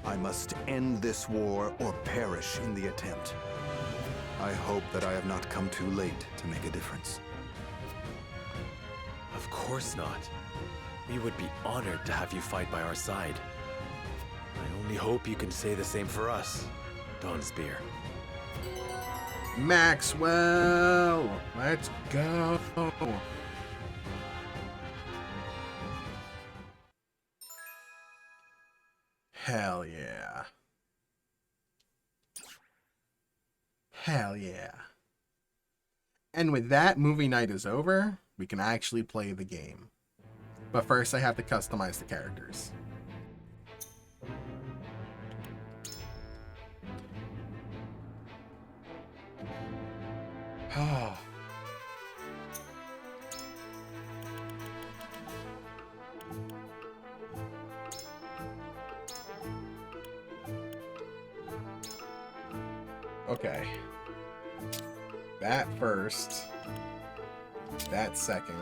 I must end this war or perish in the attempt. I hope that I have not come too late to make a difference. Of course not. We would be honored to have you fight by our side. I only hope you can say the same for us, Dawnspear. Maxwell, let's go. Hell yeah. Hell yeah. And with that, movie night is over. We can actually play the game. But first I have to customize the characters. Okay. That first. That second.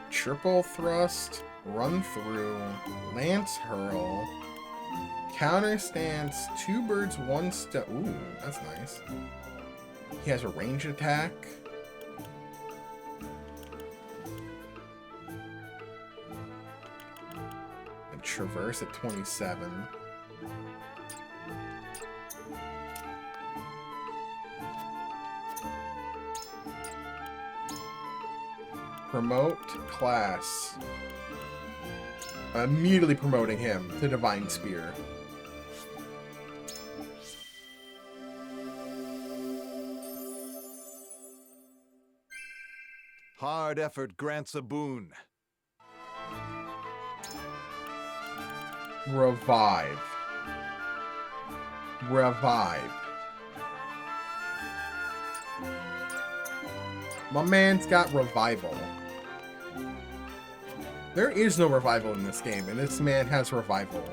Triple thrust, run through, lance hurl, counter stance, 2 birds, 1 step. Ooh, that's nice. He has a range attack. And traverse at 27. Promote class. Immediately promoting him to Divine Spear. Hard effort grants a boon. Revive. Revive. My man's got revival. There is no revival in this game, and this man has revival.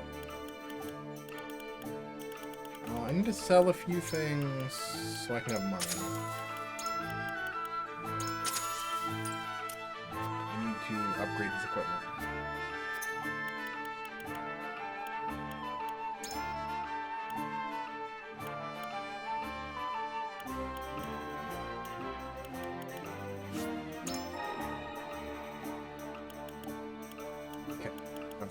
Oh, I need to sell a few things so I can have money. I need to upgrade his equipment.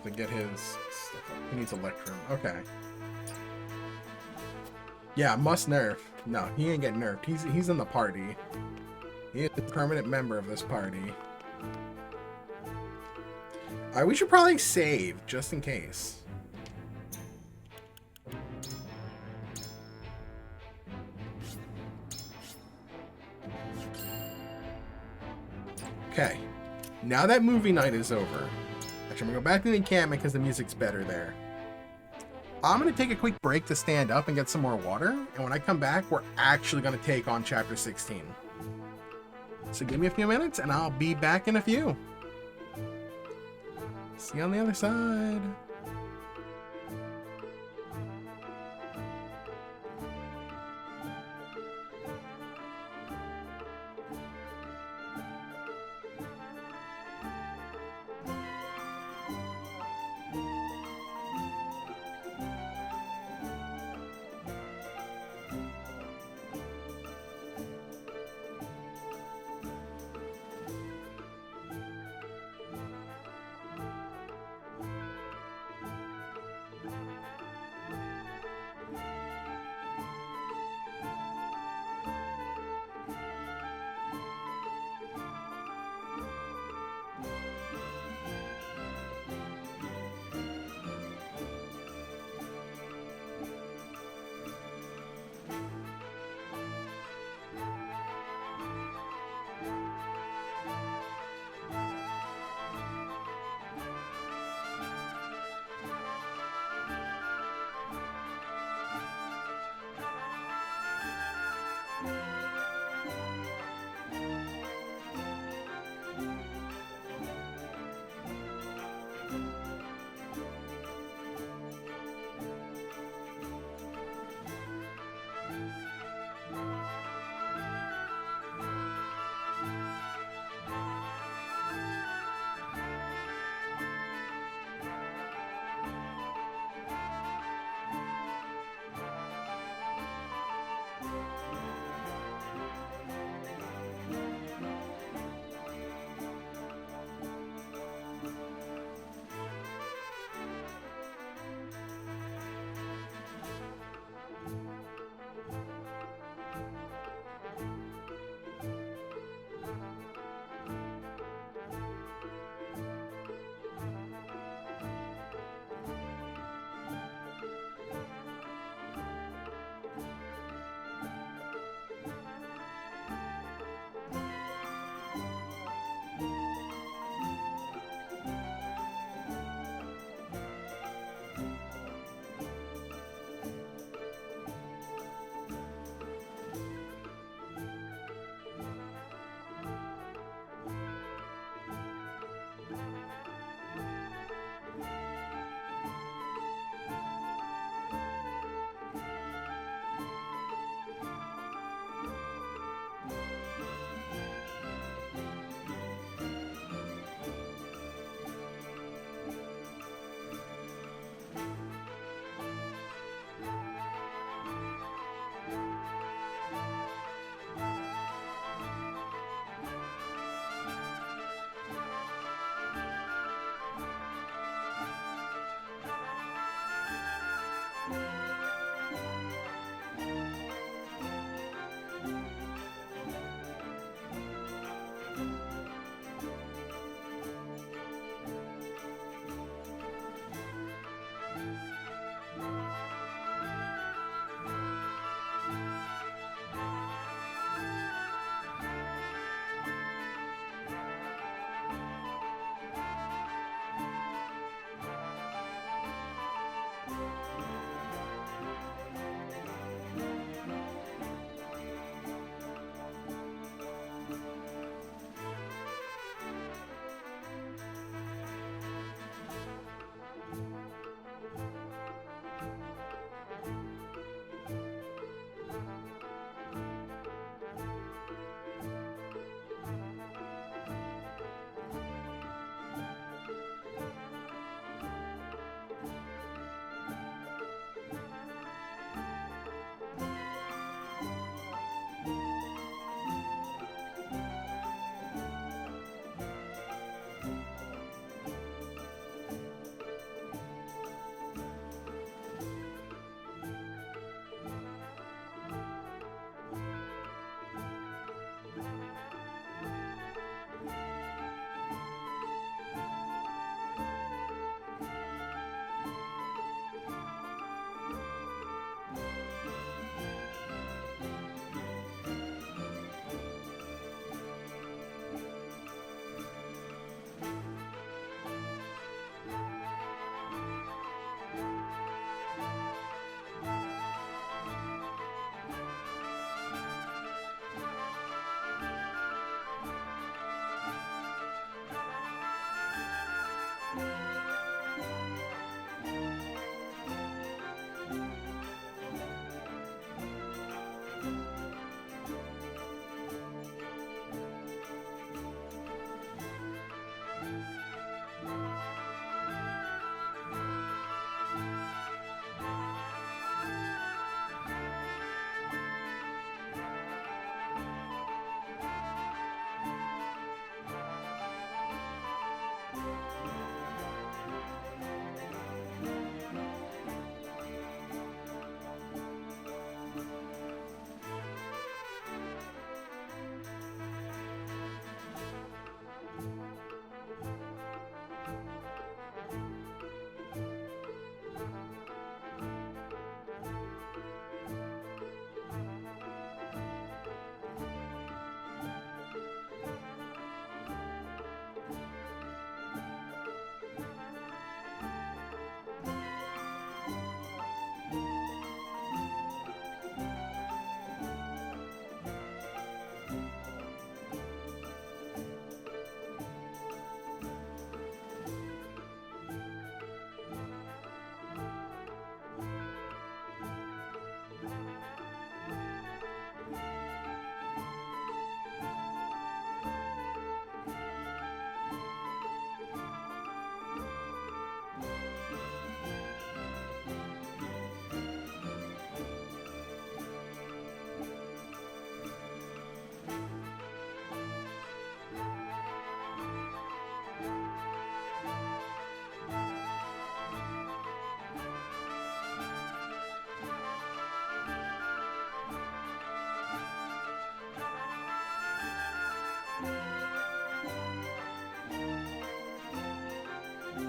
To get his stuff up. He needs Electrum. Okay. Yeah, must nerf. No, he ain't getting nerfed. He's in the party. He is a permanent member of this party. Alright, we should probably save, just in case. Okay. Now that movie night is over. Actually, I'm going to go back to the encampment because the music's better there. I'm going to take a quick break to stand up and get some more water. And when I come back, we're actually going to take on Chapter 16. So give me a few minutes and I'll be back in a few. See you on the other side.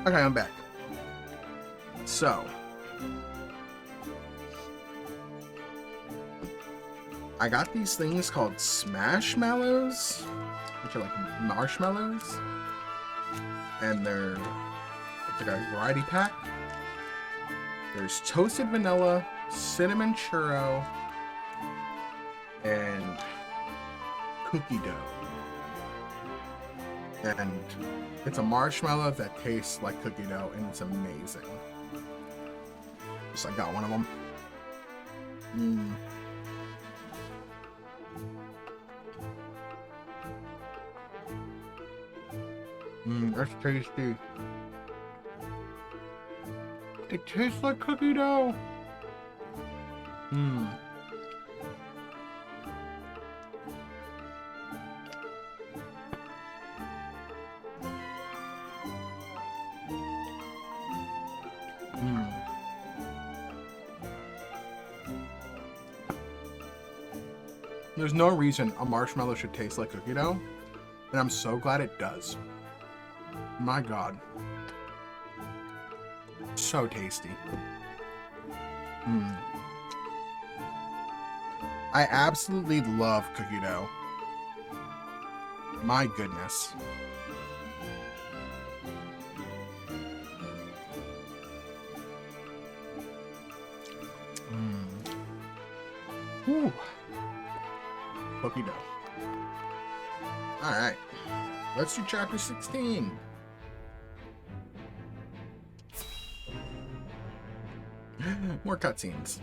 Okay, I'm back. So, I got these things called Smashmallows, which are like marshmallows, and it's like a variety pack. There's toasted vanilla, cinnamon churro, and cookie dough. And it's a marshmallow that tastes like cookie dough, and it's amazing. So I got one of them. That's tasty. It tastes like cookie dough. There's no reason a marshmallow should taste like cookie dough, and I'm so glad it does. My God. So tasty. I absolutely love cookie dough. My goodness. Whew. Cookie dough. Alright. Let's do chapter 16. More cutscenes.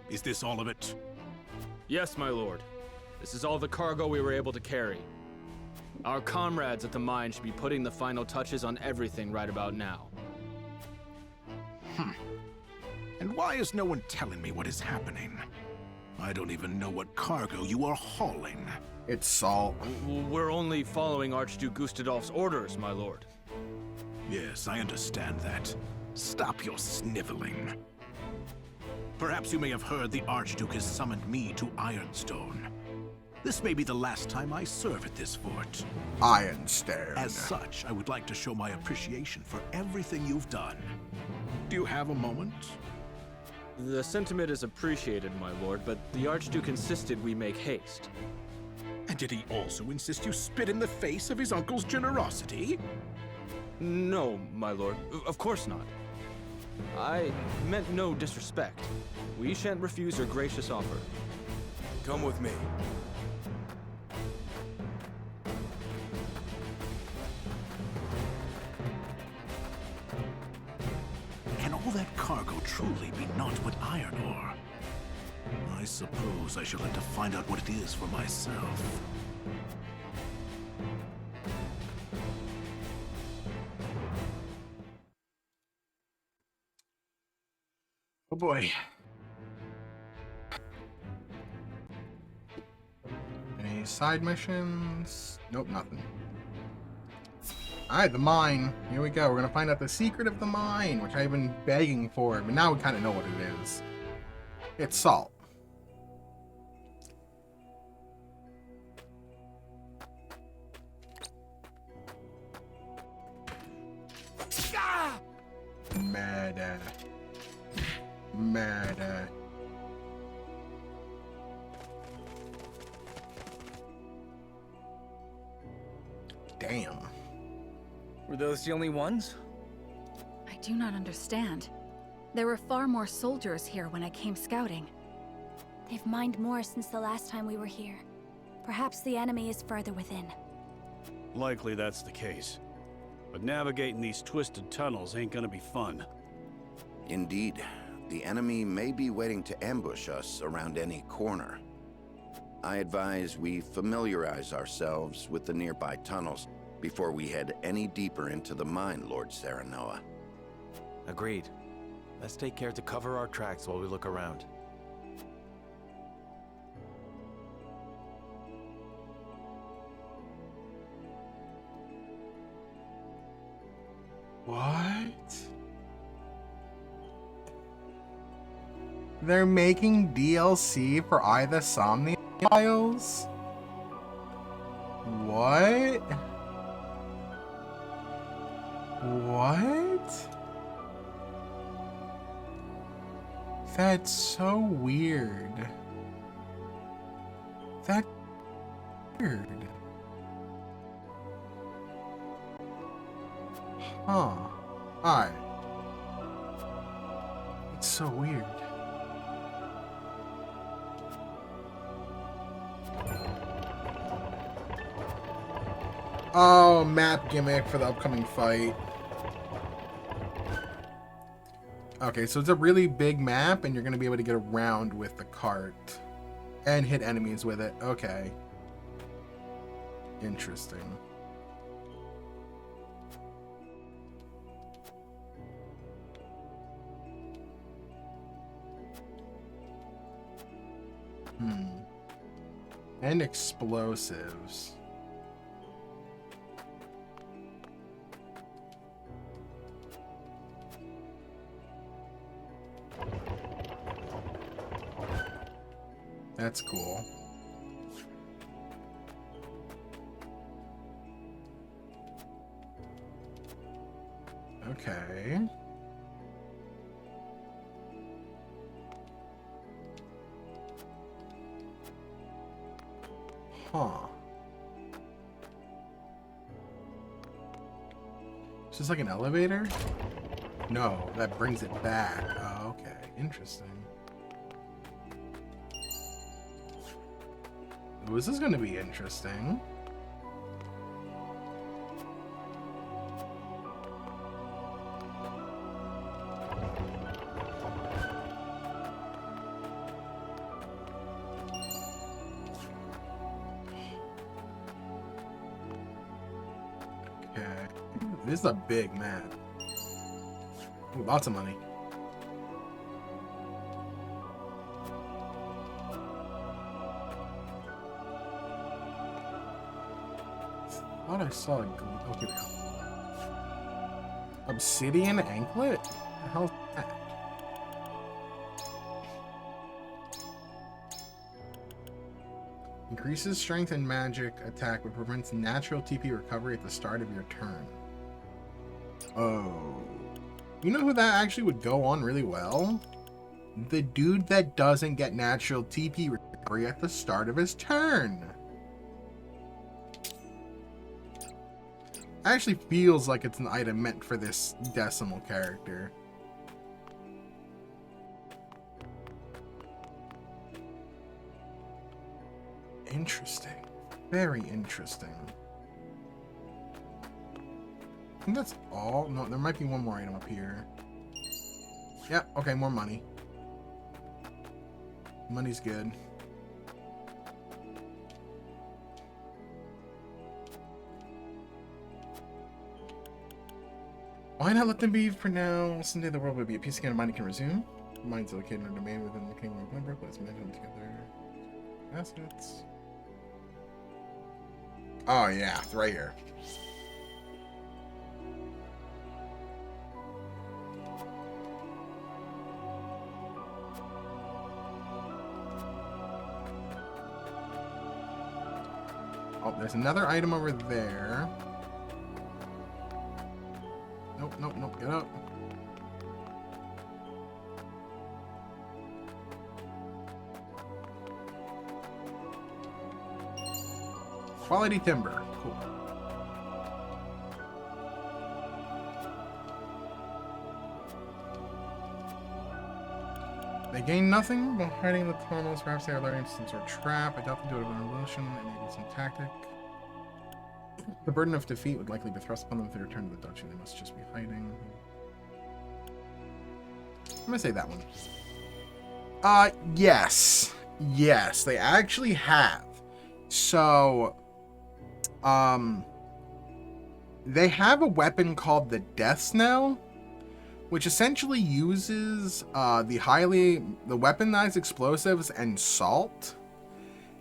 Is this all of it? Yes, my lord. This is all the cargo we were able to carry. Our comrades at the mine should be putting the final touches on everything right about now. And why is no one telling me what is happening? I don't even know what cargo you are hauling. It's salt. We're only following Archduke Gustadolf's orders, my lord. Yes, I understand that. Stop your sniveling. Perhaps you may have heard the Archduke has summoned me to Ironstone. This may be the last time I serve at this fort. Ironstone. As such, I would like to show my appreciation for everything you've done. Do you have a moment? The sentiment is appreciated, my lord, but the Archduke insisted we make haste. And did he also insist you spit in the face of his uncle's generosity? No, my lord. Of course not. I meant no disrespect. We shan't refuse your gracious offer. Come with me. Can all that cargo truly be naught but iron ore? I suppose I shall have to find out what it is for myself. Oh boy. Any side missions? Nope, nothing. Alright, the mine. Here we go. We're gonna find out the secret of the mine, which I've been begging for, but now we kind of know what it is. It's salt. Murder. Murder. Damn. Were those the only ones? I do not understand. There were far more soldiers here when I came scouting. They've mined more since the last time we were here. Perhaps the enemy is further within. Likely that's the case. But navigating these twisted tunnels ain't gonna be fun. Indeed. The enemy may be waiting to ambush us around any corner. I advise we familiarize ourselves with the nearby tunnels before we head any deeper into the mine, Lord Serenoa. Agreed. Let's take care to cover our tracks while we look around. What? They're making DLC for Eye of the Somnium Files? What? What? That's so weird. That's weird. Huh. Alright. It's so weird. Oh, map gimmick for the upcoming fight. Okay, so it's a really big map, and you're going to be able to get around with the cart. And hit enemies with it. Okay. Interesting. And explosives. That's cool. Okay. Huh. Is this like an elevator? No, that brings it back. Oh, okay. Interesting. Ooh, this is going to be interesting. Okay. This is a big map. Ooh, lots of money. I thought I saw a okay now. Obsidian anklet? What the hell is that? Increases strength and magic attack, but prevents natural TP recovery at the start of your turn. Oh. You know who that actually would go on really well? The dude that doesn't get natural TP recovery at the start of his turn. Actually feels like it's an item meant for this decimal character. Interesting. Very interesting. I think that's all. No, there might be one more item up here. Yeah, okay, more money. Money's good. Why not let them be for now? Someday the world will be a piece again, and mind can resume. Mind's located in a domain within the kingdom of Glenbrook. Let's manage them together. Assets. Oh yeah, it's right here. Oh, there's another item over there. Nope, nope, nope, get up. Quality timber, cool. They gain nothing while hiding in the tunnels. Perhaps they are learning some sort of trap. I doubt they do it with an illusion. It may be some tactic. The burden of defeat would likely be thrust upon them if they return to the duchy. They must just be hiding. I'm gonna say that one. Yes. Yes, they actually have. So, they have a weapon called the Death Snell, which essentially uses the weaponized explosives and salt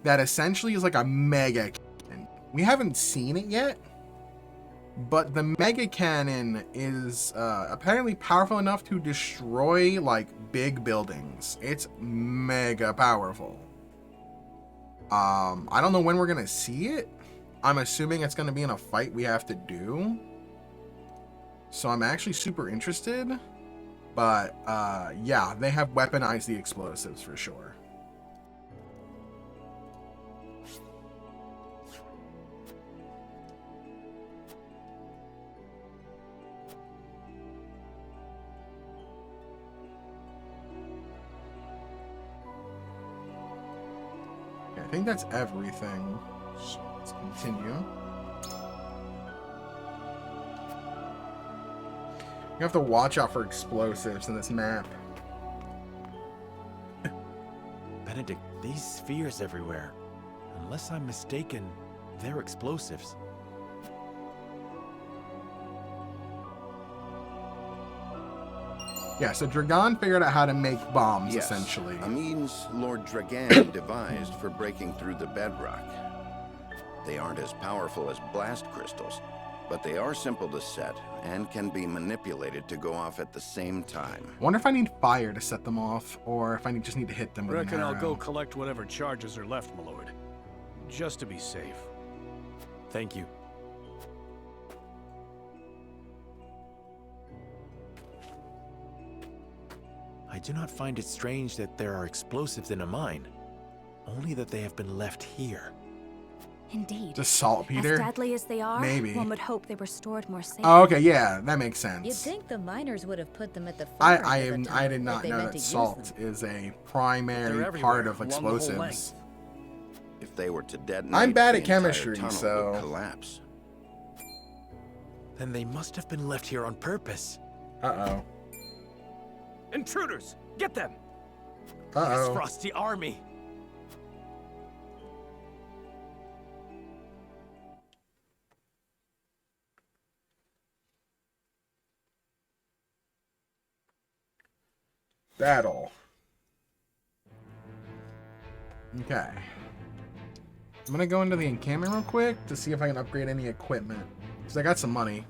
that essentially is like a mega cannon. We haven't seen it yet, but the Mega Cannon is apparently powerful enough to destroy, like, big buildings. It's mega powerful. I don't know when we're gonna see it. I'm assuming it's gonna be in a fight we have to do. So I'm actually super interested. But, yeah, they have weaponized the explosives for sure. Okay, I think that's everything. Let's continue. You have to watch out for explosives in this map. Benedict, these spheres everywhere. Unless I'm mistaken, they're explosives. Yeah, so Dragan figured out how to make bombs, Yes, essentially. a means Lord Dragan devised for breaking through the bedrock. They aren't as powerful as blast crystals, but they are simple to set and can be manipulated to go off at the same time. I wonder if I need fire to set them off, or if I just need to hit them with an Reckon I'll arrow. go collect whatever charges are left, my lord. Just to be safe. Thank you. I do not find it strange that there are explosives in a mine. Only that they have been left here. Indeed. Just saltpeter? As deadly as they are, Maybe. one would hope they were stored more safely. Oh, okay, yeah, that makes You'd sense. think the miners would have put them at the I far end of the I tunnel did if not they know meant that to use salt them. is a primary part of explosives. If they were to detonate, I'm bad the at entire chemistry, tunnel so would collapse. Then they must have been left here on purpose. Uh-oh. Intruders! Get them! Uh-oh. This Frosty army! Battle. Okay. I'm gonna go into the encampment real quick to see if I can upgrade any equipment. Because I got some money.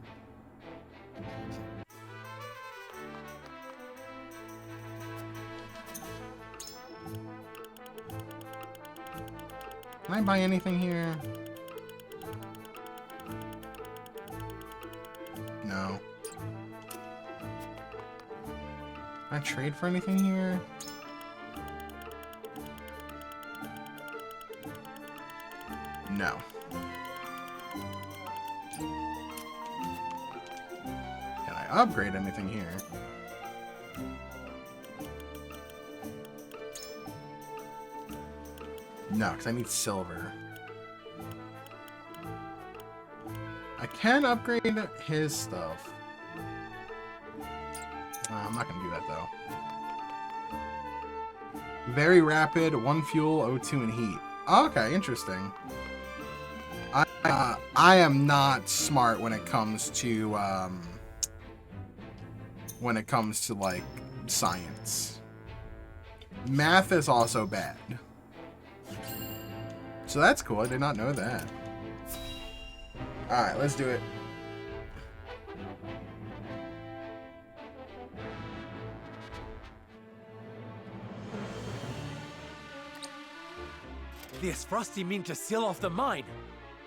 Can I buy anything here? No. Can I trade for anything here? No. Can I upgrade anything here? No, because I need silver. I can upgrade his stuff. I'm not going to do that, though. Very rapid, 1 fuel, O2, and heat. Okay, interesting. I am not smart when it comes to, like, science. Math is also bad. So that's cool, I did not know that. Alright, let's do it. The Frosty mean to seal off the mine.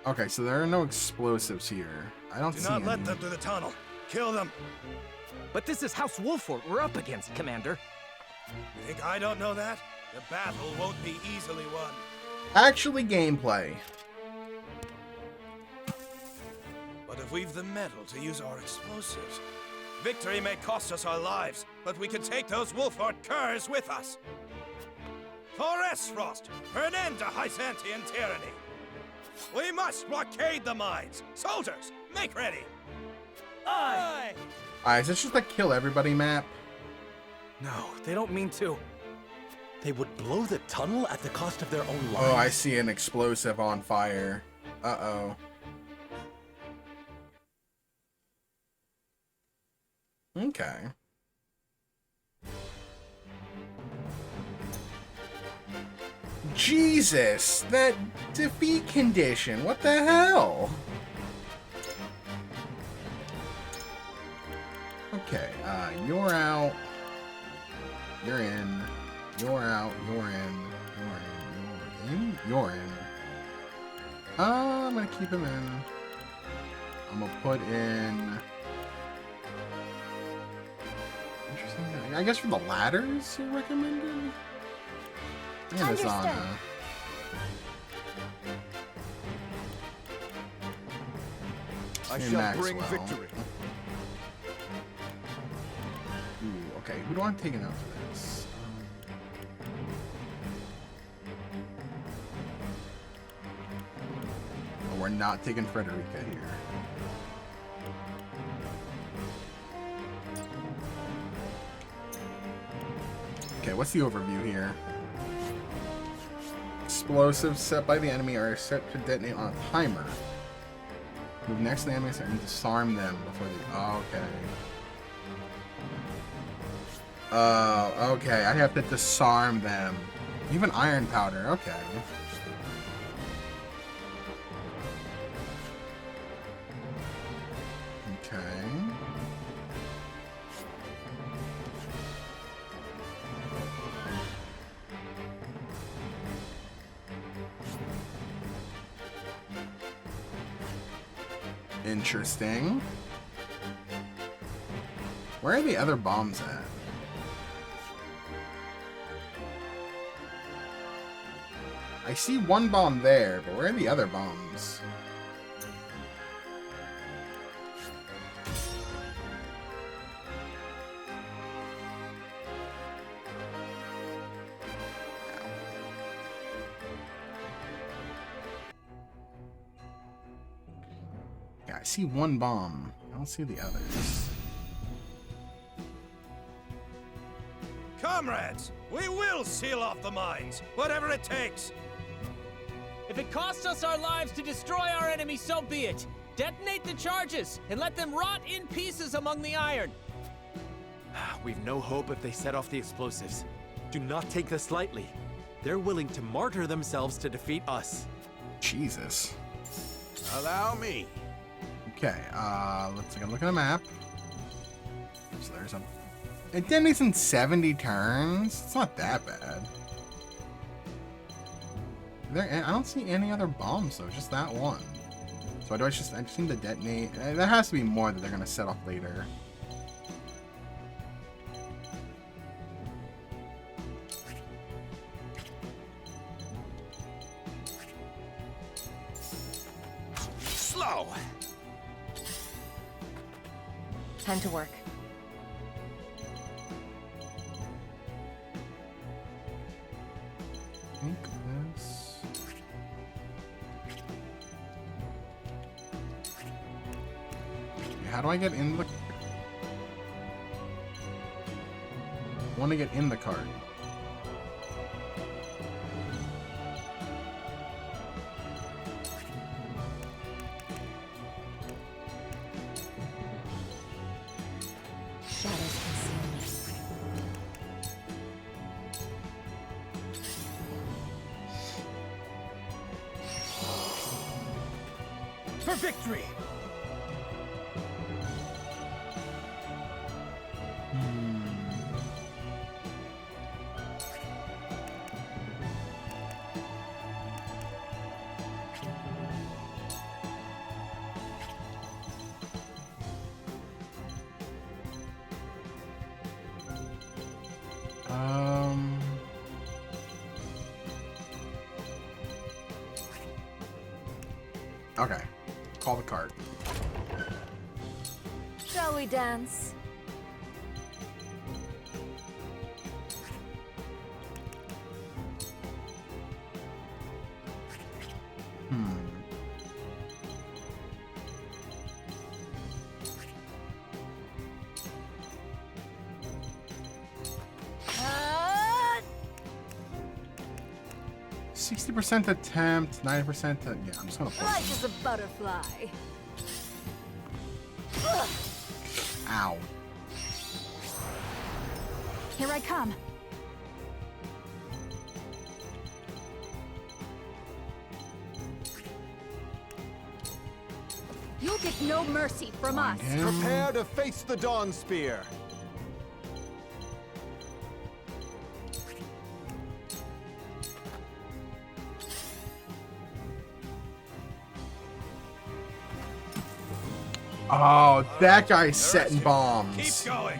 Okay, so there are no explosives here. I don't see Do not let any. them through the tunnel. Kill them. But this is House Wolfort we're up against, Commander. You think I don't know that? The battle won't be easily won. Actually, gameplay. But if we've the metal to use our explosives, victory may cost us our lives, but we can take those Wolfort curs with us. For Esfrost, for an end to Hysantian tyranny. We must blockade the mines. Soldiers, make ready. Aye! Alright, is this just a kill everybody map? No, they don't mean to. They would blow the tunnel at the cost of their own lives. Oh, I see an explosive on fire. Uh-oh. Okay. Jesus, that defeat condition, what the hell? Okay, you're out. You're in. You're out. You're in. You're in. You're in. You're in. I'm gonna keep him in. I'm gonna put in. Interesting. I guess for the ladders you recommended. And it's on. I shall bring victory. Ooh, okay, who do I take out for this? Oh, we're not taking Frederica here. Okay, what's the overview here? Explosives set by the enemy are set to detonate on a timer. Move next to the enemy and disarm them before they... Oh, okay. Okay, I have to disarm them. Even iron powder, okay. Okay. Interesting. Where are the other bombs at? I see one bomb there, but where are the other bombs? Yeah, I see one bomb. I don't see the others. Comrades, we will seal off the mines, whatever it takes. If it costs us our lives to destroy our enemy, so be it. Detonate the charges and let them rot in pieces among the iron. We've no hope if they set off the explosives. Do not take this lightly. They're willing to martyr themselves to defeat us. Jesus. Allow me. Okay, let's take a look at the map. So there's a... It detonates in 70 turns. It's not that bad. I don't see any other bombs though, just that one. So I just need to detonate. There has to be more that they're gonna set off later. Slow. Time to work. I think this. How do I get in the... I want to get in the cart. Shadows conceal me. For victory! Okay. Call the cart. Shall we dance? Ah! 60% attempt, 90% to... Yeah, I'm just gonna... Light as a butterfly. Ow. Here I come. You'll get no mercy from us. Prepare to face the Dawn Spear. Oh, that guy's setting bombs. Keep going.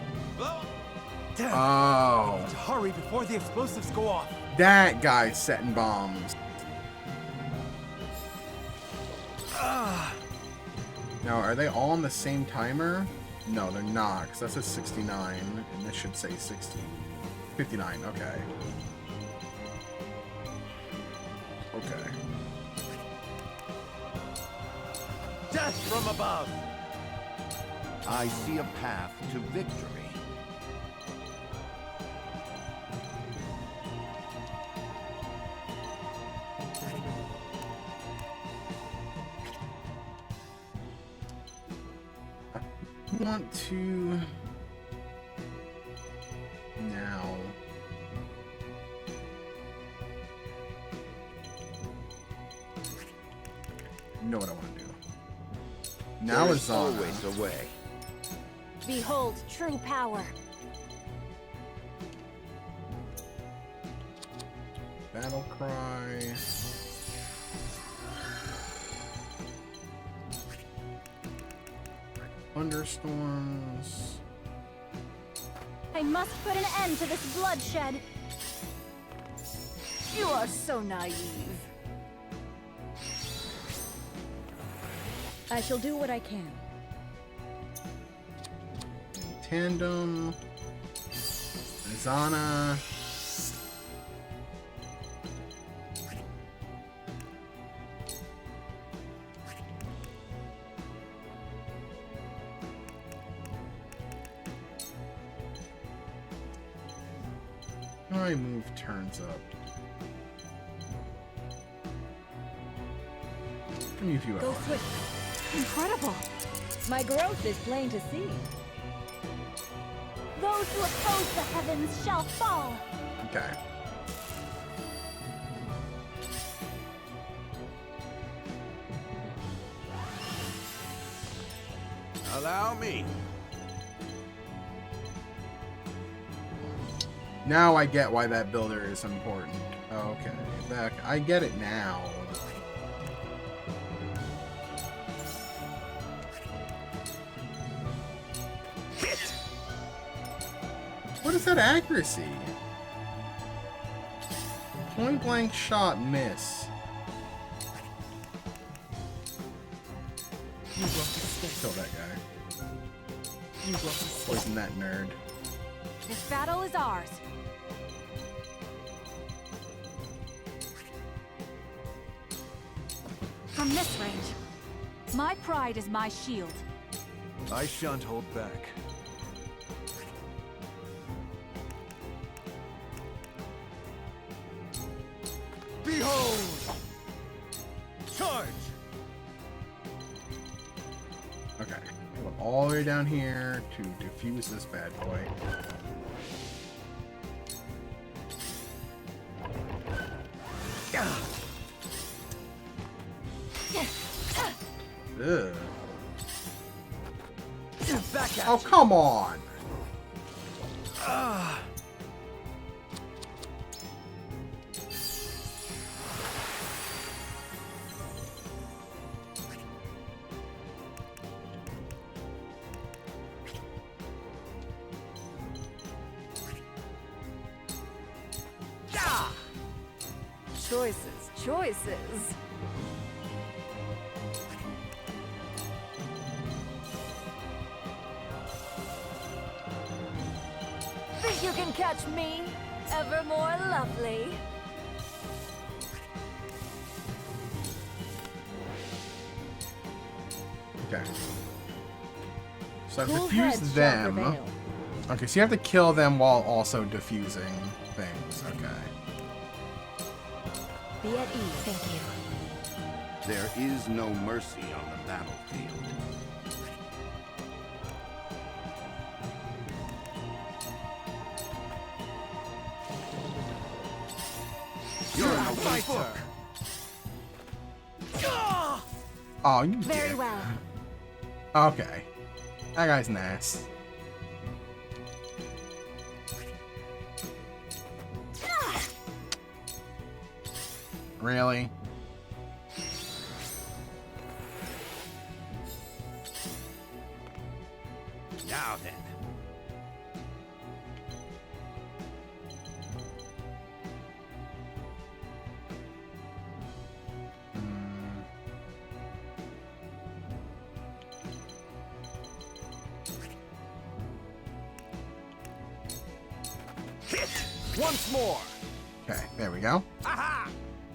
Oh. Hurry before the explosives go off. That guy's setting bombs. Now, are they all on the same timer? No, they're not, because that says 69, and this should say 60. 59, okay. Okay. Death from above. I see a path to victory. I want to now know what I want to do. Now There's is always a way. Behold true power. Battle cry. Thunderstorms. I must put an end to this bloodshed. You are so naive. I shall do what I can. In tandem. Zana. My move turns up. Give me a few Go hours. swift. Incredible. My growth is plain to see. Those who oppose the heavens shall fall. Okay. Allow me. Now I get why that builder is important. Okay, back. I get it now. What is that accuracy? Point blank shot miss. You won't escape. Kill that guy. You won't escape. Poison that nerd. This battle is ours. From this range, my pride is my shield. I shan't hold back. Behold! Charge! Okay. Go all the way down here to defuse this bad boy. Ugh. Back at Oh, come on! Choices. Think you can catch me? Ever more lovely. Okay. So I've Cool defused heads shall them. prevail. Okay, so you have to kill them while also defusing things. Okay. Be at ease. Thank you. There is no mercy on the battlefield. You're a fighter! Oh, you Very dick. well. Okay. That guy's nice. Really? Now then. Hit! Once more! Okay, there we go.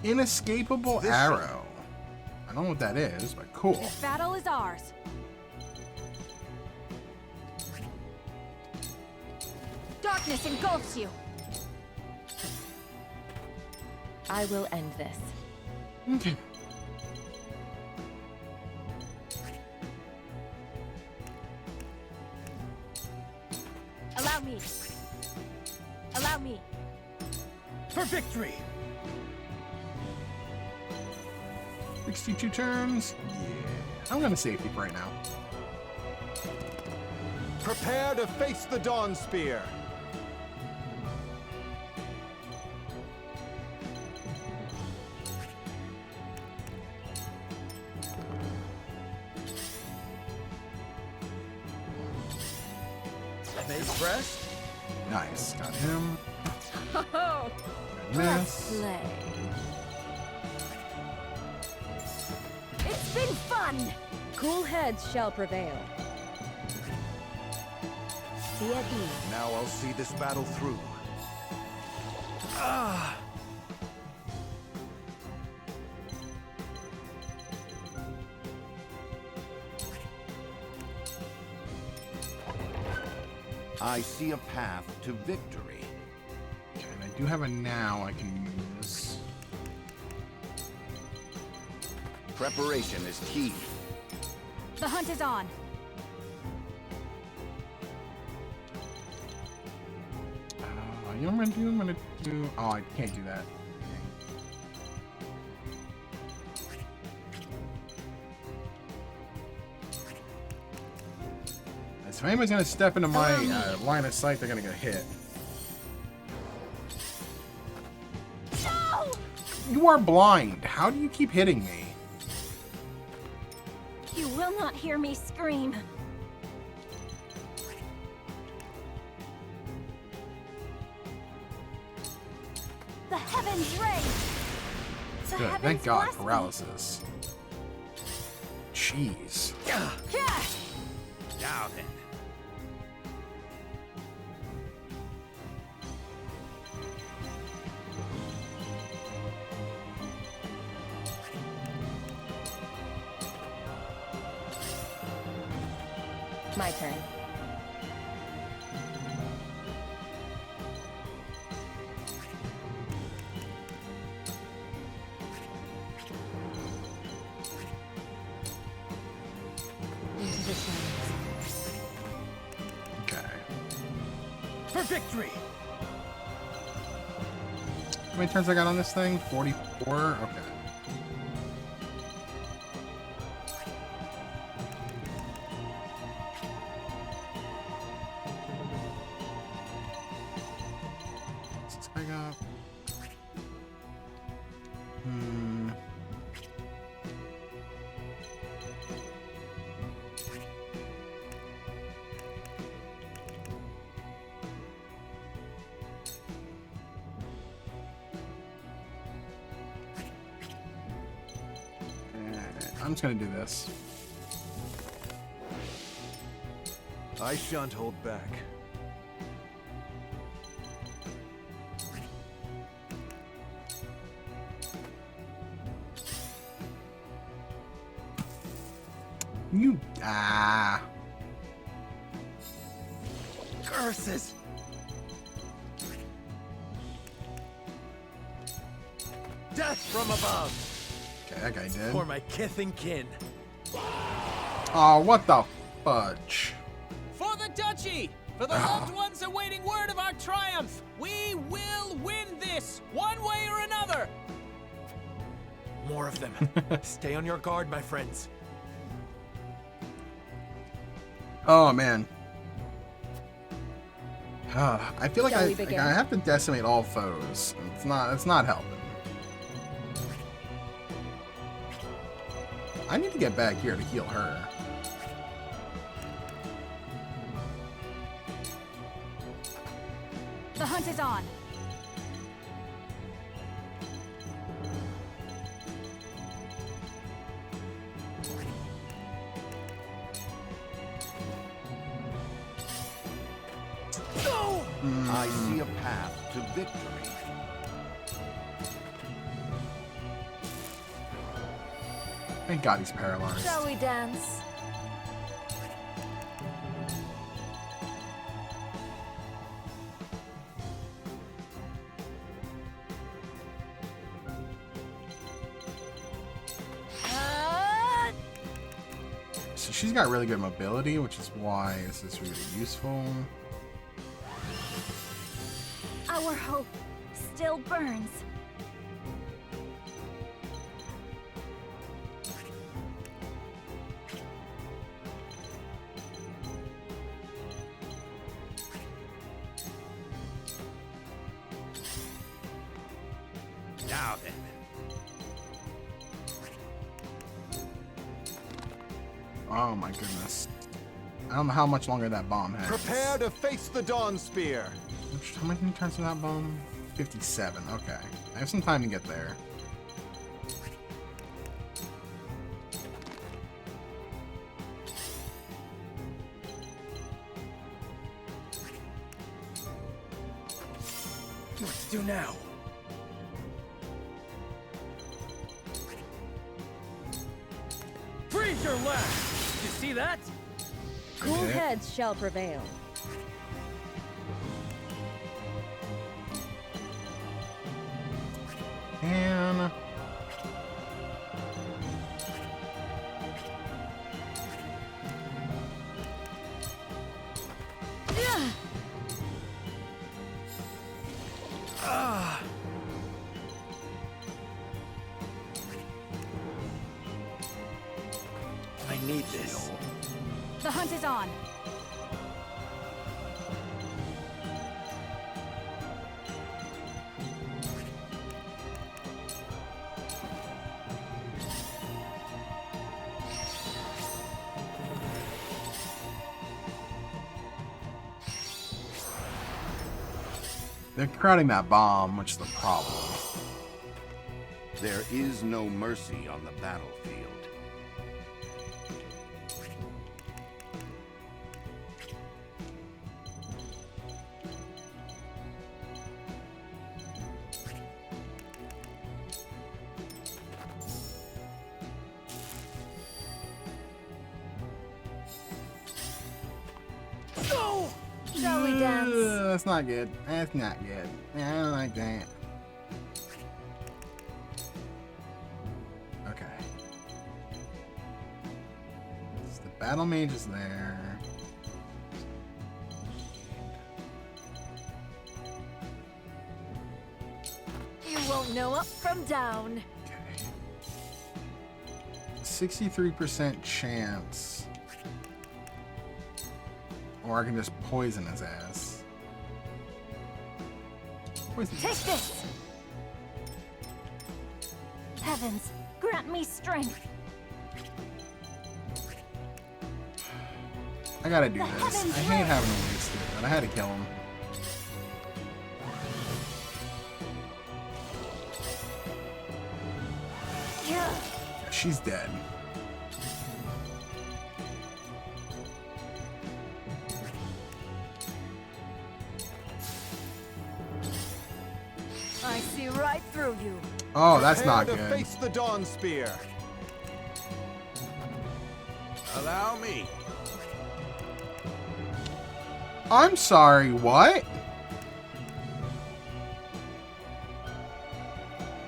Inescapable arrow. I don't know what that is, but cool. This battle is ours. Darkness engulfs you. I will end this. Okay. Allow me. Allow me. For victory! 62 turns? Yeah. I'm gonna safety for right now. Prepare to face the Dawn Spear. Make breast? Nice. Got him. Oh, Miss. play. It's been fun. Cool heads shall prevail. Be at ease. Now I'll see this battle through. Ah! I see a path to victory. Okay, and I do have a now I can use. Preparation is key. The hunt is on. You know what I'm gonna do? Oh, I can't do that. So if anybody's gonna step into my line of sight, they're gonna get hit. No! You are blind. How do you keep hitting me? You will not hear me scream. The heavens rage. The Good. heavens Thank God. bless me. Paralysis. Jeez. Yeah. Now then. My turn. Into the shadows. Okay. For victory! How many turns I got on this thing? 44? Okay. I got... I'm just gonna do this. I shan't hold back. You Curses! Death from above! Okay, that guy did. For my kith and kin. Oh, what the fudge? For the duchy! For the loved ones awaiting word of our triumph! We will win this, one way or another! More of them. Stay on your guard, my friends. Oh man. I feel like Shall I we begin? have to decimate all foes. It's not helping. I need to get back here to heal her. The hunt is on. I see a path to victory. Thank God he's paralyzed. Shall we dance? So she's got really good mobility, which is why this is really useful. Our hope still burns. Now then. Oh my goodness. I don't know how much longer that bomb has. Prepare to face the Dawn Spear. How many turns of that bomb? 57. Okay. I have some time to get there. What to do now? Freeze your laugh! You see that? Cool heads shall prevail. And I need this. The hunt is on. they're crowding that bomb, which is the problem. There is no mercy on the battlefield. Shall we dance? That's not good. That's not good. I don't like that. Okay. So the battle mage is there. You won't know up from down. 63% chance. Or I can just poison his ass. Poison. Take this! Heavens, grant me strength. I gotta do this. I hate having to waste it, but I had to kill him. Yeah. She's dead. I see right through you. Oh, that's not Prepare to good. face the Dawn Spear. Allow me. I'm sorry, what?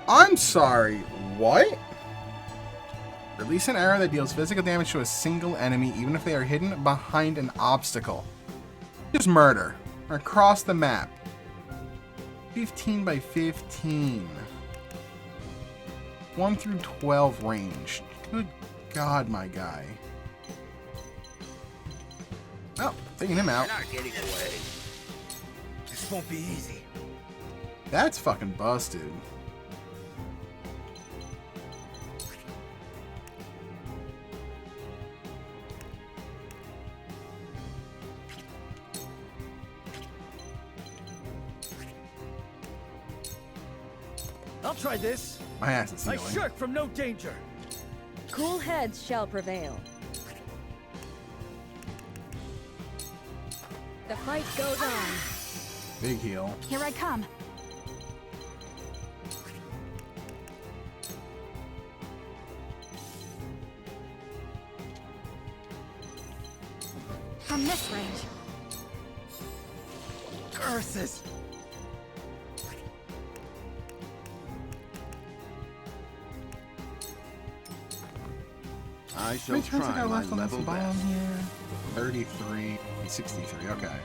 I'm sorry, what? Release an arrow that deals physical damage to a single enemy, even if they are hidden behind an obstacle. Just murder. Across the map. 15 by 15. 1 through 12 range. Good God, my guy. Taking him out. You're not getting away. This won't be easy. That's fucking busted. I'll try this. My ass is I healing. shirk from no danger. Cool heads shall prevail. The fight goes on. Big heal. Here I come. From this range. Curses! I How shall many turns I try got my left on this level bomb best. here? 33 and 63. Okay.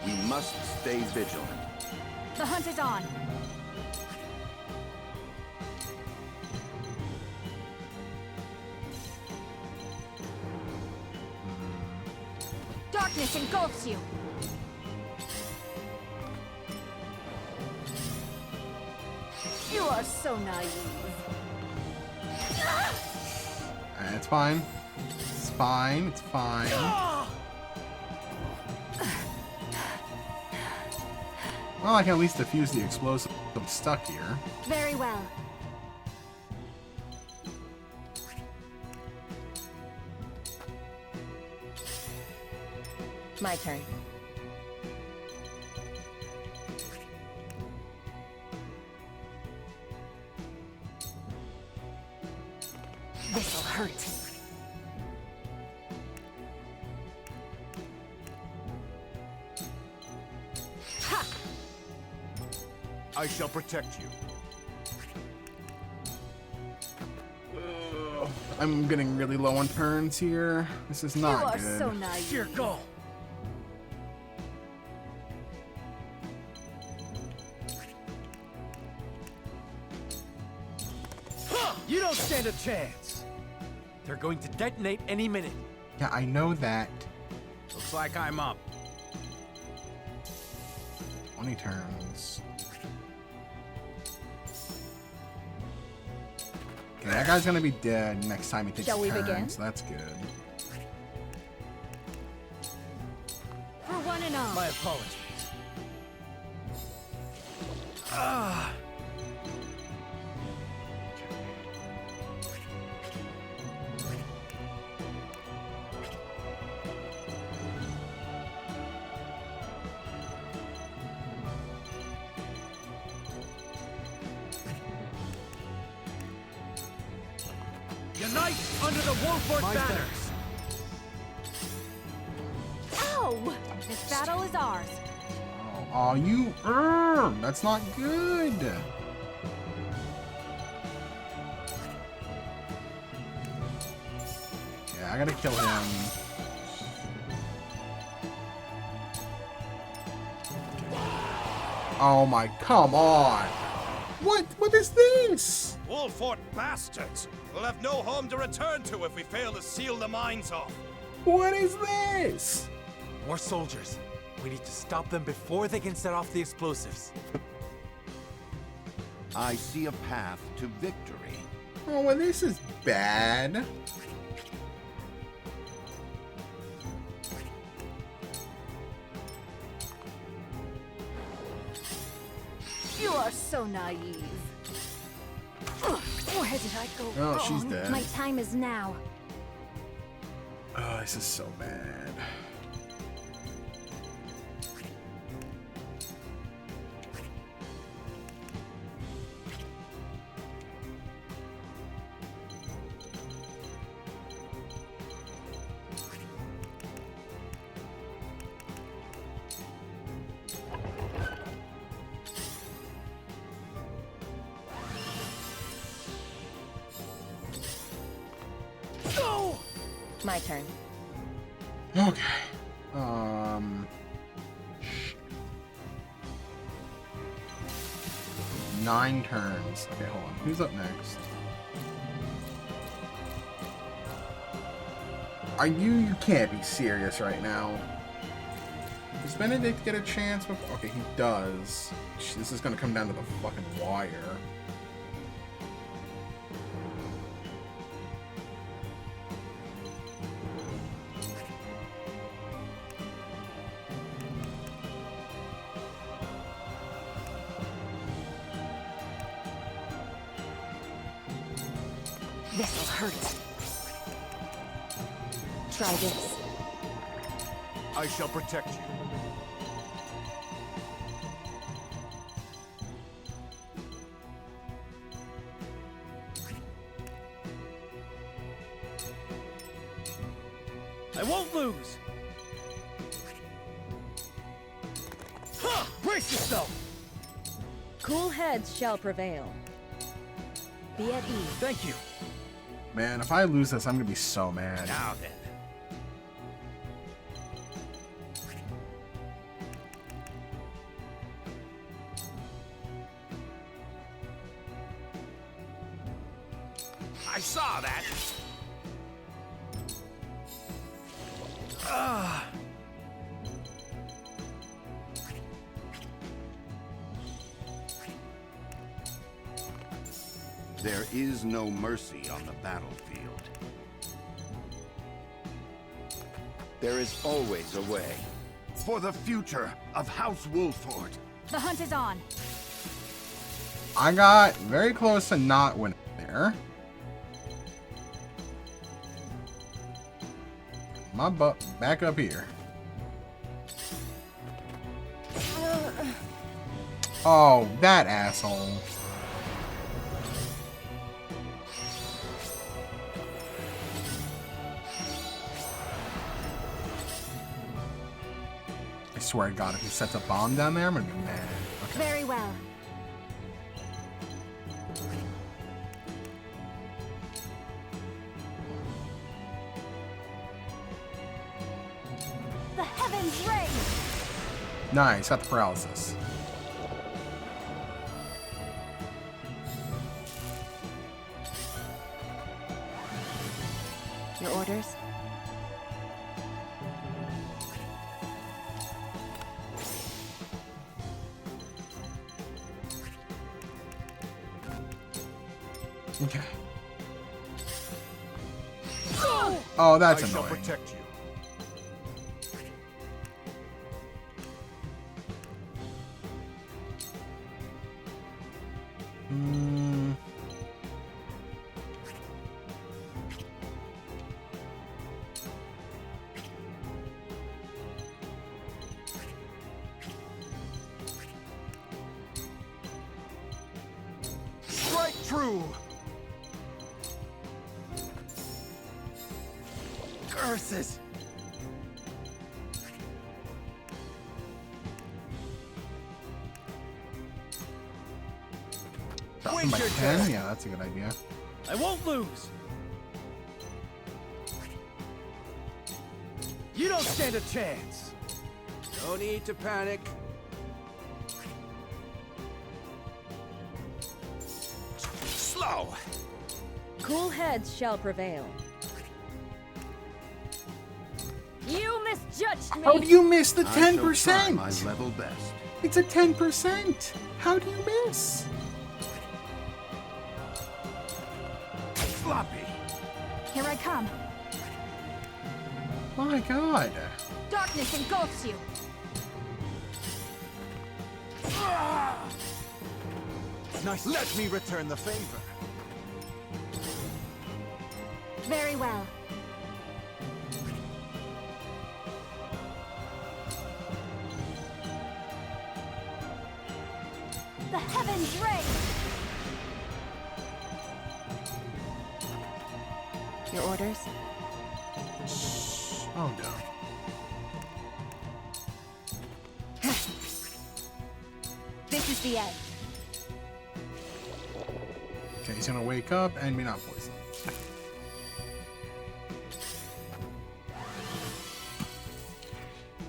We must stay vigilant. The hunt is on. Darkness engulfs you. You are so naive. It's fine. It's fine. It's fine. Well, I can at least defuse the explosive. I'm stuck here. Very well. My turn. This'll hurt. Ha! I shall protect you. I'm getting really low on turns here. This is not you are good. so naive. Here, go. You don't stand a chance. They're going to detonate any minute. Yeah, I know that. Looks like I'm up. 20 turns. Okay, that guy's gonna be dead next time he takes Shall a we turn, begin? so that's good. For one and all. My apologies. Ah. Unite under the Wolford banners! Ow! This battle is ours. Oh, you. That's not good. Yeah, I gotta kill him. Oh my, come on. What is this? Wolford bastards! We'll have no home to return to if we fail to seal the mines off. What is this? More soldiers. We need to stop them before they can set off the explosives. I see a path to victory. Oh, well, this is bad. You are so naive. Where did I go Oh, wrong? she's dead. My time is now. Oh, this is so bad. My turn. Okay. 9 turns. Okay, hold on. Who's up next? You can't be serious right now. Does Benedict get a chance with... Okay, he does. This is gonna come down to the fucking wire. This'll hurt. Try this. I shall protect you. I won't lose! Huh! Brace yourself! Cool heads shall prevail. Be at ease. Thank you. Man, if I lose this, I'm gonna be so mad. Now then. I saw that. There is no mercy on the battlefield. There is always a way. For the future of House Wolford. The hunt is on. I got very close to not winning there. My butt back up here. Oh, that asshole. I swear to God, if he sets a bomb down there, I'm gonna be mad. Okay. Very well. The heavens rain! Nice, got the paralysis. Your orders? Okay. Oh, that's I annoying. shall protect you. Strike true. Curses! Drop him by 10? Yeah, that's a good idea. I won't lose! You don't stand a chance! No need to panic. Slow! Cool heads shall prevail. You misjudged me! How do you miss the I shall try 10%? my level best. It's a 10%. How do you miss? Sloppy! Here I come. My God. Darkness engulfs you. Nice. Let me return the favor. Very well. The heavens rain! Your orders? Oh no. This is the end. Okay, he's gonna wake up and be not poisoned.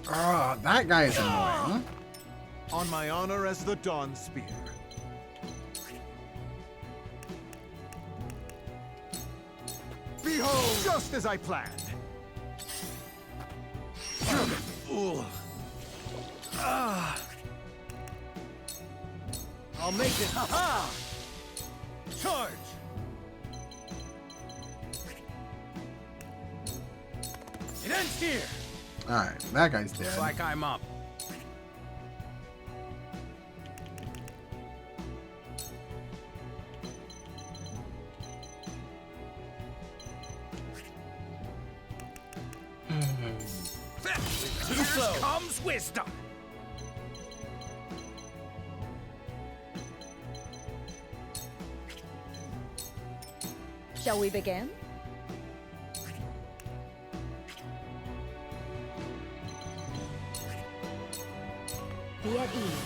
Ah, that guy is annoying. On my honor as the Dawn Spear. Behold, just as I planned. Fool. I'll make it. Ha-ha! Charge! It ends here. Alright, that guy's dead. Looks like I'm up. Here comes wisdom. Shall we begin? Be at ease.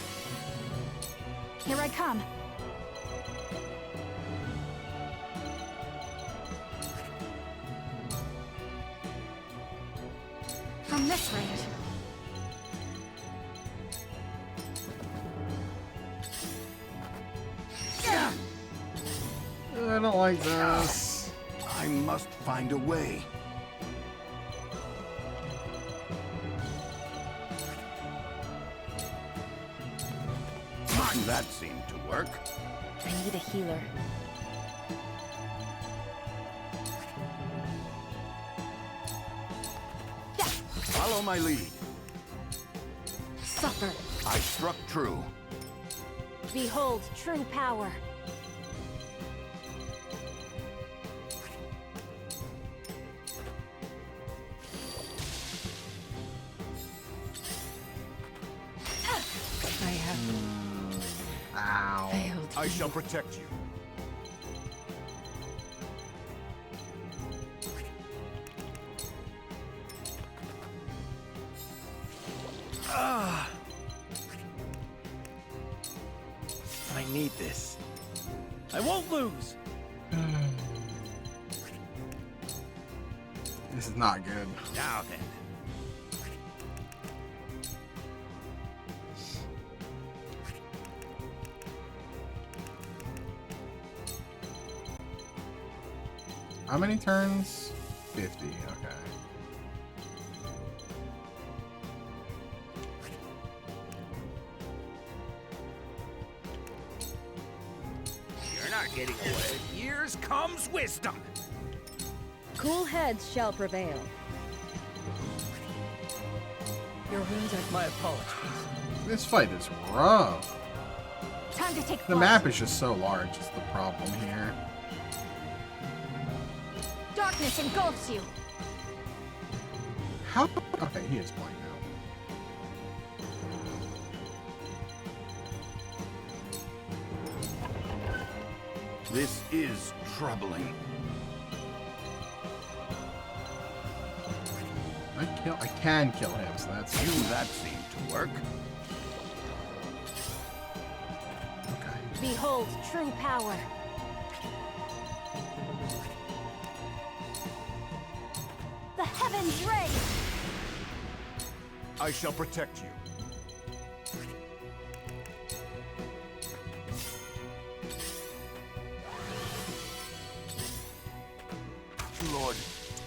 Here I come. From this range. I don't like this. I must find a way. That seemed to work. I need a healer. Follow my lead. Suffer. I struck true. Behold true power. I have Ow. failed. I shall protect you. I need this. I won't lose. This is not good. Now then. How many turns? 50, okay. You're not getting away. Here comes wisdom. Cool heads shall prevail. Your wounds are my apologies. This fight is rough. Time to take The flight. map is just so large is the problem here. Darkness engulfs you. How? Okay, he is blind now. This is troubling. I can kill him, so that's That seemed to work. Behold true power. The heavens raise. I shall protect you. Lord,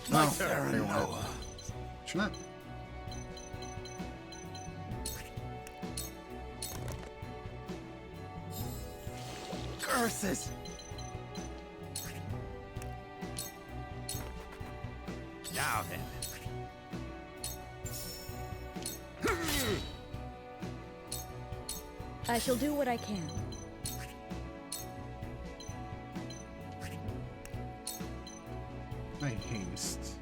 my turn. Fortunate. Curses! Now then. I shall do what I can. My haste.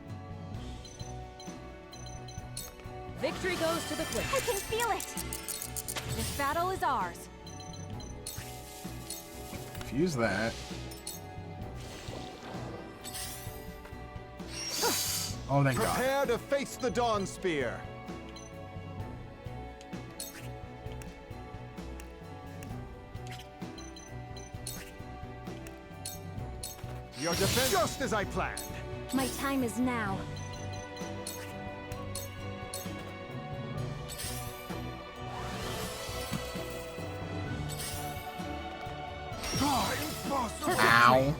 Victory goes to the quick. I can feel it. This battle is ours. Fuse that. Oh, thank God. Prepare to face the Dawn Spear. Your defense just as I planned. My time is now. Ow.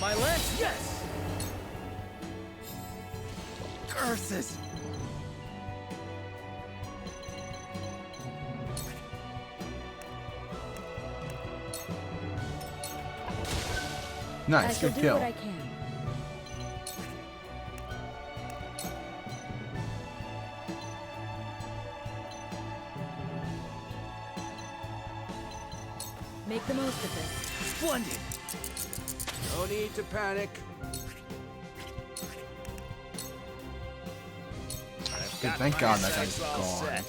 My lance, yes! Curses! Nice, good kill. I shall do what I can. Make the most of this. Splendid! No need to panic. Dude, thank God that guy's gone.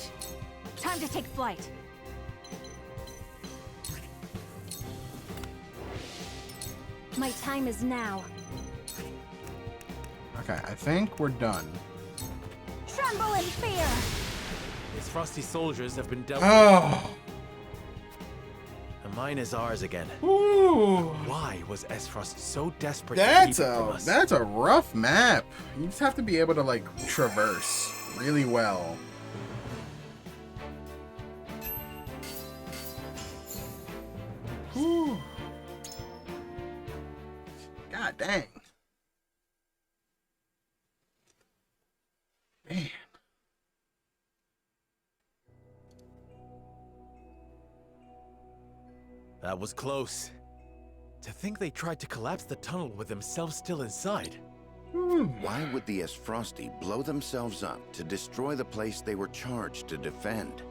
Time to take flight. My time is now. Okay, I think we're done. Tremble in fear! His frosty soldiers have been dealt Oh! The mine is ours again. Ooh. Why was Esfrost so desperate That's to keep it from us? that's a rough map. You just have to be able to like traverse really well. Whew. God dang. Man. That was close. To think they tried to collapse the tunnel with themselves still inside. Why would the Esfrosti blow themselves up to destroy the place they were charged to defend?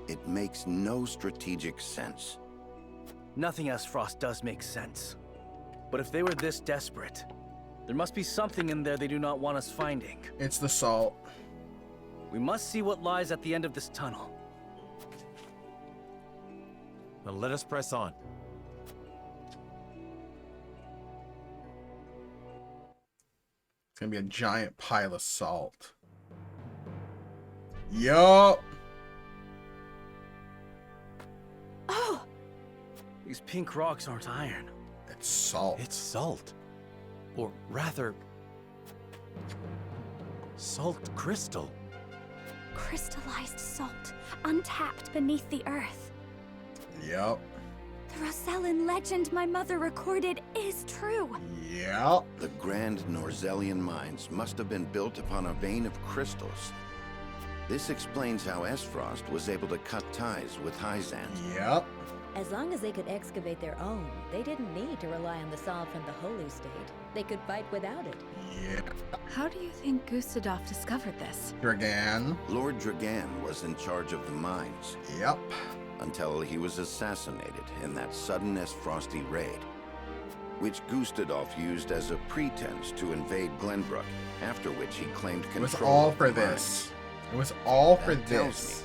It makes no strategic sense. Nothing Esfrost does make sense. But if they were this desperate, there must be something in there they do not want us finding. It's the salt. We must see what lies at the end of this tunnel. Now let us press on. It's gonna be a giant pile of salt. Yup. Oh! These pink rocks aren't iron. It's salt. It's salt. Or rather, salt crystal. Crystallized salt, untapped beneath the earth. Yup. The Rosellan legend my mother recorded is true. Yep. The Grand Norzellian mines must have been built upon a vein of crystals. This explains how Esfrost was able to cut ties with Hyzant. Yep. As long as they could excavate their own, they didn't need to rely on the salt from the Holy State. They could fight without it. Yeah. How do you think Gustadolf discovered this? Dragan. Lord Dragan was in charge of the mines. Yep. Until he was assassinated in that sudden Esfrosti raid, which Gustadolf used as a pretense to invade Glenbrook, after which he claimed control. It was all of for the this. mines. It was all for That tells this.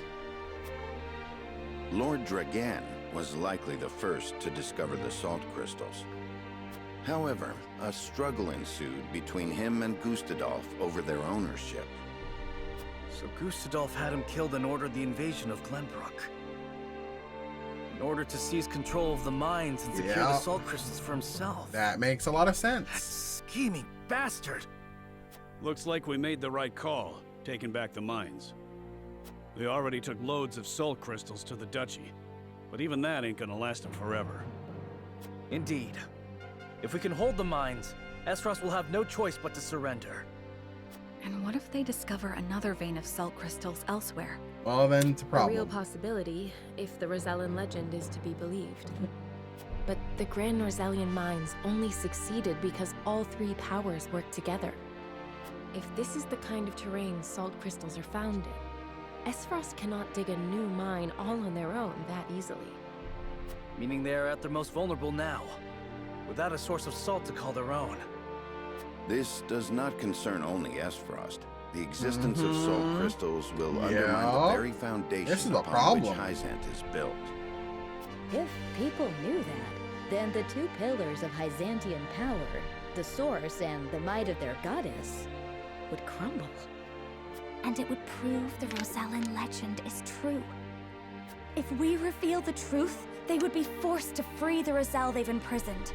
me Lord Dragan was likely the first to discover the salt crystals. However, a struggle ensued between him and Gustadolf over their ownership. So Gustadolf had him killed and ordered the invasion of Glenbrook. In order to seize control of the mines and secure the salt crystals for himself. That makes a lot of sense. Scheming bastard! Looks like we made the right call, taking back the mines. We already took loads of salt crystals to the Duchy, but even that ain't gonna last them forever. Indeed. If we can hold the mines, Esfrost will have no choice but to surrender. And what if they discover another vein of salt crystals elsewhere? Well, then it's a A problem. real possibility, if the Rosellan legend is to be believed. But the Grand Norzellian mines only succeeded because all three powers worked together. If this is the kind of terrain salt crystals are found in, Esfrost cannot dig a new mine all on their own that easily. Meaning they are at their most vulnerable now, without a source of salt to call their own. This does not concern only Esfrost. The existence of salt crystals will undermine the very foundation upon which Hyzant is built. If people knew that, then the two pillars of Hyzantian power, the source and the might of their goddess, would crumble. And it would prove the Rosellan legend is true. If we reveal the truth, they would be forced to free the Rosell they've imprisoned.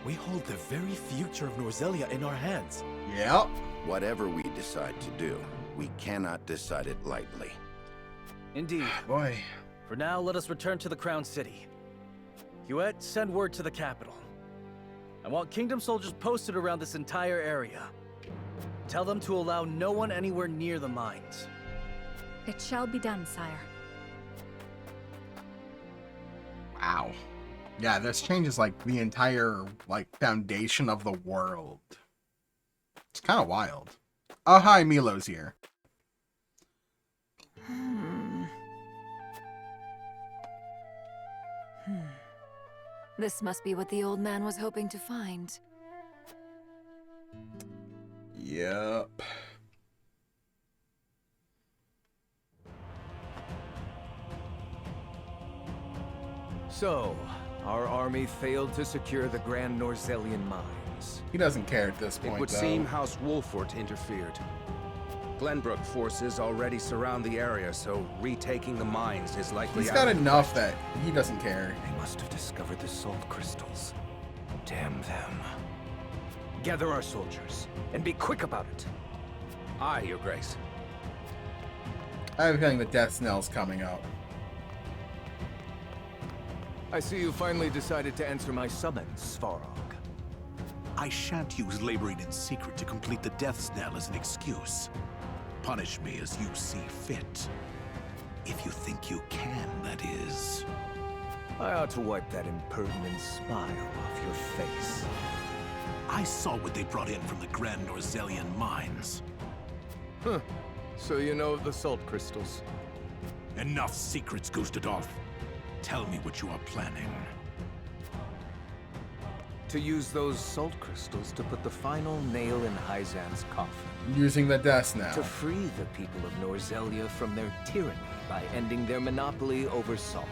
We hold the very future of Norzellia in our hands. Yep. Whatever we decide to do, we cannot decide it lightly. Indeed. Boy. For now, let us return to the Crown City. Huet, send word to the capital. I want Kingdom soldiers posted around this entire area. Tell them to allow no one anywhere near the mines. It shall be done, sire. Wow. Yeah, this changes like the entire like foundation of the world. It's kind of wild. Oh, hi, Milo's here. This must be what the old man was hoping to find. Yep. So, our army failed to secure the Grand Norzelian mines. He doesn't care at this point, It would seem House Wolfort interfered. Glenbrook forces already surround the area, so retaking the mines is likely He's got enough that he doesn't care. They must have discovered the salt crystals. Damn them. Gather our soldiers, and be quick about it. Aye, Your Grace. I have a feeling the death knell's coming up. I see you finally decided to answer my summons, Svarog. I shan't use laboring in secret to complete the death knell as an excuse. Punish me as you see fit. If you think you can, that is. I ought to wipe that impertinent smile off your face. I saw what they brought in from the Grand Norzelian mines. Huh. So you know of the salt crystals? Enough secrets, Gustadolf. Tell me what you are planning. To use those salt crystals to put the final nail in Hyzan's coffin. Using the death knell. To free the people of Norzelia from their tyranny by ending their monopoly over salt.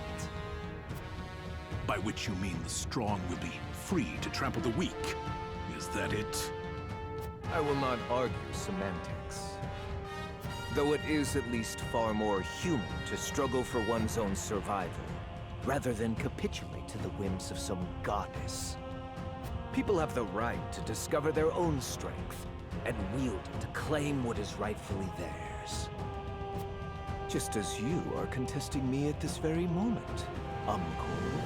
By which you mean the strong will be free to trample the weak. Is that it? I will not argue semantics. Though it is at least far more human to struggle for one's own survival, rather than capitulate to the whims of some goddess. People have the right to discover their own strength, and wield it to claim what is rightfully theirs. Just as you are contesting me at this very moment, Umkor.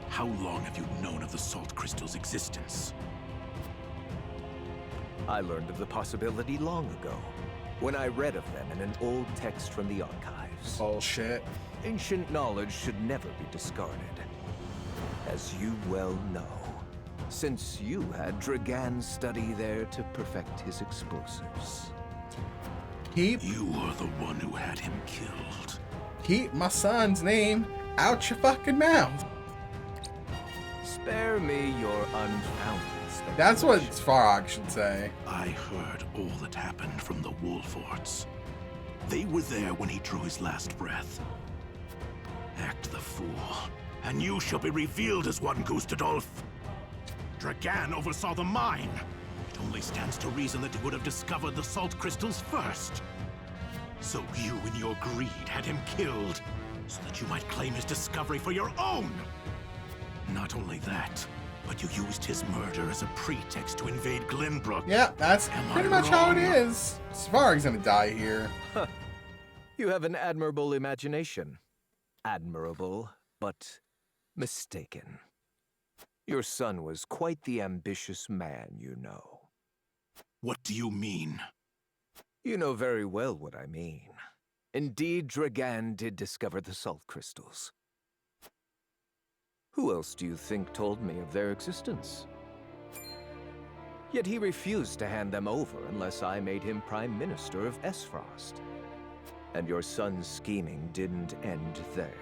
How long have you known of the salt crystal's existence? I learned of the possibility long ago, when I read of them in an old text from the archives. Bullshit. Ancient knowledge should never be discarded. As you well know, since you had Dragan study there to perfect his explosives. You are the one who had him killed. Keep my son's name out your fucking mouth. Spare me your unfounded speculation. That's what Svarog should say. I heard all that happened from the Wolforts. They were there when he drew his last breath. Act the fool, and you shall be revealed as one, Gustadolf. Dragan oversaw the mine. It only stands to reason that he would have discovered the salt crystals first. So you, in your greed, had him killed, so that you might claim his discovery for your own. Not only that, but you used his murder as a pretext to invade Glenbrook. Yeah, that's pretty much how it is. Svarog's gonna die here. Huh. You have an admirable imagination. Admirable, but mistaken. Your son was quite the ambitious man, you know. What do you mean? You know very well what I mean. Indeed, Dragan did discover the salt crystals. Who else do you think told me of their existence? Yet he refused to hand them over unless I made him Prime Minister of Esfrost. And your son's scheming didn't end there.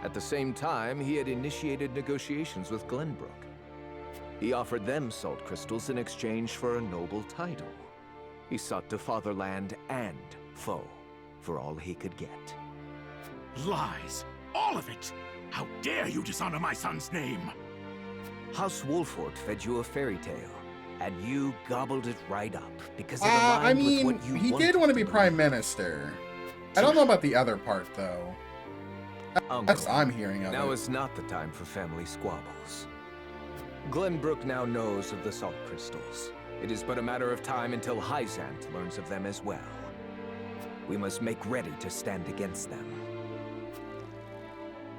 At the same time, he had initiated negotiations with Glenbrook. He offered them salt crystals in exchange for a noble title. He sought to fatherland and foe for all he could get. Lies! All of it! How dare you dishonor my son's name! House Wolfort fed you a fairy tale, and you gobbled it right up because it aligned with what you he wanted. did want to be Prime Minister. I don't know about the other part, though. That's what I'm hearing of Now it. is not the time for family squabbles. Glenbrook now knows of the salt crystals. It is but a matter of time until Hyzant learns of them as well. We must make ready to stand against them.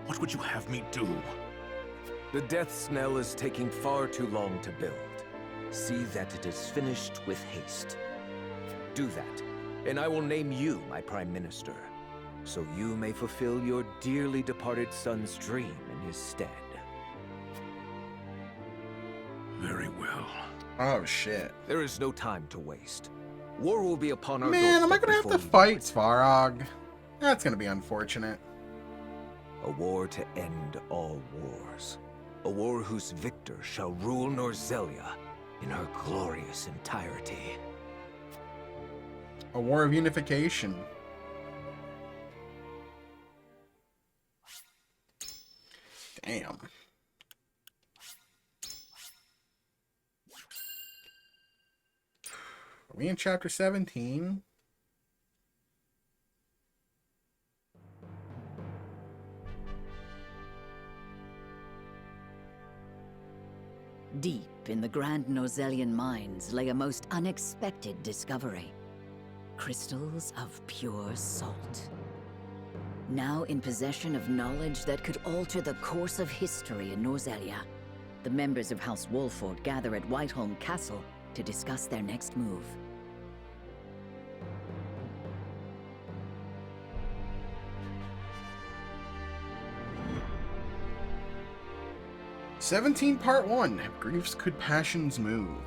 What would you have me do? The Death's Knell is taking far too long to build. See that it is finished with haste. Do that, and I will name you my Prime Minister, so you may fulfill your dearly departed son's dream in his stead. Very well. Oh, shit. There is no time to waste. War will be upon our Man, am I doorstep gonna have to before you fight Svarog? That's gonna be unfortunate. A war to end all wars. A war whose victor shall rule Norzelia in her glorious entirety. A war of unification. Damn. Are we in chapter 17? Deep in the Grand Norzelian mines lay a most unexpected discovery. Crystals of pure salt. Now in possession of knowledge that could alter the course of history in Norzelia, the members of House Wolford gather at Whiteholm Castle to discuss their next move. Part 1. Griefs could passions move.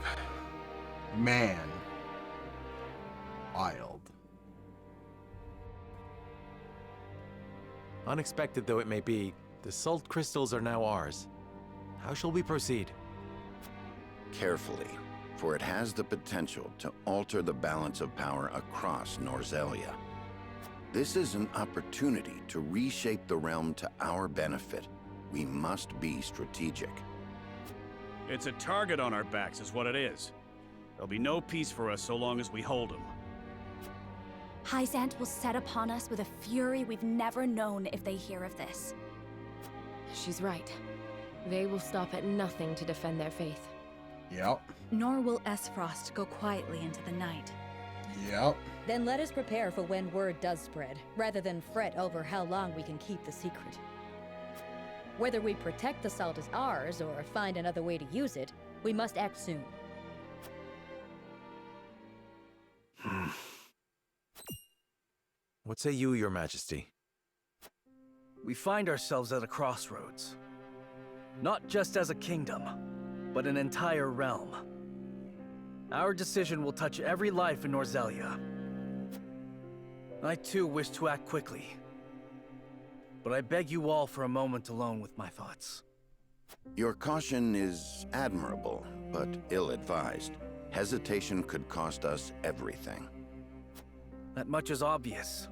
Man. Wild. Unexpected though it may be, the salt crystals are now ours. How shall we proceed? Carefully, for it has the potential to alter the balance of power across Norzelia. This is an opportunity to reshape the realm to our benefit. We must be strategic. It's a target on our backs is what it is. There'll be no peace for us so long as we hold him. Hyzant will set upon us with a fury we've never known if they hear of this. She's right. They will stop at nothing to defend their faith. Yep. Nor will Esfrost go quietly into the night. Yep. Then let us prepare for when word does spread, rather than fret over how long we can keep the secret. Whether we protect the salt as ours or find another way to use it, we must act soon. What say you, Your Majesty? We find ourselves at a crossroads. Not just as a kingdom, but an entire realm. Our decision will touch every life in Norzelia. I too wish to act quickly. But I beg you all for a moment alone with my thoughts. Your caution is admirable, but ill-advised. Hesitation could cost us everything. That much is obvious.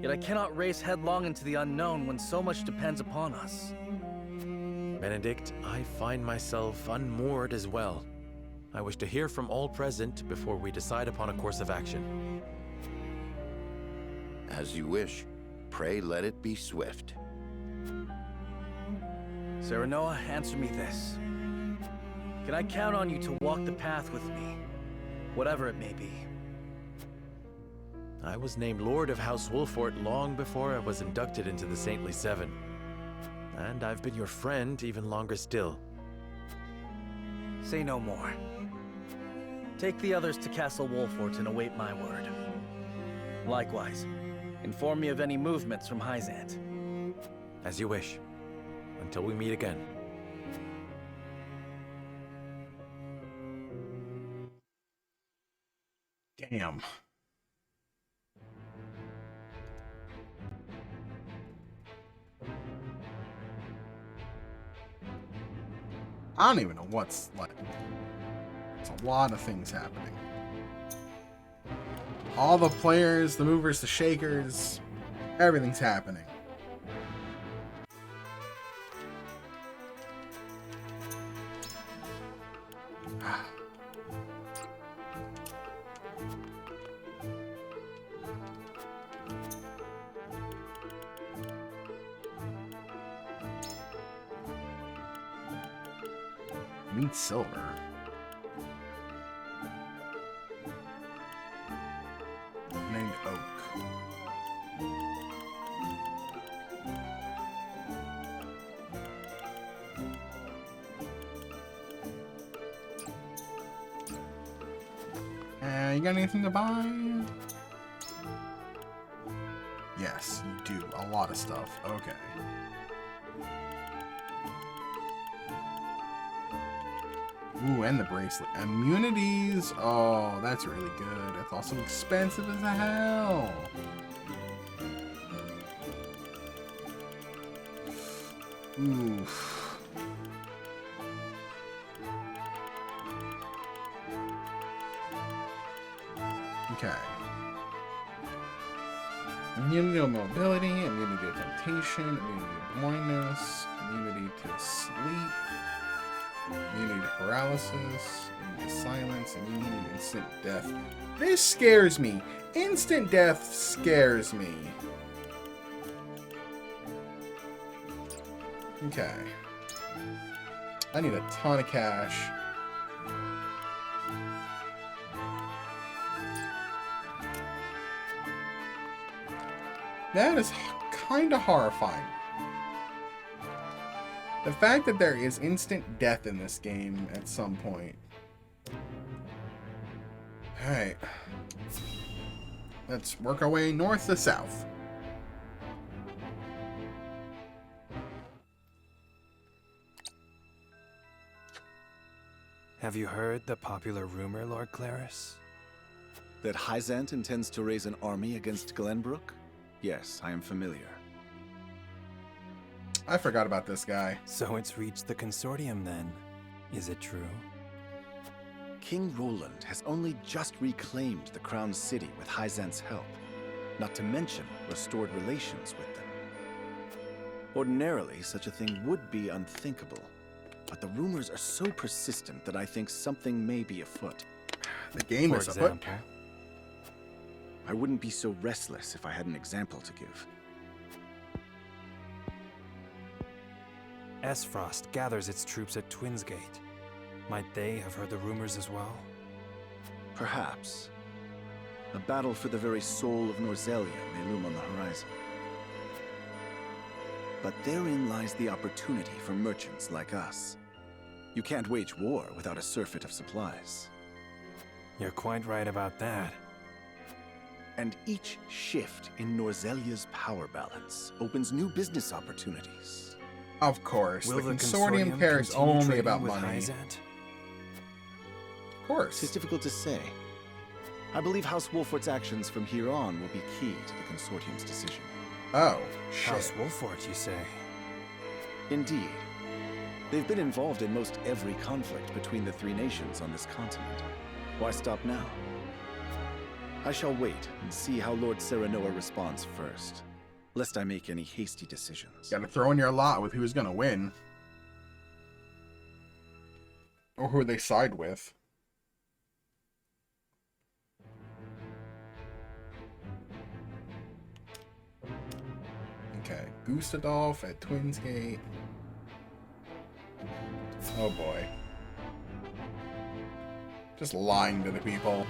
Yet I cannot race headlong into the unknown when so much depends upon us. Benedict, I find myself unmoored as well. I wish to hear from all present before we decide upon a course of action. As you wish. Pray let it be swift. Serenoa, answer me this. Can I count on you to walk the path with me, whatever it may be? I was named Lord of House Wolford long before I was inducted into the Saintly Seven. And I've been your friend even longer still. Say no more. Take the others to Castle Wolford and await my word. Likewise, inform me of any movements from Hyzant. As you wish. Until we meet again. Damn. I don't even know what's like. There's a lot of things happening. All the players, the movers, the shakers, everything's happening. Meet silver. Named Oak. You got anything to buy? Yes, you do. A lot of stuff. Okay. Ooh, and the bracelet. Immunities. Oh, that's really good. That's also expensive as hell. Oof. Okay. Immunity to mobility, immunity to temptation, immunity to blindness, immunity to sleep, immunity to paralysis, immunity to silence, immunity to instant death. This scares me. Instant death scares me. Okay. I need a ton of cash. That is kind of horrifying. The fact that there is instant death in this game at some point. Alright. Let's work our way north to south. Have you heard the popular rumor, Lord Claris? That Hyzant intends to raise an army against Glenbrook? Yes, I am familiar. I forgot about this guy. So it's reached the consortium then. Is it true? King Roland has only just reclaimed the Crown City with Hyzant's help, not to mention restored relations with them. Ordinarily, such a thing would be unthinkable, but the rumors are so persistent that I think something may be afoot. The game is afoot. I wouldn't be so restless if I had an example to give. Esfrost gathers its troops at Twinsgate. Might they have heard the rumors as well? Perhaps. A battle for the very soul of Norzelia may loom on the horizon. But therein lies the opportunity for merchants like us. You can't wage war without a surfeit of supplies. You're quite right about that. And each shift in Norzelia's power balance opens new business opportunities. Of course, Will the the consortium consortium cares continue only trading about with money. Hyzant? Of course. It's difficult to say. I believe House Wolfort's actions from here on will be key to the consortium's decision. Oh, shit. House Wolfort, you say? Indeed. They've been involved in most every conflict between the three nations on this continent. Why stop now? I shall wait and see how Lord Serenoa responds first, lest I make any hasty decisions. Gotta throw in your lot with who's gonna win. Or who they side with. Okay, Gustadolf at Twinsgate. Oh boy. Just lying to the people.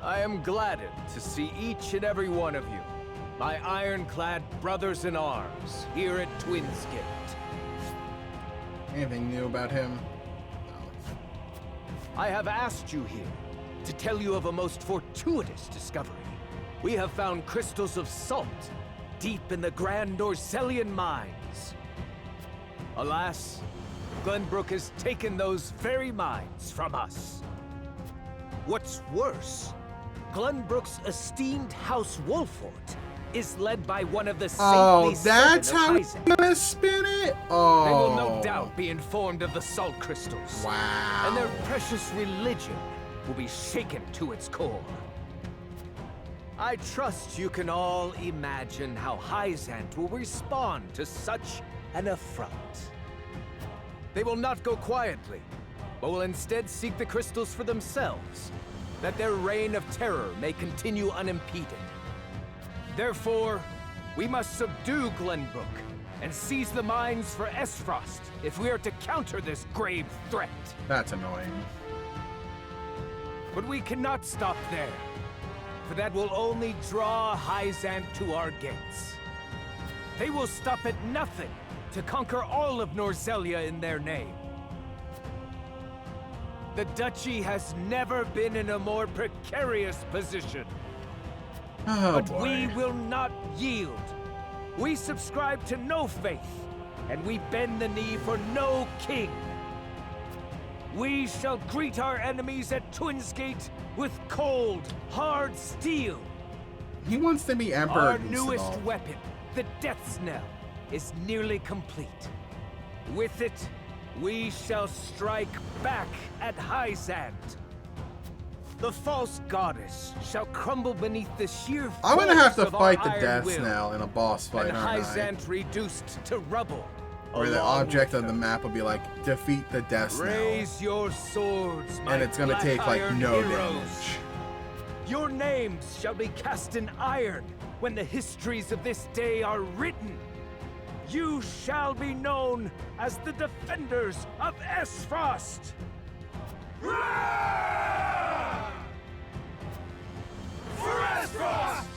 I am gladdened to see each and every one of you, my ironclad brothers in arms, here at Twinsgate. Anything new about him? I have asked you here to tell you of a most fortuitous discovery. We have found crystals of salt deep in the Grand Norzelian mines. Alas, Glenbrook has taken those very mines from us. What's worse, Glenbrook's esteemed House Wolfort is led by one of the saintly that's seven how of he's Hyzant. gonna spin it? Oh. They will no doubt be informed of the salt crystals. Wow. And their precious religion will be shaken to its core. I trust you can all imagine how Hyzant will respond to such an affront. They will not go quietly, but will instead seek the crystals for themselves, that their reign of terror may continue unimpeded. Therefore, we must subdue Glenbrook and seize the mines for Esfrost if we are to counter this grave threat. That's annoying. But we cannot stop there. for that will only draw Hyzant to our gates. They will stop at nothing to conquer all of Norzelia in their name. The Duchy has never been in a more precarious position. Oh, but boy. we will not yield. We subscribe to no faith, and we bend the knee for no king. We shall greet our enemies at Twinsgate with cold, hard steel. He wants to be Emperor. Our newest weapon, the Death's Knell, is nearly complete. With it, we shall strike back at Hyzant. The false goddess shall crumble beneath the sheer force I'm gonna have to of our fight the iron Death's will, Knell in a boss fight, and aren't I? Hyzant reduced to rubble. Where the along object with of the map will be like, defeat the Death's Knell. Raise your swords, my And it's gonna black take like iron no heroes. damage. Your names shall be cast in iron when the histories of this day are written. You shall be known as the defenders of Esfrost. For Esfrost!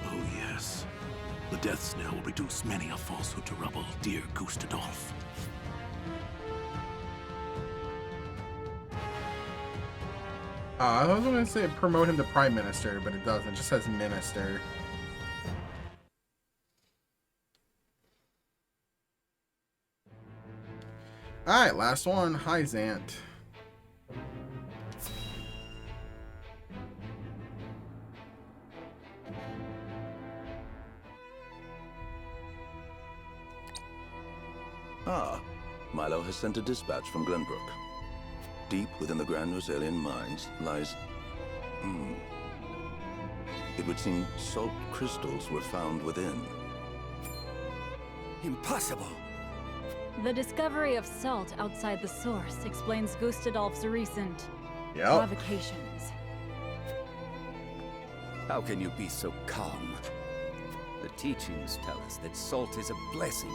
Oh yes. The Death's Knell will reduce many a falsehood to rubble, dear Gustadolf. I was gonna say promote him to Prime Minister, but it doesn't. It just says Minister. Alright, last one, Hyzant. Ah, Milo has sent a dispatch from Glenbrook. Deep within the Grand Rosalian mines lies... It would seem salt crystals were found within. Impossible! The discovery of salt outside the source explains Gustadolf's recent provocations. How can you be so calm? The teachings tell us that salt is a blessing,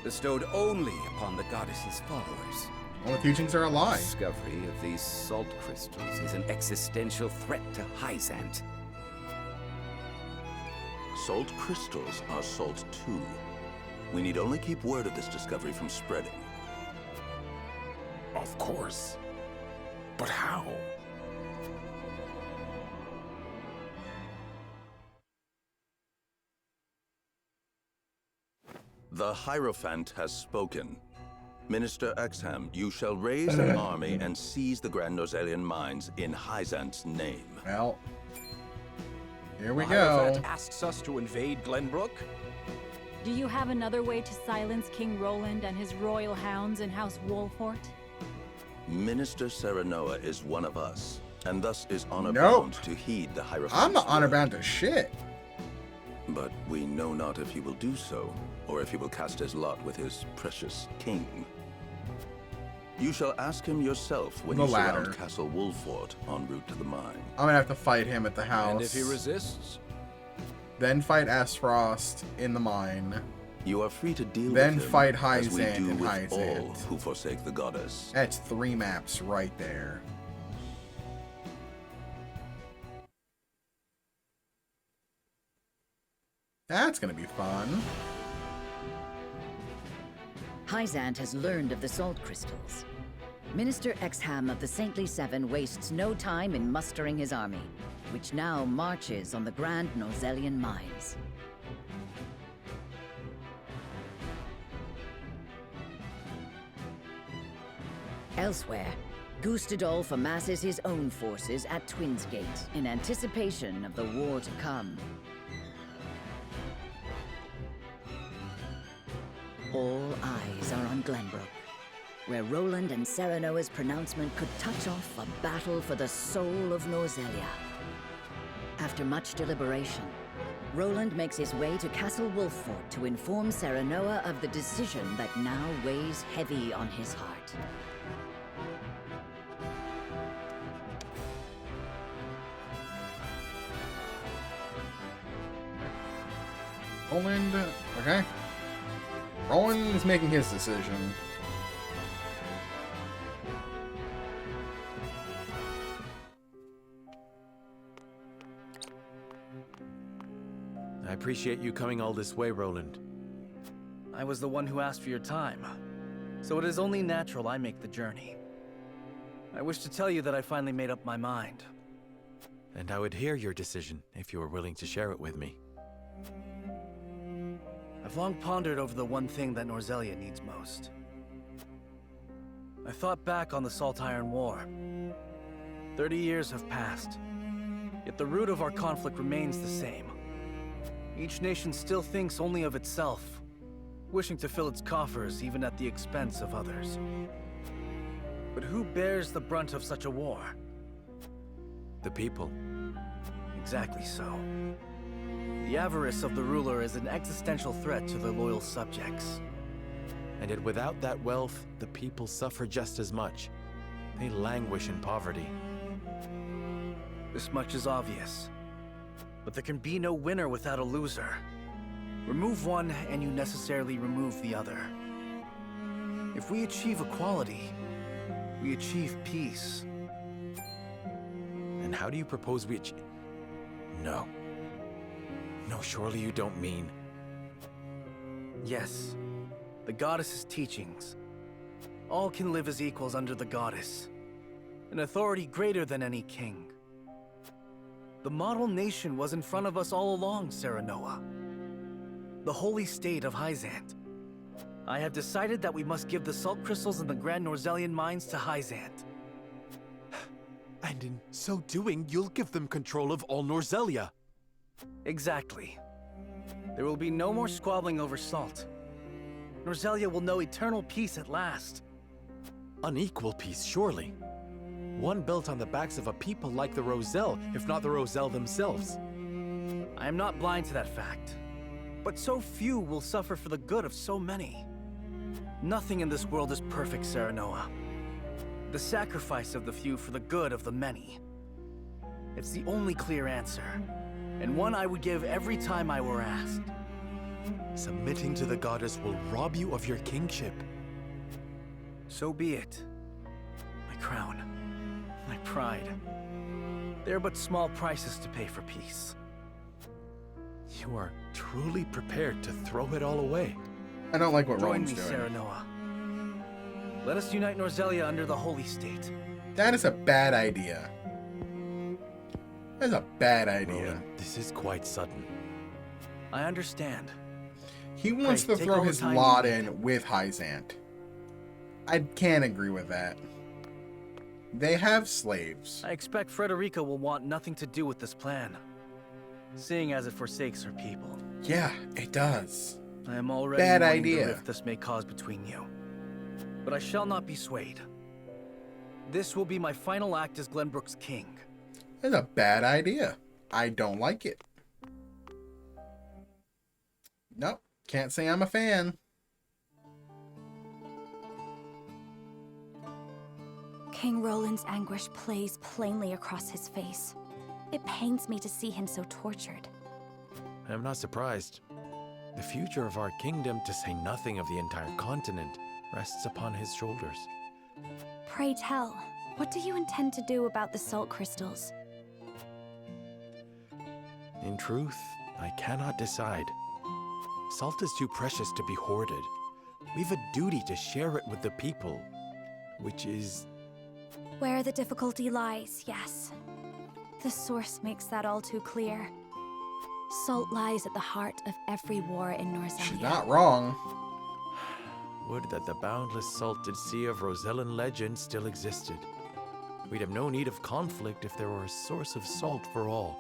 bestowed only upon the goddess's followers. All the teachings are a lie. The discovery of these salt crystals is an existential threat to Hyzant. Salt crystals are salt too. We need only keep word of this discovery from spreading. Of course. But how? The Hierophant has spoken. Minister Exham, you shall raise an army and seize the Grand Norzalian mines in Hyzant's name. Well, here we The go. Hierophant asks us to invade Glenbrook? Do you have another way to silence King Roland and his royal hounds in House Wolfort? Minister Serenoa is one of us, and thus is honor Nope. bound to heed the Hierophant's I'm not honor word. bound to shit. But we know not if he will do so, or if he will cast his lot with his precious king. You shall ask him yourself when The you latter. surround Castle Wolfort en route to the mine. I'm gonna have to fight him at the house. And if he resists? Then fight Esfrost in the mine. You are free to deal Then with him, fight as we Hyzant do and with Hyzant. all who forsake the goddess. That's 3 maps right there. That's gonna be fun. Hyzant has learned of the salt crystals. Minister Exham of the Saintly Seven wastes no time in mustering his army, which now marches on the Grand Norzalian mines. Elsewhere, Gustadolf amasses his own forces at Twinsgate in anticipation of the war to come. All eyes are on Glenbrook, where Roland and Serenoa's pronouncement could touch off a battle for the soul of Norzelia. After much deliberation, Roland makes his way to Castle Wolfort to inform Serenoa of the decision that now weighs heavy on his heart. Roland, okay. Roland is making his decision. appreciate you coming all this way, Roland. I was the one who asked for your time, so it is only natural I make the journey. I wish to tell you that I finally made up my mind. And I would hear your decision if you were willing to share it with me. I've long pondered over the one thing that Norzelia needs most. I thought back on the Salt Iron War. 30 years have passed, yet the root of our conflict remains the same. Each nation still thinks only of itself, wishing to fill its coffers even at the expense of others. But who bears the brunt of such a war? The people. Exactly so. The avarice of the ruler is an existential threat to their loyal subjects. And yet without that wealth, the people suffer just as much. They languish in poverty. This much is obvious. But there can be no winner without a loser. Remove one, and you necessarily remove the other. If we achieve equality, we achieve peace. And how do you propose we achieve? No. No, surely you don't mean... Yes. The goddess's teachings. All can live as equals under the goddess. An authority greater than any king. The model nation was in front of us all along, Serenoa. The holy state of Hyzant. I have decided that we must give the salt crystals in the Grand Norzelian mines to Hyzant. And in so doing, you'll give them control of all Norzelia. Exactly. There will be no more squabbling over salt. Norzelia will know eternal peace at last. Unequal peace, surely. One built on the backs of a people like the Roselle, if not the Roselle themselves. I am not blind to that fact. But so few will suffer for the good of so many. Nothing in this world is perfect, Serenoa. The sacrifice of the few for the good of the many. It's the only clear answer, and one I would give every time I were asked. Submitting to the goddess will rob you of your kingship. So be it. My crown, my pride. They are but small prices to pay for peace. You are truly prepared to throw it all away. I don't like what Join Roland's me, doing. Serenoa. Let us unite Norzelia under the Holy State. That is a bad idea. That's a bad idea. Roland, this is quite sudden. I understand. He wants Pray, to take throw all the his time lot you in with Hyzant. I can't agree with that. They have slaves. I expect Frederica will want nothing to do with this plan, seeing as it forsakes her people. Yeah, it does. I am already bad mourning idea. the rift this may cause between you. But I shall not be swayed. This will be my final act as Glenbrook's king. That's a bad idea. I don't like it. Nope, can't say I'm a fan. King Roland's anguish plays plainly across his face. It pains me to see him so tortured. I am not surprised. The future of our kingdom, to say nothing of the entire continent, rests upon his shoulders. Pray tell, what do you intend to do about the salt crystals? In truth, I cannot decide. Salt is too precious to be hoarded. We've a duty to share it with the people, which is... Where the difficulty lies, yes. The source makes that all too clear. Salt lies at the heart of every war in Norzelia. She's not wrong. Would that the boundless salted sea of Rosellan legend still existed. We'd have no need of conflict if there were a source of salt for all.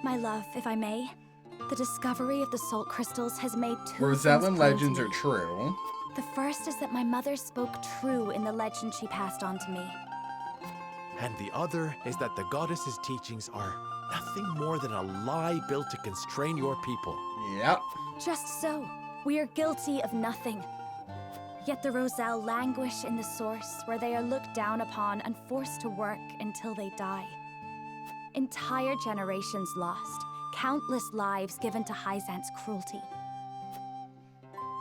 My love, if I may, the discovery of the salt crystals has made two Rosellan things plain legends to are me. true. The first is that my mother spoke true in the legend she passed on to me. And the other is that the goddess's teachings are nothing more than a lie built to constrain your people. Yep. Just so. We are guilty of nothing. Yet the Roselle languish in the source, where they are looked down upon and forced to work until they die. Entire generations lost, countless lives given to Hyzant's cruelty.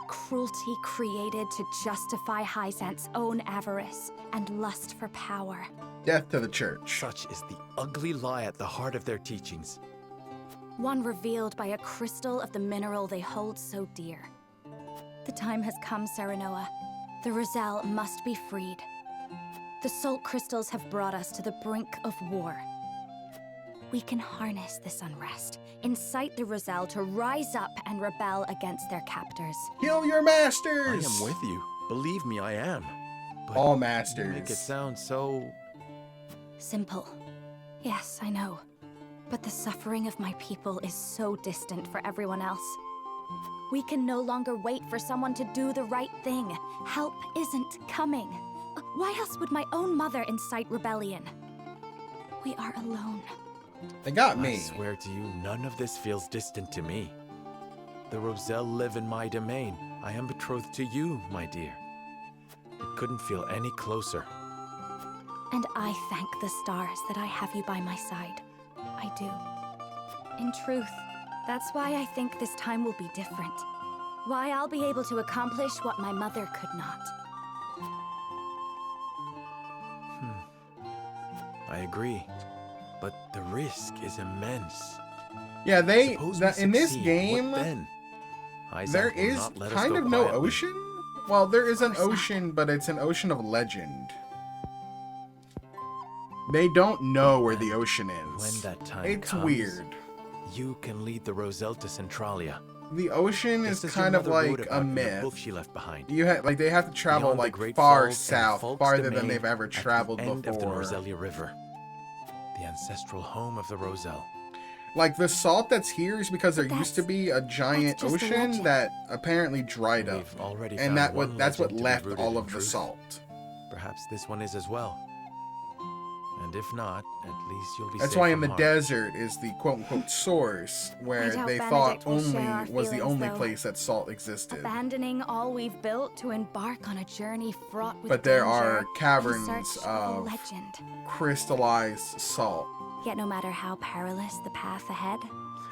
Cruelty created to justify Hyzant's own avarice and lust for power. Death to the church. Such is the ugly lie at the heart of their teachings. One revealed by a crystal of the mineral they hold so dear. The time has come, Serenoa. The Roselle must be freed. The salt crystals have brought us to the brink of war. We can harness this unrest, incite the Roselle to rise up and rebel against their captors. Kill your masters! I am with you. Believe me, I am. But all masters. You make it sound so... simple. Yes, I know. But the suffering of my people is so distant for everyone else. We can no longer wait for someone to do the right thing. Help isn't coming. Why else would my own mother incite rebellion? We are alone. They got me. I swear to you, none of this feels distant to me. The Roselle live in my domain. I am betrothed to you, my dear. It couldn't feel any closer. And I thank the stars that I have you by my side. I do. In truth, that's why I think this time will be different. Why I'll be able to accomplish what my mother could not. I agree. But the risk is immense. Yeah, in this succeed, game, what then? there is kind of no ocean. Well, there is an ocean, but it's an ocean of legend. They don't know where the ocean is. When that time it's comes, weird. You can lead the Roselle to Centralia. The ocean is kind of like a myth. Book she left behind. You like they have to travel like far south, farther than they've ever traveled before. Of the Norzelia River, the ancestral home of the Roselle. Like the salt that's here is because there used to be a giant ocean that apparently dried up, and that's what left all of the salt. Perhaps this one is as well. And if not, at least you'll be That's safe why in the from harm. desert is the quote-unquote source, where they thought was the only place that salt existed. Abandoning all we've built to embark on a journey fraught with But there danger are caverns in search of legend. crystallized salt. Yet no matter how perilous the path ahead,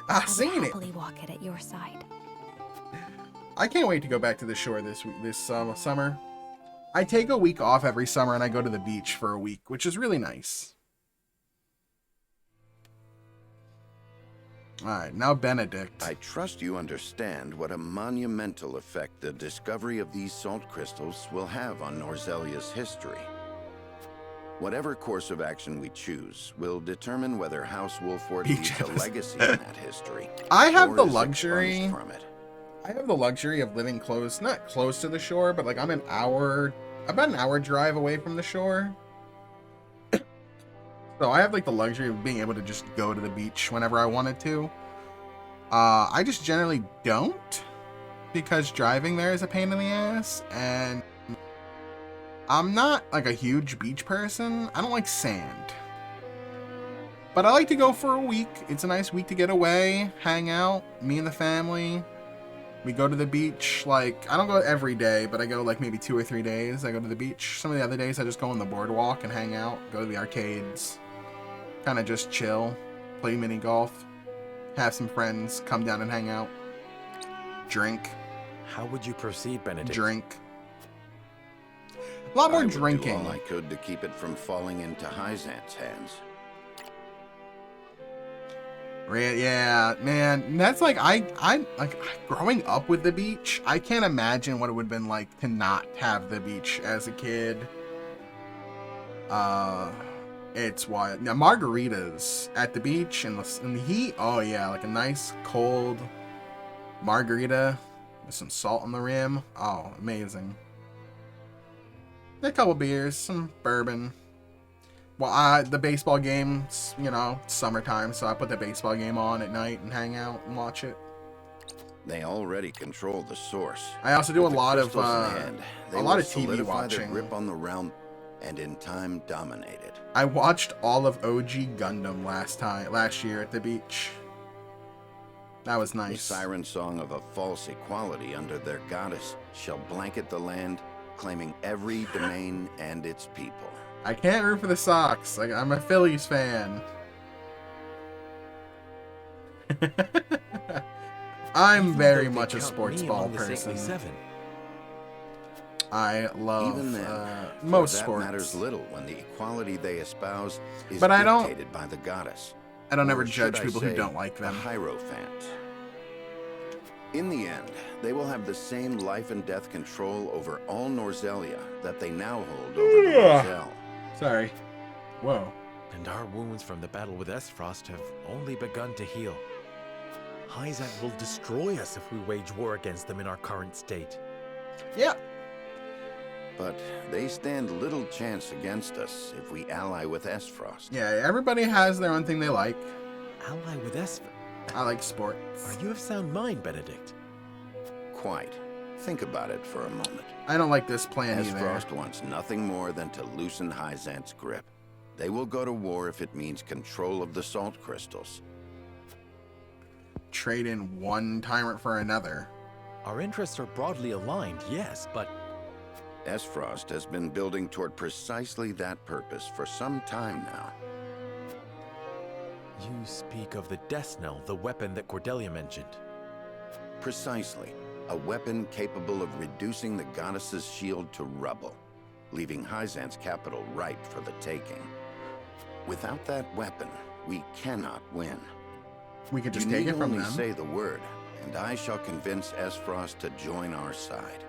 I've I seen would it. happily walk it at your side. I can't wait to go back to the shore this summer. I take a week off every summer and I go to the beach for a week, which is really nice. Alright, now Benedict. I trust you understand what a monumental effect the discovery of these salt crystals will have on Norzelia's history. Whatever course of action we choose will determine whether House Wolford leaves a legacy in that history. I have or the is luxury. expunged from it. I have the luxury of living not close to the shore, but like I'm about an hour drive away from the shore. So I have like the luxury of being able to just go to the beach whenever I wanted to. I just generally don't, because driving there is a pain in the ass, and I'm not like a huge beach person. I don't like sand. But I like to go for a week. It's a nice week to get away, hang out, me and the family. We go to the beach, like, I don't go every day, but I go like maybe 2 or 3 days. I go to the beach. Some of the other days I just go on the boardwalk and hang out, go to the arcades, kind of just chill, play mini golf, have some friends come down and hang out, drink. How would you proceed, Benedict? Drink. A lot more I would drinking. do all I could to keep it from falling into Hyzant's hands. Yeah, man, that's like I like growing up with the beach. I can't imagine what it would have been like to not have the beach as a kid. It's wild. Now margaritas at the beach in the heat. Oh yeah, like a nice cold margarita with some salt on the rim. Oh, amazing. A couple beers, some bourbon. Well, the baseball games, you know, summertime, so I put the baseball game on at night and hang out and watch it. They already control the source. I also do With a the lot of crystals in hand, they a lot will of TV solidify watching. Their grip on the realm, and in time dominate it. I watched all of OG Gundam last year at the beach. That was The nice. siren song of a false equality under their goddess shall blanket the land, claiming every domain and its people. I can't root for the Sox. Like, I'm a Phillies fan. I'm very much a sports ball person. I love Even then, most that sports. matters little when the equality they espouse is But I don't- dictated by the goddess. I don't ever Or judge should I people who say, don't like them. The Hierophant. In the end, they will have the same life and death control over all Norzelia that they now hold over the Roselle. Sorry. Whoa. And our wounds from the battle with Esfrost have only begun to heal. Hyzant will destroy us if we wage war against them in our current state. Yeah. But they stand little chance against us if we ally with Esfrost. Yeah, everybody has their own thing they like. Ally with Esfrost? I like sports. Are you of sound mind, Benedict? Quite. Think about it for a moment. I don't like this plan either. Esfrost wants nothing more than to loosen Hyzant's grip. They will go to war if it means control of the salt crystals. Trade in one tyrant for another. Our interests are broadly aligned, yes, but... Esfrost has been building toward precisely that purpose for some time now. You speak of the Death Knell, the weapon that Cordelia mentioned. Precisely. A weapon capable of reducing the goddess's shield to rubble, leaving Hyzant's capital ripe for the taking. Without that weapon, we cannot win. We could just take it from them. You need only them. say the word, and I shall convince Esfrost to join our side.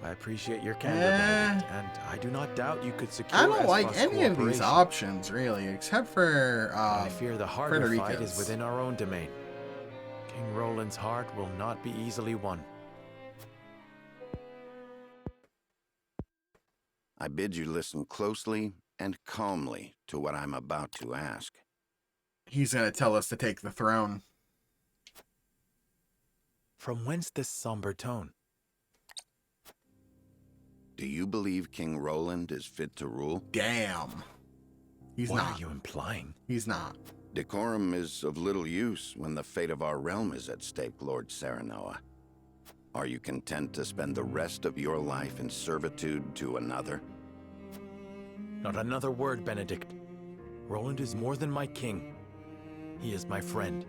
I appreciate your candor, Benedict, and I do not doubt you could secure I don't like Esfrost's any of these cooperation. options, really, except for I fear the harder fight Frederica's. is within our own domain. King Roland's heart will not be easily won. I bid you listen closely and calmly to what I'm about to ask. He's going to tell us to take the throne. From whence this somber tone? Do you believe King Roland is fit to rule? Damn. He's What not. are you implying? He's not. Decorum is of little use when the fate of our realm is at stake, Lord Serenoa. Are you content to spend the rest of your life in servitude to another? Not another word, Benedict. Roland is more than my king. He is my friend.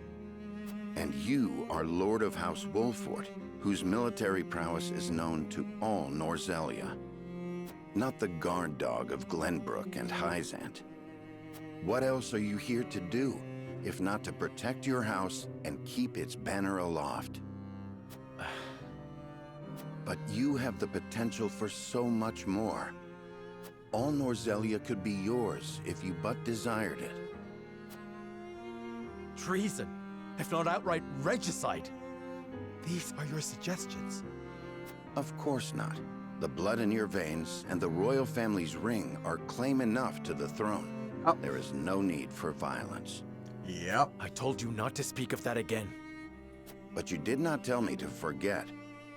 And you are Lord of House Wolfort, whose military prowess is known to all Norzelia. Not the guard dog of Glenbrook and Hyzant. What else are you here to do, if not to protect your house and keep its banner aloft? But you have the potential for so much more. All Norzelia could be yours if you but desired it. Treason, if not outright regicide. These are your suggestions. Of course not. The blood in your veins and the royal family's ring are claim enough to the throne. There is no need for violence. Yep. I told you not to speak of that again. But you did not tell me to forget.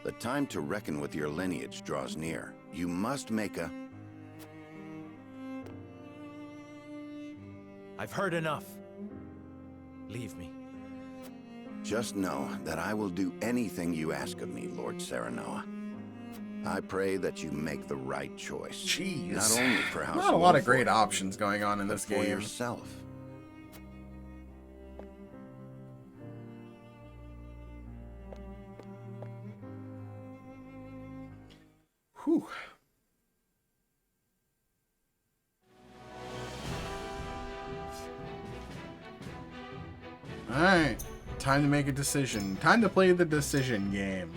The time to reckon with your lineage draws near. You must make a... I've heard enough. Leave me. Just know that I will do anything you ask of me, Lord Serenoa. I pray that you make the right choice. Jeez. Not only for House Not a lot of Wolfort, great options going on in but this for game. yourself. Whew. Alright. Time to make a decision. Time to play the decision game.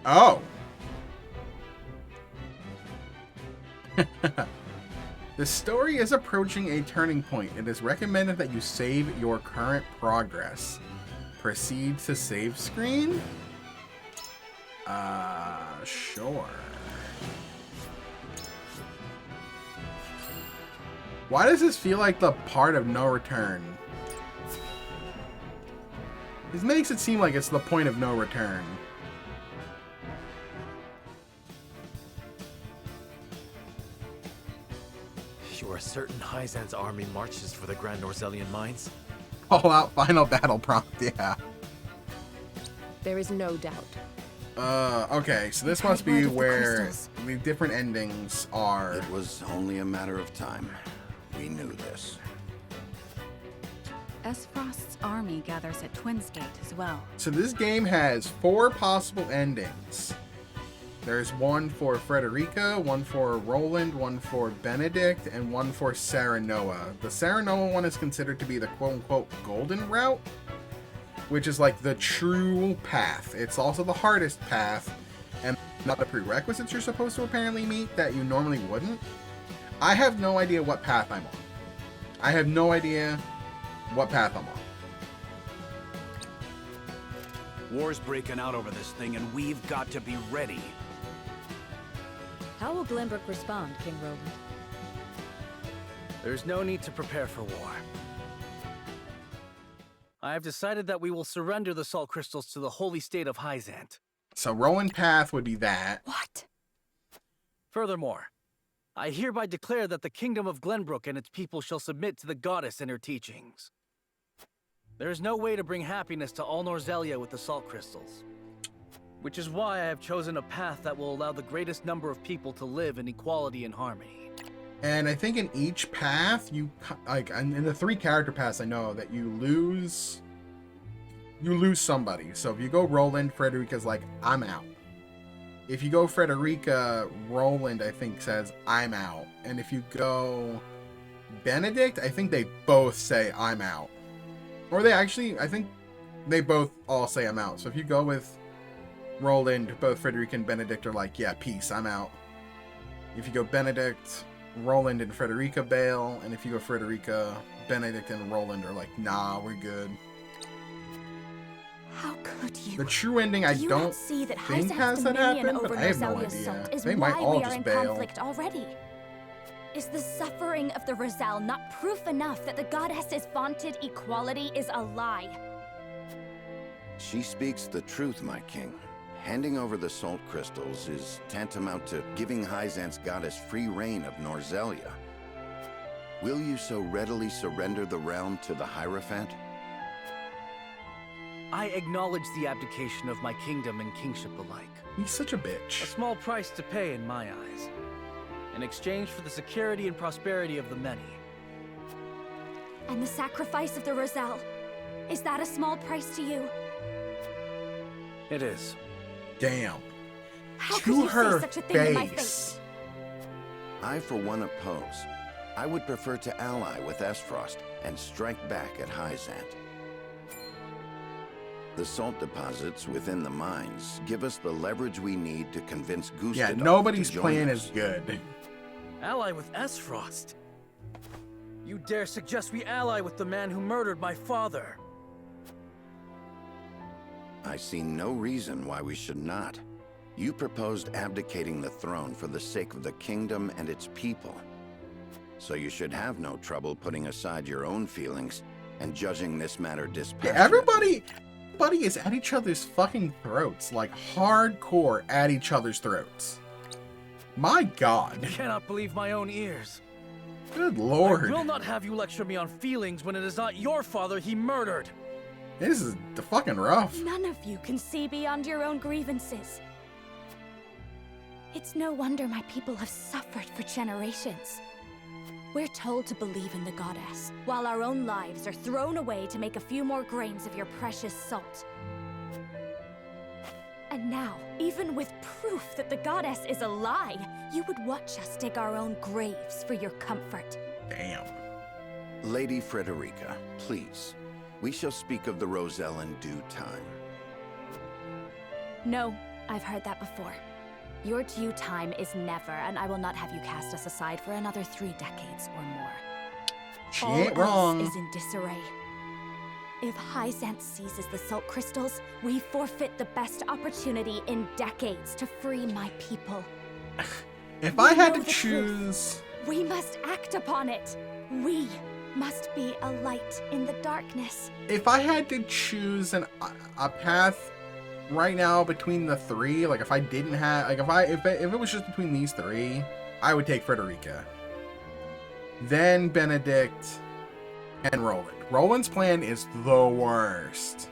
Oh. The story is approaching a turning point. It is recommended that you save your current progress. Proceed to save screen? Sure. Why does this feel like the part of no return? This makes it seem like it's the point of no return. You are certain Hyzant's army marches for the Grand Norzelian mines? All out final battle prompt, yeah. There is no doubt. Okay, so this must be where the different endings are. It was only a matter of time. We knew this. Esfrost's army gathers at Twin's Gate as well. So this game has 4 possible endings. There's one for Frederica, one for Roland, one for Benedict, and one for Serenoa. The Serenoa one is considered to be the quote-unquote golden route, which is like the true path. It's also the hardest path, and not the prerequisites you're supposed to apparently meet that you normally wouldn't. I have no idea what path I'm on. I have no idea what path I'm on. War's breaking out over this thing, and we've got to be ready. How will Glenbrook respond, King Roland? There's no need to prepare for war. I have decided that we will surrender the salt crystals to the holy state of Hyzant. So Roland path would be that. What? Furthermore, I hereby declare that the kingdom of Glenbrook and its people shall submit to the goddess and her teachings. There is no way to bring happiness to all Norzelia with the salt crystals, which is why I have chosen a path that will allow the greatest number of people to live in equality and harmony. And I think in each path, you like in the 3 character paths, I know that you lose somebody. So if you go Roland, Frederica's like, I'm out. If you go Frederica, Roland, I think, says, I'm out. And if you go Benedict, I think they both say, I'm out. Or they actually, I think they both all say, I'm out. So if you go with Roland, both Frederica and Benedict are like, yeah, peace, I'm out. If you go Benedict, Roland and Frederica bail. And if you go Frederica, Benedict and Roland are like, nah, we're good. How could you? The true ending, I don't see that think Hyzant's has that dominion happen, over but I have no Norzelia's idea. salt is They might why all we are just in bail. conflict already. Is the suffering of the Rosal not proof enough that the goddess's vaunted equality is a lie? She speaks the truth, my king. Handing over the salt crystals is tantamount to giving Hyzant's goddess free reign of Norzelia. Will you so readily surrender the realm to the Hierophant? I acknowledge the abdication of my kingdom and kingship alike. He's such a bitch. A small price to pay in my eyes, in exchange for the security and prosperity of the many. And the sacrifice of the Rosal, is that a small price to you? It is. Damn. How could you say such a thing to my face? I, for one, oppose. I would prefer to ally with Esfrost and strike back at Hyzant. The salt deposits within the mines give us the leverage we need to convince Gustadolf Yeah, nobody's to join plan us. is good. Ally with Esfrost? You dare suggest we ally with the man who murdered my father? I see no reason why we should not. You proposed abdicating the throne for the sake of the kingdom and its people. So you should have no trouble putting aside your own feelings and judging this matter dispassionately. Yeah, everybody is at each other's fucking throats, like hardcore at each other's throats. My God. I cannot believe my own ears. Good Lord. I will not have you lecture me on feelings when it is not your father he murdered. This is the fucking rough. None of you can see beyond your own grievances. It's no wonder my people have suffered for generations. We're told to believe in the goddess, while our own lives are thrown away to make a few more grains of your precious salt. And now, even with proof that the goddess is a lie, you would watch us dig our own graves for your comfort. Damn. Lady Frederica, please. We shall speak of the Rosal in due time. No, I've heard that before. Your due time is never, and I will not have you cast us aside for another 3 decades or more. She All ain't wrong. else is in disarray. If Hyzant seizes the salt crystals, we forfeit the best opportunity in decades to free my people. If I had know to the choose... truth. We must act upon it. We must be a light in the darkness. If I had to choose a path right now between the 3, like if I didn't have, like if it was just between these 3, I would take Frederica. Then Benedict and Roland. Roland's plan is the worst.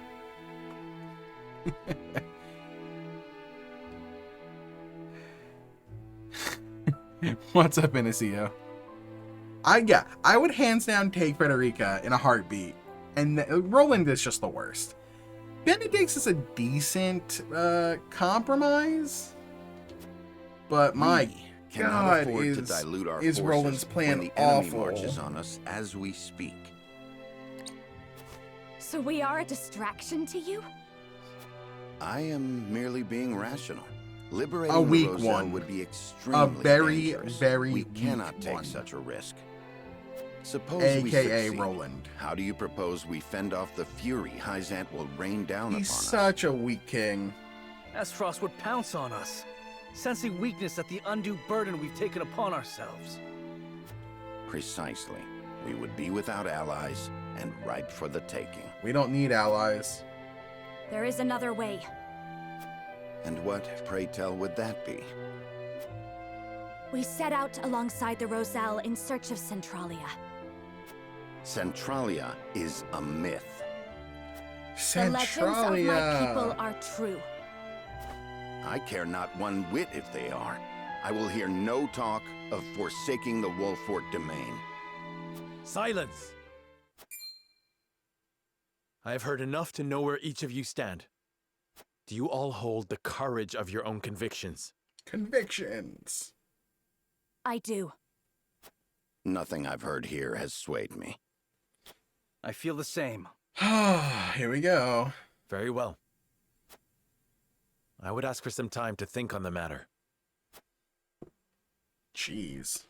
What's up, Inicio? I would hands down take Frederica in a heartbeat, and Roland is just the worst. Benedict's is a decent compromise, but my God, to dilute our is forces Roland's plan when the enemy awful? marches on us as we speak. So we are a distraction to you? I am merely being rational. Liberating A weak the Roselle one. would be extremely A very, dangerous. very We weak cannot take one. such a risk. Suppose we AKA succeed. Roland. How do you propose we fend off the fury Hyzant will rain down He's upon us? such a weak king. Esfrost would pounce on us, sensing weakness at the undue burden we've taken upon ourselves. Precisely. We would be without allies and ripe for the taking. We don't need allies. There is another way. And what, pray tell, would that be? We set out alongside the Roselle in search of Centralia. Centralia is a myth. The legends of my people are true. I care not one whit if they are. I will hear no talk of forsaking the Wolfort domain. Silence! I have heard enough to know where each of you stand. Do you all hold the courage of your own convictions? Convictions. I do. Nothing I've heard here has swayed me. I feel the same. Here we go. Very well. I would ask for some time to think on the matter. Jeez.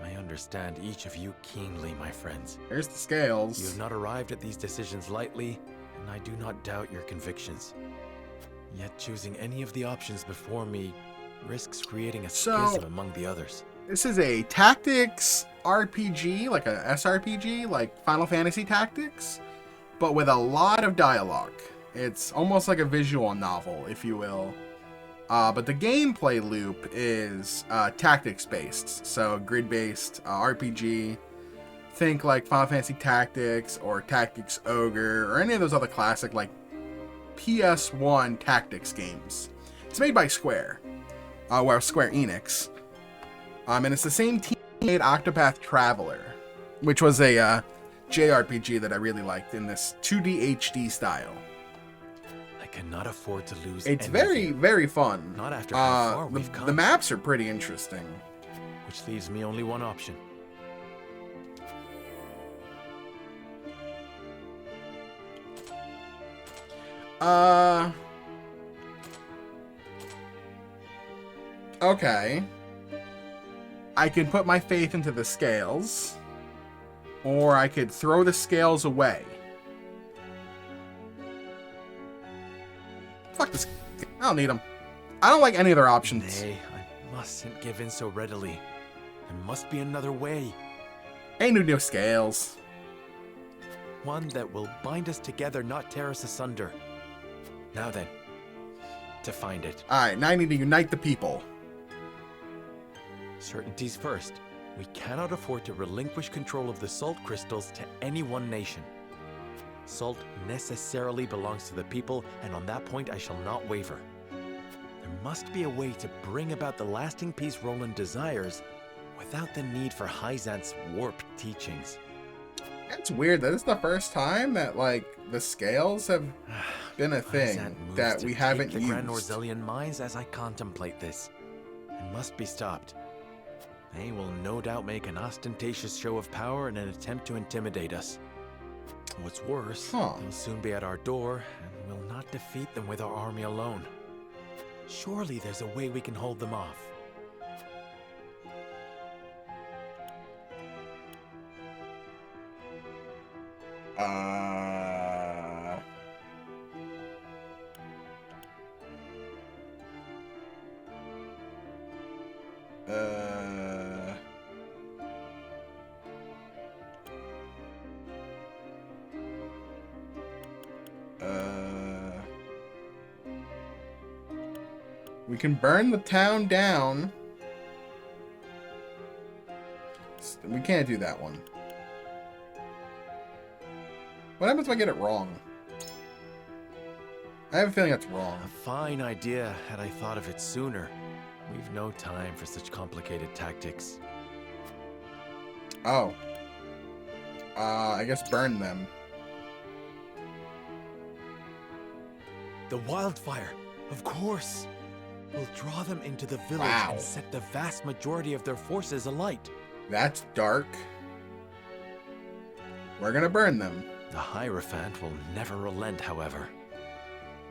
I understand each of you keenly, my friends. Here's the scales. You have not arrived at these decisions lightly, and I do not doubt your convictions. Yet choosing any of the options before me risks creating a schism among the others. This is a tactics RPG, like a SRPG, like Final Fantasy Tactics, but with a lot of dialogue. It's almost like a visual novel, if you will. But the gameplay loop is tactics-based, so grid-based RPG. Think like Final Fantasy Tactics or Tactics Ogre or any of those other classic like PS1 tactics games. It's made by Square, well, Square Enix. And it's the same team that made Octopath Traveler, which was a JRPG that I really liked in this 2D HD style. I cannot afford to lose It's anything. very, very fun. Not after how far we've come. The maps are pretty interesting. Which leaves me only one option. Okay. I could put my faith into the scales, or I could throw the scales away. Fuck this. I don't need them. I don't like any other options. Nay, I mustn't give in so readily. There must be another way. Ain't no scales. One that will bind us together, not tear us asunder. Now then, to find it. Alright, now I need to unite the people. Certainties first. We cannot afford to relinquish control of the salt crystals to any one nation. Salt necessarily belongs to the people, and on that point I shall not waver. There must be a way to bring about the lasting peace Roland desires without the need for Hyzant's warped teachings. It's weird that it's the first time that, like, the scales have been a thing Hyzant that moves we to haven't take the Grand used. Norzelian mines as I contemplate this. It must be stopped. They will no doubt make an ostentatious show of power in an attempt to intimidate us. What's worse, they'll soon be at our door, and we'll not defeat them with our army alone. Surely there's a way we can hold them off. We can burn the town down. We can't do that one. What happens if I get it wrong? I have a feeling that's wrong. A fine idea, had I thought of it sooner. We've no time for such complicated tactics. Oh. I guess burn them. The wildfire, of course. We'll draw them into the village and set the vast majority of their forces alight. That's dark. We're gonna burn them. The Hierophant will never relent, however.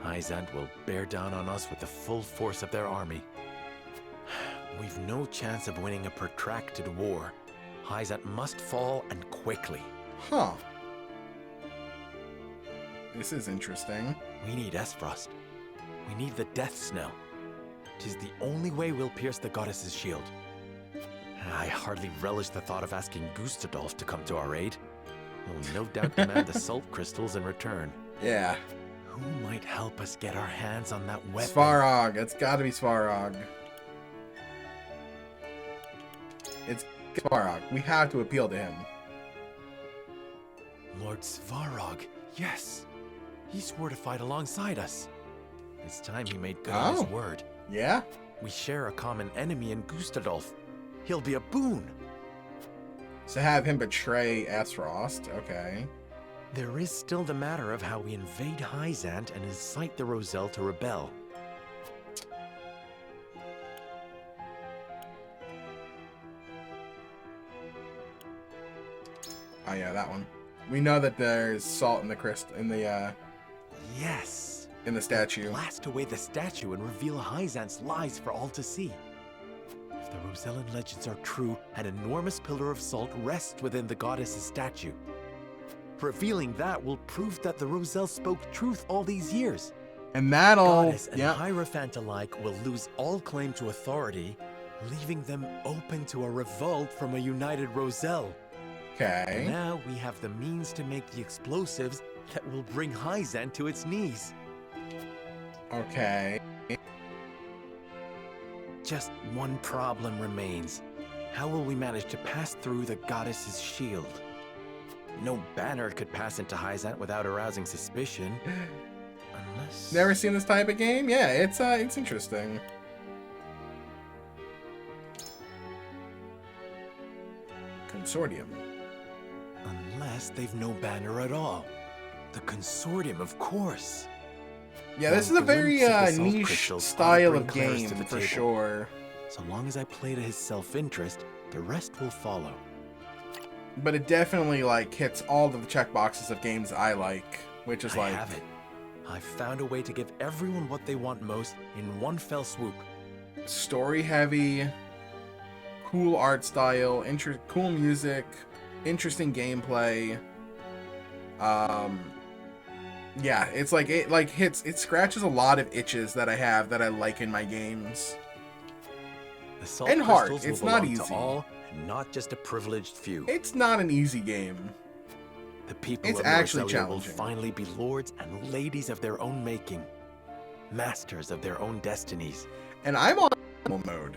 Hyzant will bear down on us with the full force of their army. We've no chance of winning a protracted war. Hyzant must fall, and quickly. Huh. This is interesting. We need Esfrost. We need the Death Snell. 'Tis the only way we'll pierce the goddess's shield. I hardly relish the thought of asking Gustadolf to come to our aid. He'll no doubt demand the salt crystals in return. Yeah. Who might help us get our hands on that weapon? Svarog. It's gotta be Svarog. It's Svarog. We have to appeal to him. Lord Svarog, yes. He swore to fight alongside us. It's time he made good on his word. Yeah? We share a common enemy in Gustadolf. He'll be a boon. So have him betray Esfrost. Okay. There is still the matter of how we invade Hyzant and incite the Roselle to rebel. Oh yeah, that one. We know that there's salt in the Yes. In the statue. Blast away the statue and reveal Hyzant's lies for all to see. If the Rosellan legends are true, an enormous pillar of salt rests within the goddess's statue. Revealing that will prove that the Roselle spoke truth all these years. And that'll... Goddess and Hierophant alike will lose all claim to authority, leaving them open to a revolt from a united Roselle. Okay. And now we have the means to make the explosives that will bring Hyzant to its knees. Okay. Just one problem remains. How will we manage to pass through the goddess's shield? No banner could pass into Hyzant without arousing suspicion. Unless... Never seen this type of game? Yeah, it's interesting. Consortium. Unless they've no banner at all. The Consortium, of course. Yeah, this is a very niche style of game, for sure. So long as I play to his self-interest, the rest will follow. But it definitely, like, hits all of the checkboxes of games I like, which is like... I have it. I've found a way to give everyone what they want most in one fell swoop. Story-heavy, cool art style, cool music, interesting gameplay. Yeah, it's like it scratches a lot of itches that I have that I like in my games. The salt and hard. crystals It's will not belong easy. to all, and not just a privileged few. It's not an easy game. The people It's of actually Roselia will challenging. finally be lords and ladies of their own making, masters of their own destinies. And I'm on normal mode.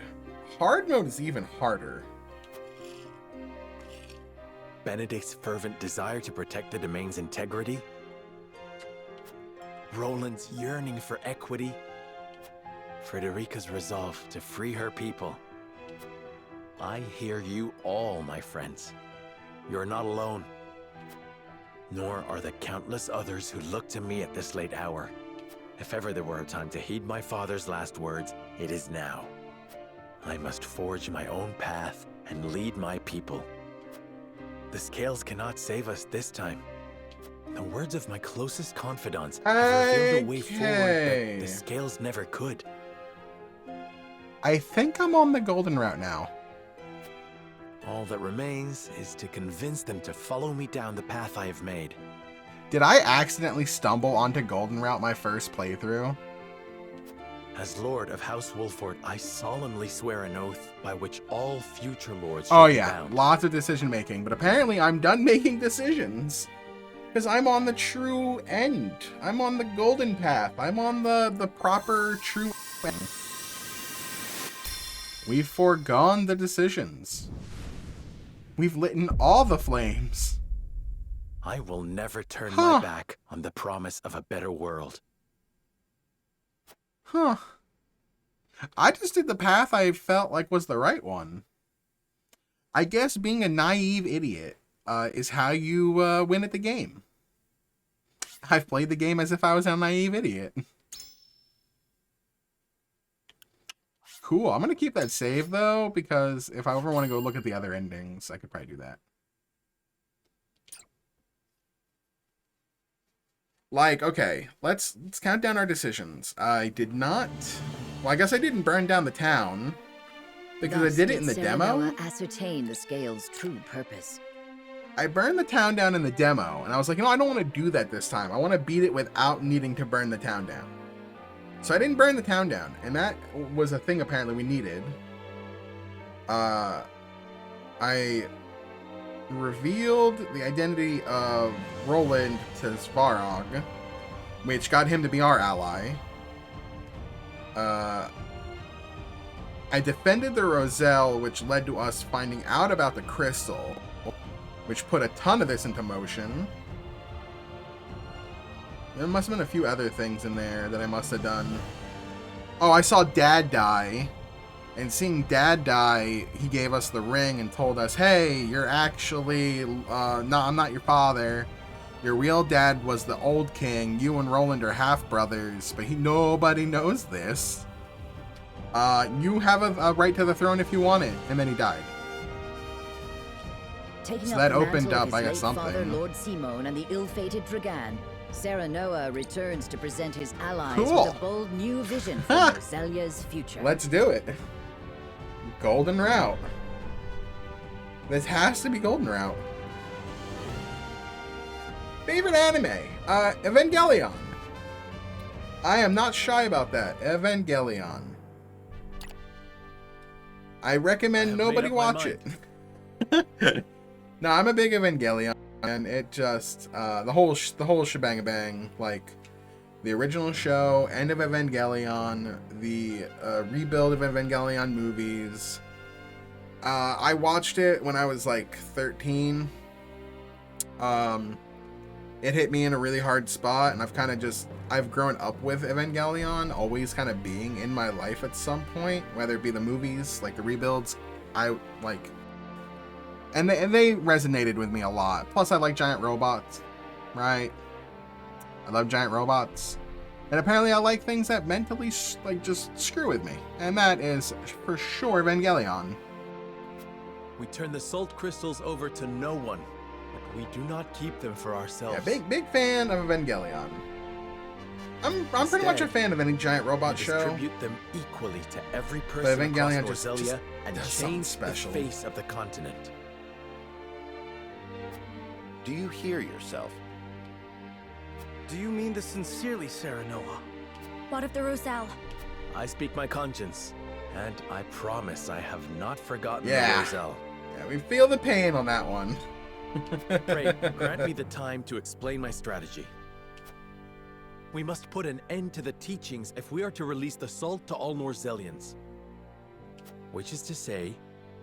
Hard mode is even harder. Benedict's fervent desire to protect the domain's integrity, Roland's yearning for equity, Frederica's resolve to free her people. I hear you all, my friends. You're not alone. Nor are the countless others who look to me at this late hour. If ever there were a time to heed my father's last words, it is now. I must forge my own path and lead my people. The scales cannot save us this time. The words of my closest confidants have revealed a way forward that the scales never could. I think I'm on the golden route now. All that remains is to convince them to follow me down the path I have made. Did I accidentally stumble onto Golden Route my first playthrough? As Lord of House Wolford, I solemnly swear an oath by which all future lords Oh shall be yeah, bound. lots of decision making, but apparently I'm done making decisions. Because I'm on the true end. I'm on the golden path. I'm on the proper true end. We've foregone the decisions. We've lit all the flames. I will never turn my back on the promise of a better world. Huh. I just did the path I felt like was the right one. I guess being a naive idiot is how you win at the game. I've played the game as if I was a naive idiot. Cool. I'm going to keep that save, though, because if I ever want to go look at the other endings, I could probably do that. Like, okay, let's count down our decisions. I did not... Well, I guess I didn't burn down the town, because I did it in the demo. Ascertain the scale's true purpose. I burned the town down in the demo, and I was like, you know, I don't want to do that this time. I want to beat it without needing to burn the town down. So I didn't burn the town down, and that was a thing apparently we needed. I revealed the identity of Roland to Svarog, which got him to be our ally. I defended the Roselle, which led to us finding out about the crystal, which put a ton of this into motion. There must have been a few other things in there that I must have done. Oh, I saw Dad die. And seeing Dad die, he gave us the ring and told us, hey, you're actually... no, I'm not your father. Your real dad was the old king. You and Roland are half-brothers, but nobody knows this. You have a right to the throne if you want it. And then he died. Taking So up that the opened mantle up, of I his got late father, something. Lord Simon, and the ill-fated Dragan, Serenoa returns to present his allies Cool. with a bold new vision for Roselia's future. Let's do it. Golden Route. This has to be Golden Route. Favorite anime? Evangelion. I am not shy about that. Evangelion. I recommend nobody watch it. No, I'm a big Evangelion, and it just the whole shebang bang, like the original show, End of Evangelion, the rebuild of Evangelion movies. I watched it when I was like 13. It hit me in a really hard spot, and I've grown up with Evangelion always kind of being in my life at some point, whether it be the movies, like the rebuilds, and they resonated with me a lot. Plus, I like giant robots, right? I love giant robots. And apparently I like things that mentally, just screw with me. And that is, for sure, Evangelion. We turn the salt crystals over to no one, but we do not keep them for ourselves. Yeah, big fan of Evangelion. I'm pretty much a fan of any giant robot show. Distribute them equally to every But person Evangelion across just Roselia and does something change special. the face of the continent. Do you hear yourself? Do you mean this sincerely, Serenoa? What of the Roselle? I speak my conscience, and I promise I have not forgotten Yeah. the Roselle. Yeah, we feel the pain on that one. Pray, grant me the time to explain my strategy. We must put an end to the teachings if we are to release the salt to all Norzelians. Which is to say,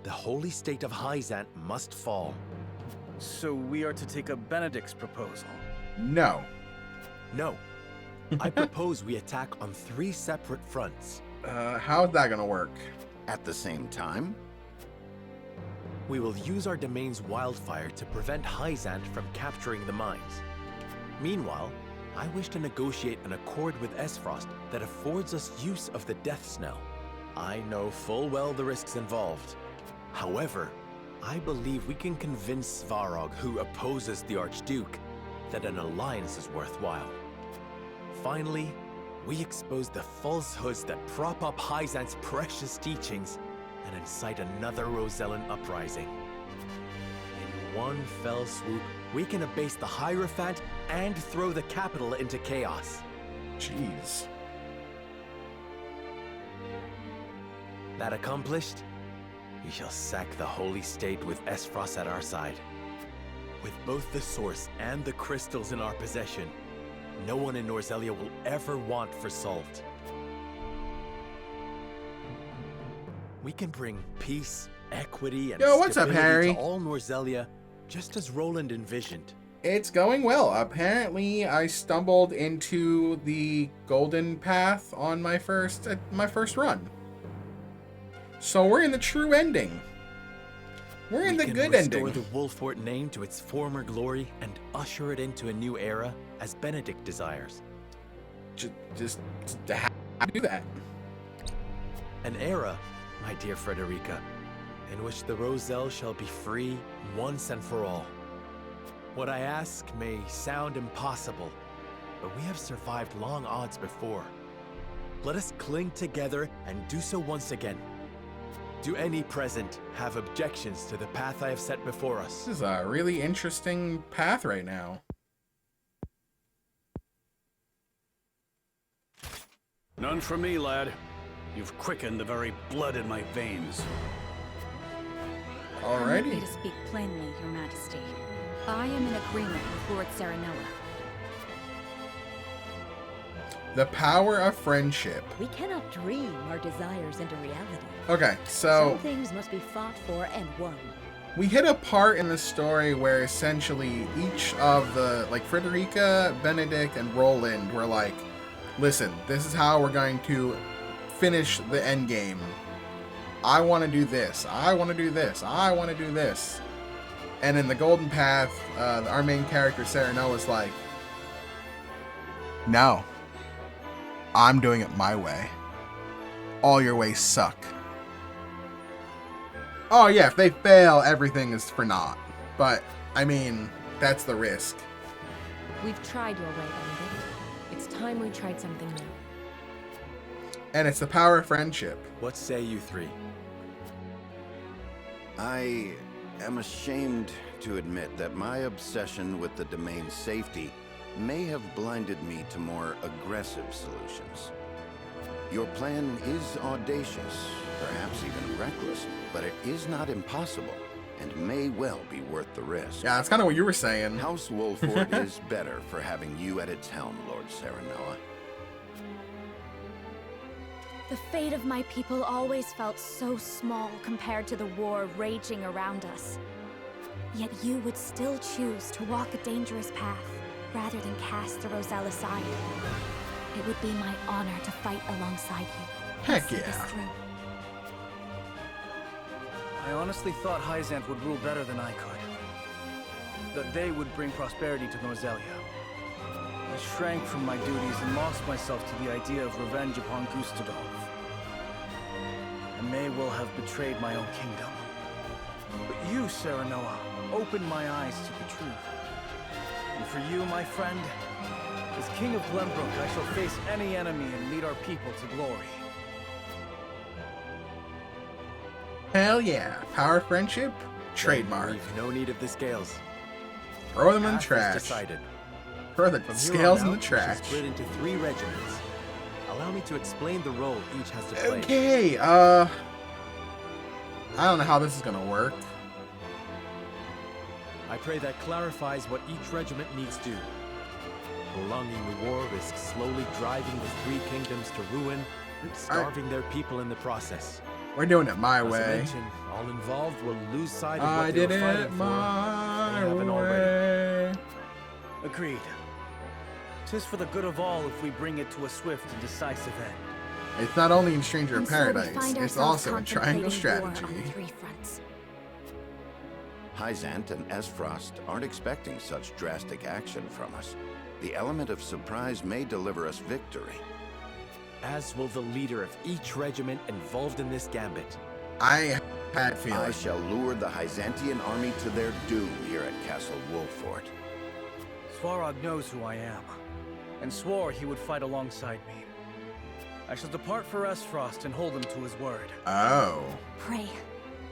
the holy state of Hyzant must fall. So we are to take up Benedict's proposal? No. No. I propose we attack on 3 separate fronts. How's that gonna work? At the same time? We will use our domain's wildfire to prevent Hyzant from capturing the mines. Meanwhile, I wish to negotiate an accord with Esfrost that affords us use of the Death Snell. I know full well the risks involved. However, I believe we can convince Svarog, who opposes the Archduke, that an alliance is worthwhile. Finally, we expose the falsehoods that prop up Hyzant's precious teachings and incite another Rosellan uprising. In one fell swoop, we can abase the Hierophant and throw the capital into chaos. Jeez. That accomplished, we shall sack the Holy State with Esfrost at our side. With both the source and the crystals in our possession, no one in Norzelia will ever want for salt. We can bring peace equity and Yo, what's up, stability Harry? to all Norzelia, just as Roland envisioned. It's going well. Apparently, I stumbled into the golden path on my first run. So we're in the true ending. We're in the good ending. We can restore the Wolfort name to its former glory and usher it into a new era, as Benedict desires. Just how to do that? An era, my dear Frederica, in which the Roselle shall be free once and for all. What I ask may sound impossible, but we have survived long odds before. Let us cling together and do so once again. Do any present have objections to the path I have set before us? This is a really interesting path right now. None for me, lad. You've quickened the very blood in my veins. Permit me to speak plainly, Your Majesty. I am in agreement with Lord Serenoa. The power of friendship. We cannot dream our desires into reality. Okay, so some things must be fought for and won. We hit a part in the story where essentially each of the, like, Frederica, Benedict, and Roland were like, listen, this is how we're going to finish the end game. I want to do this. I want to do this. I want to do this. And in the Golden Path, our main character, Serenoa, is like, no. I'm doing it my way. All your ways suck. Oh yeah, if they fail, everything is for naught. But, I mean, that's the risk. We've tried your way, Benedict. It's time we tried something new. And it's the power of friendship. What say you three? I am ashamed to admit that my obsession with the domain's safety may have blinded me to more aggressive solutions. Your plan is audacious, perhaps even reckless, but it is not impossible, and may well be worth the risk. Yeah, that's kind of what you were saying. House Wolford is better for having you at its helm, Lord Serenoa. The fate of my people always felt so small compared to the war raging around us. Yet you would still choose to walk a dangerous path, rather than cast the Roselle aside. It would be my honor to fight alongside you. Heck See this yeah. through. I honestly thought Hyzant would rule better than I could. That they would bring prosperity to Norzelia. I shrank from my duties and lost myself to the idea of revenge upon Gustadolf. I may well have betrayed my own kingdom. But you, Serenoa, opened my eyes to the truth. And for you, my friend, as King of Glenbrook, I shall face any enemy and lead our people to glory. Hell yeah. Power of friendship, trademark. We've no need of the scales. Throw them in the Path is trash. Decided. Throw the From here scales on in out, the we shall trash. split into 3 regiments. Allow me to explain the role each has to play. Okay, I don't know how this is gonna work. I pray that clarifies what each regiment needs do. Prolonging the war risks slowly driving the 3 kingdoms to ruin and starving their people in the process. We're doing it my As I way. mentioned, all involved will lose sight of I what they did were fighting it for. my They haven't already. way. Agreed. 'Tis for the good of all if we bring it to a swift and decisive end. It's not only in Stranger in And so we Paradise, find it's ourselves also in Triangle contemplating war Strategy. on 3 fronts. Hyzant and Esfrost aren't expecting such drastic action from us. The element of surprise may deliver us victory. As will the leader of each regiment involved in this gambit. I had feeling. I shall lure the Hyzantian army to their doom here at Castle Wolfort. Svarog knows who I am, and swore he would fight alongside me. I shall depart for Esfrost and hold him to his word. Oh. Pray,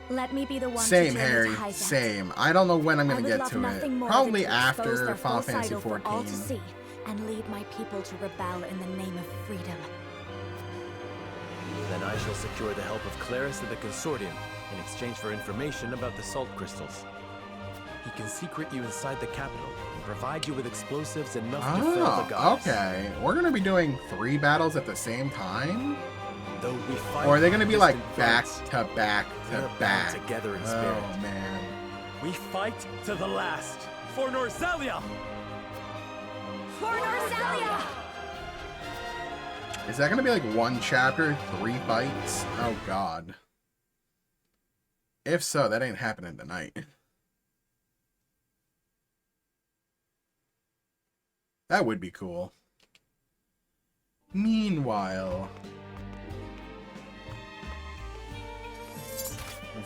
let me be the one Same, to turn Harry. you to Hyzant. Same. I don't know when I'm I gonna would get love to nothing it. more Probably than to expose after their Final full Fantasy side over all to XIV. see, and lead my people to rebel in the name of freedom. Then I shall secure the help of Claris and the Consortium in exchange for information about the salt crystals. He can secret you inside the capital and provide you with explosives enough to fell the Oh, gods. okay. We're gonna be doing 3 battles at the same time? Though we fight Or are they going to be like distant back foes, to back we to are bound back? together in spirit. Oh, man. We fight to the last for Norzelia! For Norzelia! Is that going to be like 1 chapter, 3 fights? Oh, God. If so, that ain't happening tonight. That would be cool. Meanwhile...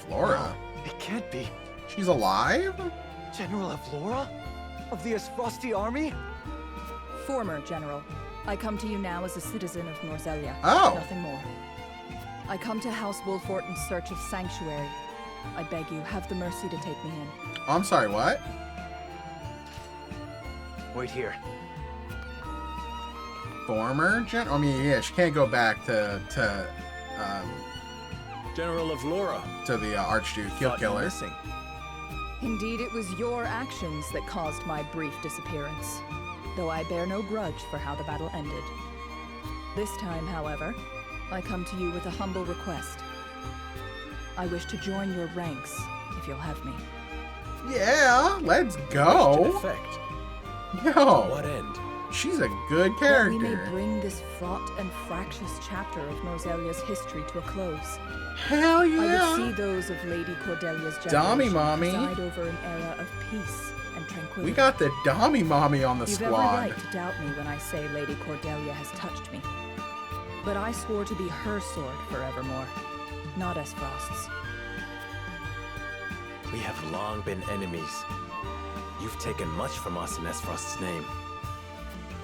Flora? It can't be. She's alive? General Avlora? Of the Esfrosti army? Former General. I come to you now as a citizen of Norzelia. Oh. Nothing more. I come to House Wolfort in search of sanctuary. I beg you, have the mercy to take me in. Oh, I'm sorry, what? Wait here. Former General? I mean, yeah, she can't go back to General Avlora. To the Archduke. He'll kill her. Missing. Indeed, it was your actions that caused my brief disappearance, though I bear no grudge for how the battle ended. This time, however, I come to you with a humble request. I wish to join your ranks, if you'll have me. Yeah, let's go. Effect. Yo. To what end? She's a good That character. we may bring this fraught and fractious chapter of Norzelia's history to a close. Hell yeah! I would see those of Lady Cordelia's Dummy generation mommy. preside over an era of peace and tranquility. We got the Dummy Mommy on the You've squad. every right to doubt me when I say Lady Cordelia has touched me. But I swore to be her sword forevermore, not Esfrost's. We have long been enemies. You've taken much from us in Esfrost's name.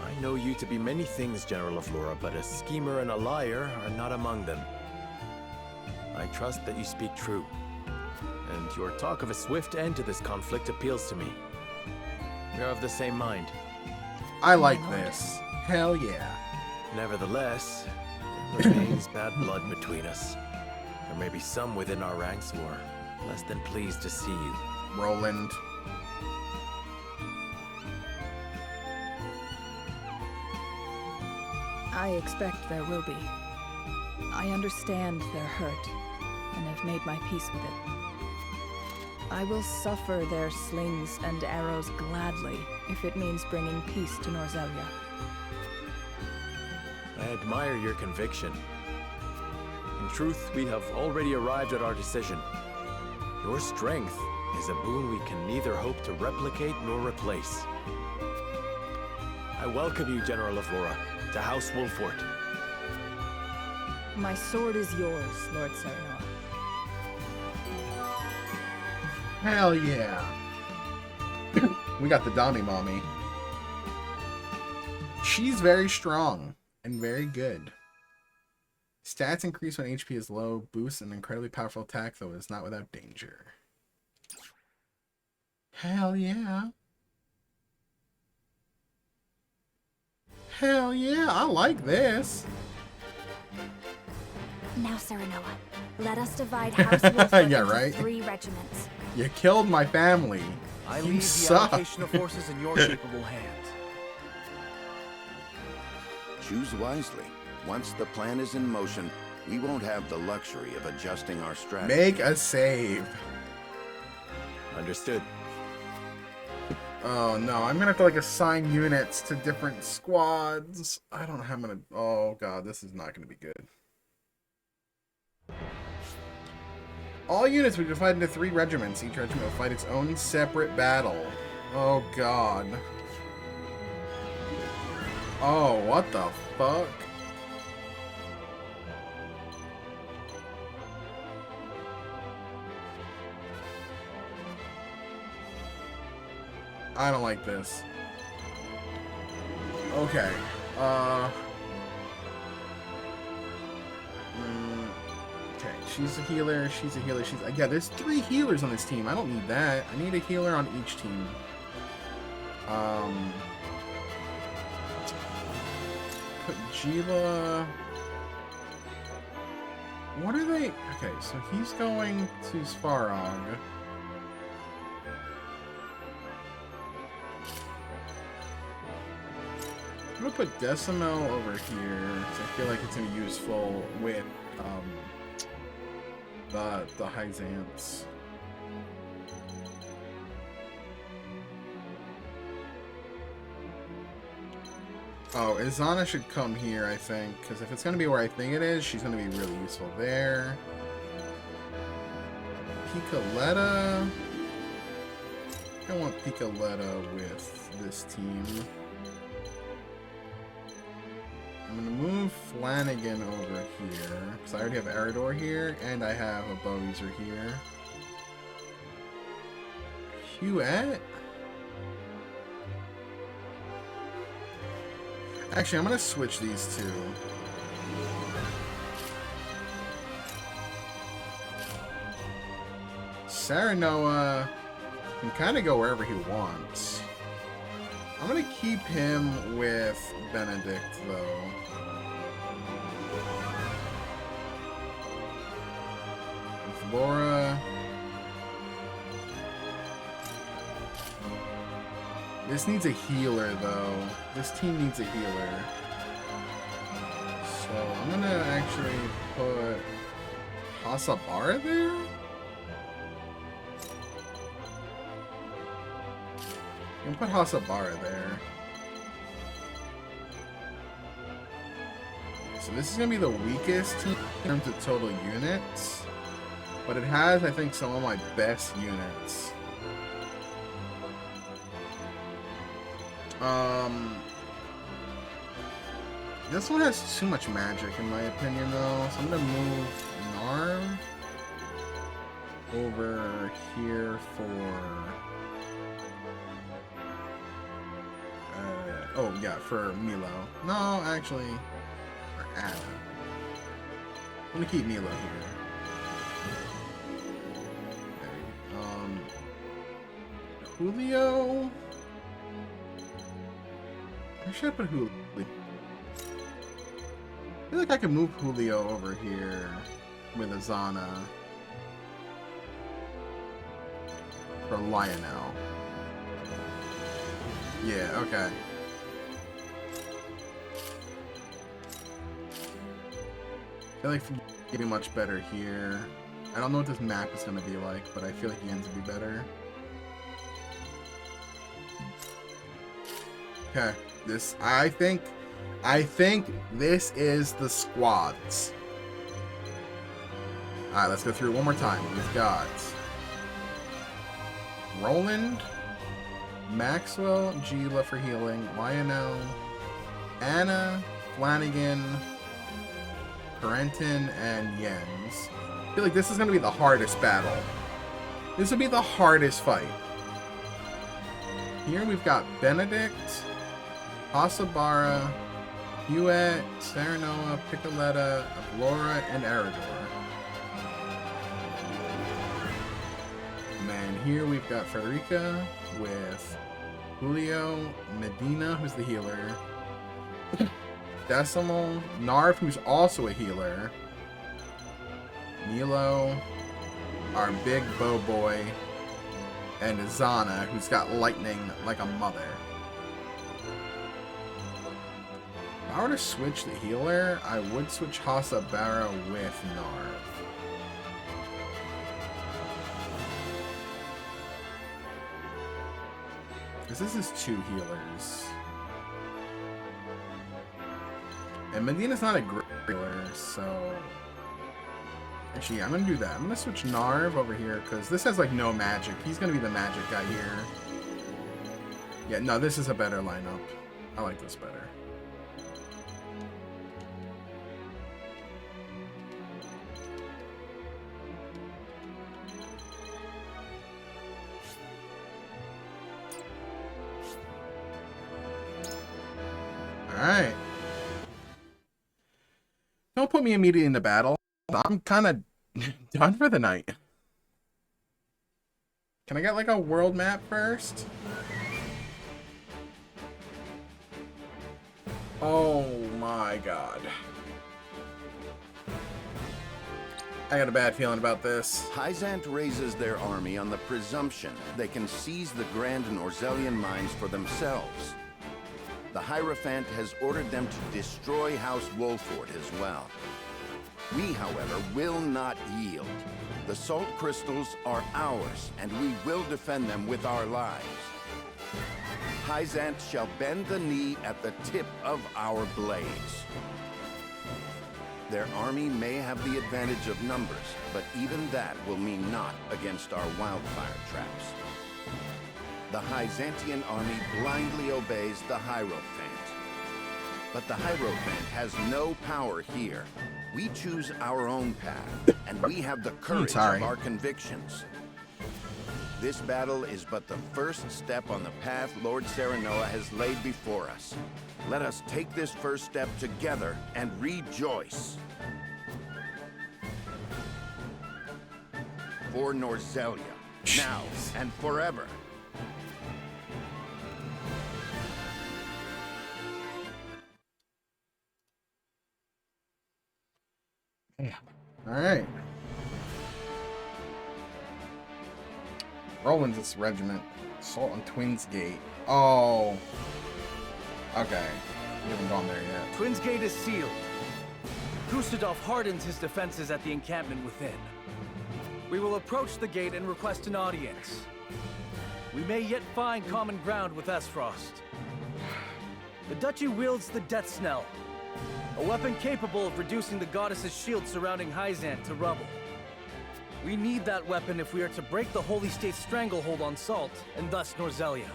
I know you to be many things, General Avlora, but a schemer and a liar are not among them. I trust that you speak true, and your talk of a swift end to this conflict appeals to me. We are of the same mind. I like this. Hell yeah. Nevertheless, there remains bad blood between us. There may be some within our ranks who are less than pleased to see you. Roland. I expect there will be. I understand their hurt, and have made my peace with it. I will suffer their slings and arrows gladly, if it means bringing peace to Norzelia. I admire your conviction. In truth, we have already arrived at our decision. Your strength is a boon we can neither hope to replicate nor replace. I welcome you, General Avlora, to House Wolfort. My sword is yours, Lord Serenor. Hell yeah. We got the Dummy Mommy. She's very strong and very good. Stats increase when HP is low, boosts an incredibly powerful attack, though it is not without danger. Hell yeah. Hell yeah, I like this. Now, Serenoa, let us divide House Wolfort Yeah, into right? 3 regiments. You killed my family. I You leave the suck. allocation of forces in your capable hands. Choose wisely. Once the plan is in motion, we won't have the luxury of adjusting our strategy. Make a save. Understood. Oh no, I'm gonna have to like assign units to different squads. I don't know how I'm gonna. Oh god, this is not gonna be good. All units will be divided into 3 regiments. Each regiment will fight its own separate battle. Oh god. Oh, what the fuck? I don't like this. Okay. Okay, she's a healer, she's a healer, yeah, there's 3 healers on this team. I don't need that. I need a healer on each team. Put Jiva... What are they... Okay, so he's going to Svarog. I'm gonna put Decimel over here because I feel like it's gonna be useful with the Hyzants. Oh, Izana should come here, I think, because if it's gonna be where I think it is, she's gonna be really useful there. Picoletta. I want Picoletta with this team. I'm gonna move Flanagan over here because I already have Eridor here and I have a bow user here. Huette? Actually, I'm gonna switch these two. Saranoa can kind of go wherever he wants. I'm gonna keep him with Benedict, though. With Laura. This needs a healer, though. This team needs a healer. So I'm gonna actually put Hasabara there? I'm gonna put Hasabara there. So this is gonna be the weakest team in terms of total units, but it has, I think, some of my best units. This one has too much magic in my opinion, though, so I'm gonna move Narv over here for oh yeah, for Milo. No, actually, for Anna. I'm gonna keep Milo here. Julio. Where should I put Julio? I feel like I can move Julio over here with Azana for Lionel. Yeah, okay. I feel like he'd be much better here. I don't know what this map is going to be like, but I feel like Yen's would be better. Okay, this, I think this is the squads. Alright, let's go through it one more time. We've got Roland, Maxwell, Gila for healing, Lionel, Anna, Flanagan, Corentin, and Jens. I feel like this is going to be the hardest battle. This will be the hardest fight. Here we've got Benedict, Hasabara, Huette, Saranoa, Picoletta, Ablora, and Eridor. And then here we've got Frederica with Julio, Medina, who's the healer, Decimal, Narv, who's also a healer, Milo, our big bow boy, and Izana, who's got lightning like a mother. If I were to switch the healer, I would switch Hasabara with Narv. Because this is two healers. And Medina's not a great healer, so... Actually, yeah, I'm going to do that. I'm going to switch Narv over here, because this has, like, no magic. He's going to be the magic guy here. Yeah, no, this is a better lineup. I like this better. Alright. Don't put me immediately into battle. I'm kind of done for the night. Can I get like a world map first? Oh my god. I got a bad feeling about this. Hyzant raises their army on the presumption they can seize the Grand Norzelian mines for themselves. The Hierophant has ordered them to destroy House Wolford as well. We, however, will not yield. The salt crystals are ours, and we will defend them with our lives. Hyzant shall bend the knee at the tip of our blades. Their army may have the advantage of numbers, but even that will mean naught against our wildfire traps. The Hyzantian army blindly obeys the Hierophant. But the Hierophant has no power here. We choose our own path, and we have the courage of our convictions. This battle is but the first step on the path Lord Serenoa has laid before us. Let us take this first step together and rejoice. For Norzelia, now and forever. Yeah. All right. Roland's regiment. Assault on Twins Gate. Oh. Okay. We haven't gone there yet. Twins Gate is sealed. Gustadolf hardens his defenses at the encampment within. We will approach the gate and request an audience. We may yet find common ground with Esfrost. The Duchy wields the Death Snell, a weapon capable of reducing the goddess's shield surrounding Hyzant to rubble. We need that weapon if we are to break the Holy State's stranglehold on Salt, and thus Norzelia.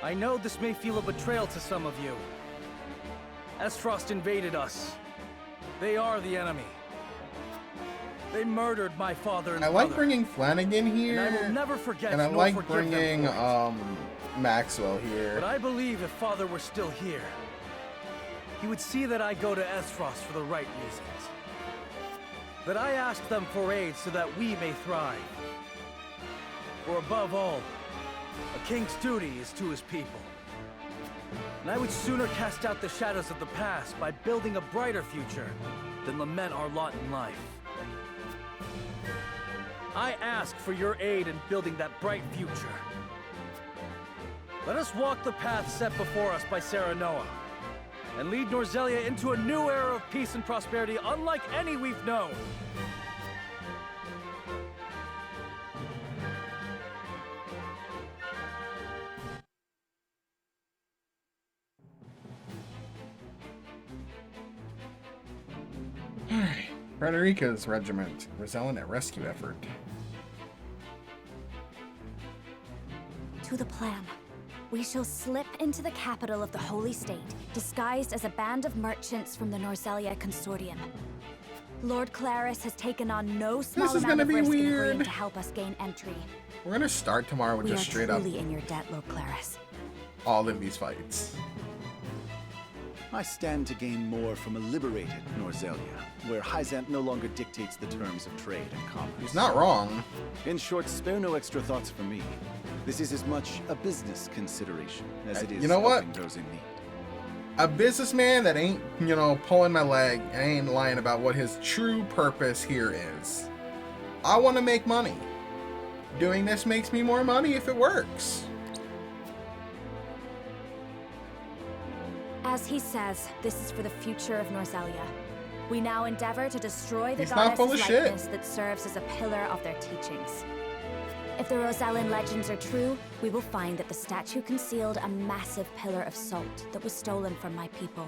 I know this may feel a betrayal to some of you. Esfrost invaded us. They are the enemy. They murdered my father and I brother. like bringing Flanagan here. And I will never forget and I nor like forgive bringing them for it. Maxwell here. But I believe if Father were still here, he would see that I go to Esfrost for the right reasons. That I ask them for aid so that we may thrive. For above all, a king's duty is to his people. And I would sooner cast out the shadows of the past by building a brighter future than lament our lot in life. I ask for your aid in building that bright future. Let us walk the path set before us by Serenoa, and lead Norzelia into a new era of peace and prosperity unlike any we've known. Alright. Frederica's regiment. Rosellan at rescue effort. To the plan. We shall slip into the capital of the Holy State, disguised as a band of merchants from the Norzelia Consortium. Lord Claris has taken on no small amount of risk in agreeing to help us gain entry. We're gonna start tomorrow with just straight up We are truly in your debt, Lord Claris. all of these fights. I stand to gain more from a liberated Norzelia, where Hyzant no longer dictates the terms of trade and commerce. He's not wrong. In short, spare no extra thoughts for me. This is as much a business consideration as it is You know what? helping those in need. A businessman that ain't, pulling my leg and ain't lying about what his true purpose here is. I want to make money. Doing this makes me more money if it works. As he says, this is for the future of Norzelia. We now endeavor to destroy the He's not full of goddess's shit. likeness that serves as a pillar of their teachings. If the Rosellan legends are true, we will find that the statue concealed a massive pillar of salt that was stolen from my people.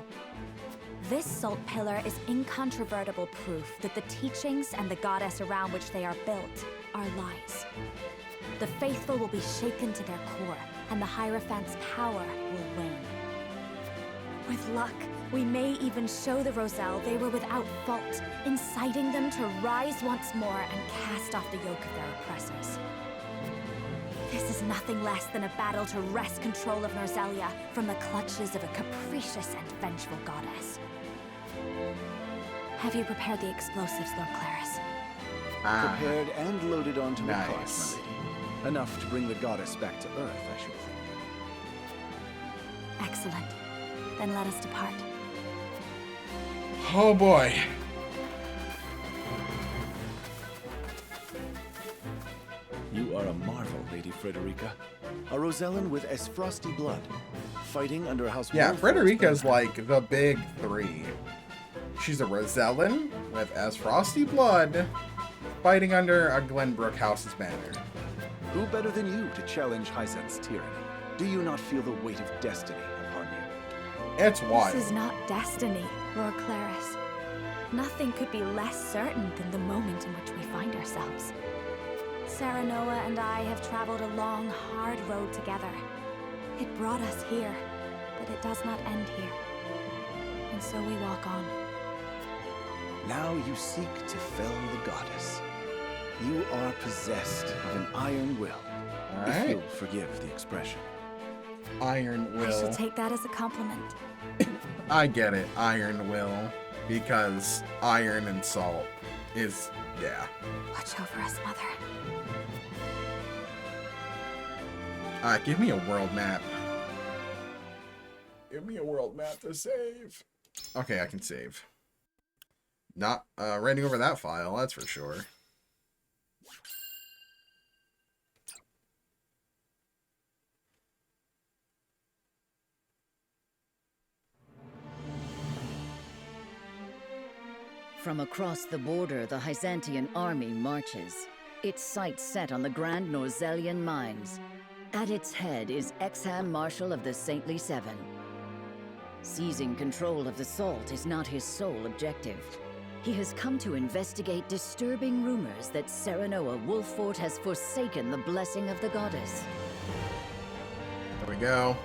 This salt pillar is incontrovertible proof that the teachings and the goddess around which they are built are lies. The faithful will be shaken to their core, and the Hierophant's power will wane. With luck, we may even show the Roselle they were without fault, inciting them to rise once more and cast off the yoke of their oppressors. This is nothing less than a battle to wrest control of Norzelia from the clutches of a capricious and vengeful goddess. Have you prepared the explosives, Lord Claris? Prepared and loaded onto a cart, Nice. my lady. Enough to bring the goddess back to Earth, I should think. Excellent. Then let us depart. Oh boy. You are a marvel, Lady Frederica. A Rosellan with as frosty blood, fighting under House Yeah, Wolfort's Frederica's banner. like the big three. She's a Rosellan with as frosty blood, fighting under a Glenbrook House's banner. Who better than you to challenge Hyzant's tyranny? Do you not feel the weight of destiny upon you? It's wild. This is not destiny, Lord Claris. Nothing could be less certain than the moment in which we find ourselves. Serenoa and I have traveled a long, hard road together. It brought us here, but it does not end here. And so we walk on. Now you seek to fell the goddess. You are possessed of an iron will. All If right. you'll forgive the expression. Iron I shall Will. take that as a compliment. I get it, Iron Will, because iron and salt is, yeah. Watch over us, Mother. Give me a world map. Give me a world map to save. Okay, I can save. Not writing over that file, that's for sure. From across the border, the Hyzantian army marches, its sights set on the Grand Norzelian mines. At its head is Exham Marshal of the Saintly Seven. Seizing control of the Salt is not his sole objective. He has come to investigate disturbing rumors that Serenoa Wolfort has forsaken the blessing of the goddess. There we go.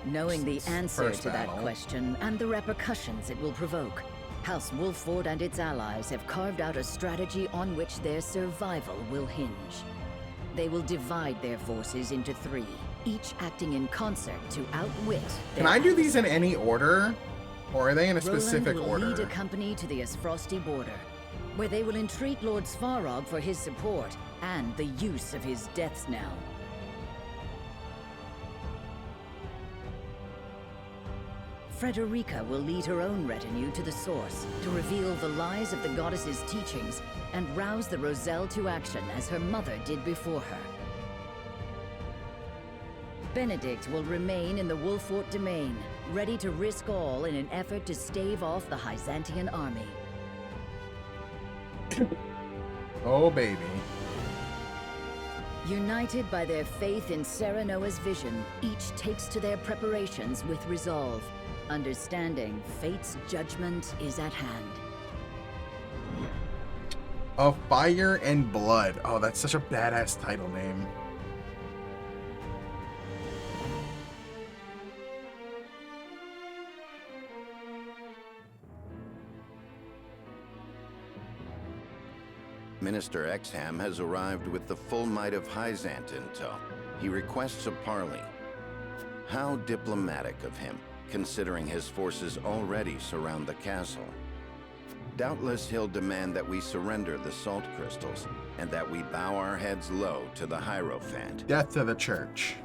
Knowing the answer First to that battle. question and the repercussions it will provoke, House Wolfort and its allies have carved out a strategy on which their survival will hinge. They will divide their forces into three, each acting in concert to outwit Can their I do these in any order? Or are they in a Roland specific will order? lead a company to the Asfrosti border, where they will entreat Lord Svarog for his support and the use of his death knell. Frederica will lead her own retinue to the source to reveal the lies of the goddess's teachings and rouse the Roselle to action as her mother did before her. Benedict will remain in the Wolfort domain, ready to risk all in an effort to stave off the Hyzantian army. Oh, baby. United by their faith in Serenoa's vision, each takes to their preparations with resolve, understanding fate's judgment is at hand. Of Fire and Blood. Oh, that's such a badass title name. Minister Exham has arrived with the full might of Hyzant in tow. He requests a parley. How diplomatic of him, considering his forces already surround the castle. Doubtless he'll demand that we surrender the salt crystals, and that we bow our heads low to the Hierophant. Death to the church.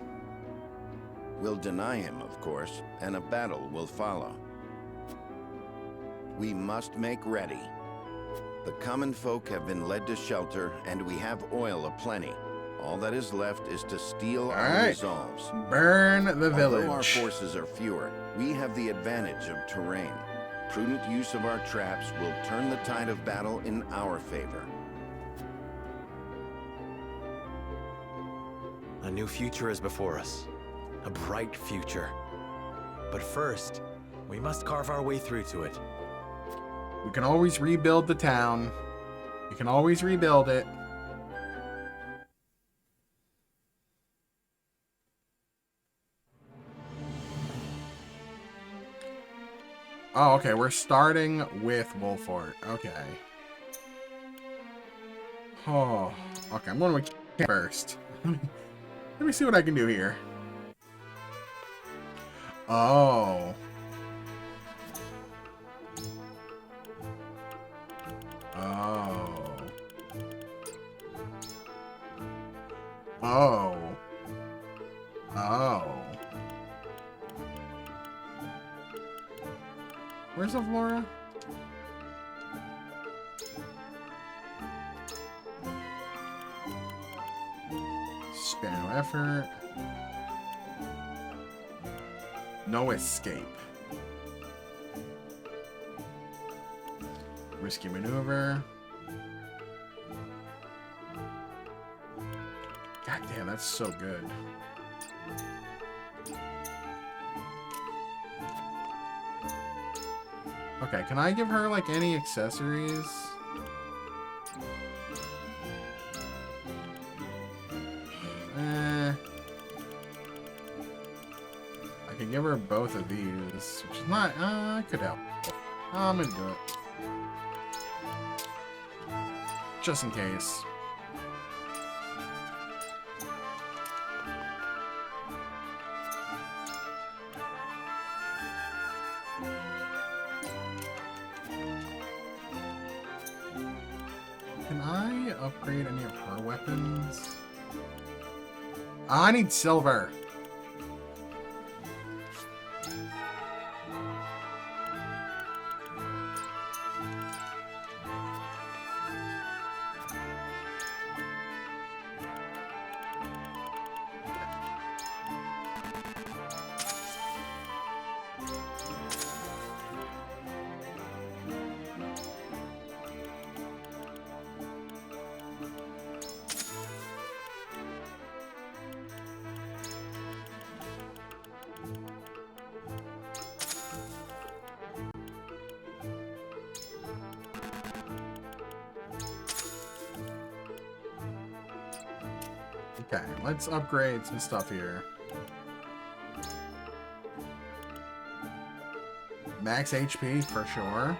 We'll deny him, of course, and a battle will follow. We must make ready. The common folk have been led to shelter, and we have oil aplenty. All that is left is to steel our right. resolves. Burn the Although our village. forces are fewer, we have the advantage of terrain. Prudent use of our traps will turn the tide of battle in our favor. A new future is before us. A bright future. But first, we must carve our way through to it. We can always rebuild the town. We can always rebuild it. Oh, okay. We're starting with Wolfort. Okay. Oh, okay. I'm going to camp first. Let me see what I can do here. Oh. Oh. Oh. Oh. Where's Avlora? Spare no effort. No escape. Risky maneuver. God damn, that's so good. Okay, can I give her like any accessories? I can give her both of these, which is not, I could help. I'm gonna do it. Just in case. Can I upgrade any of her weapons? I need silver. Okay, let's upgrade some stuff here. Max HP for sure.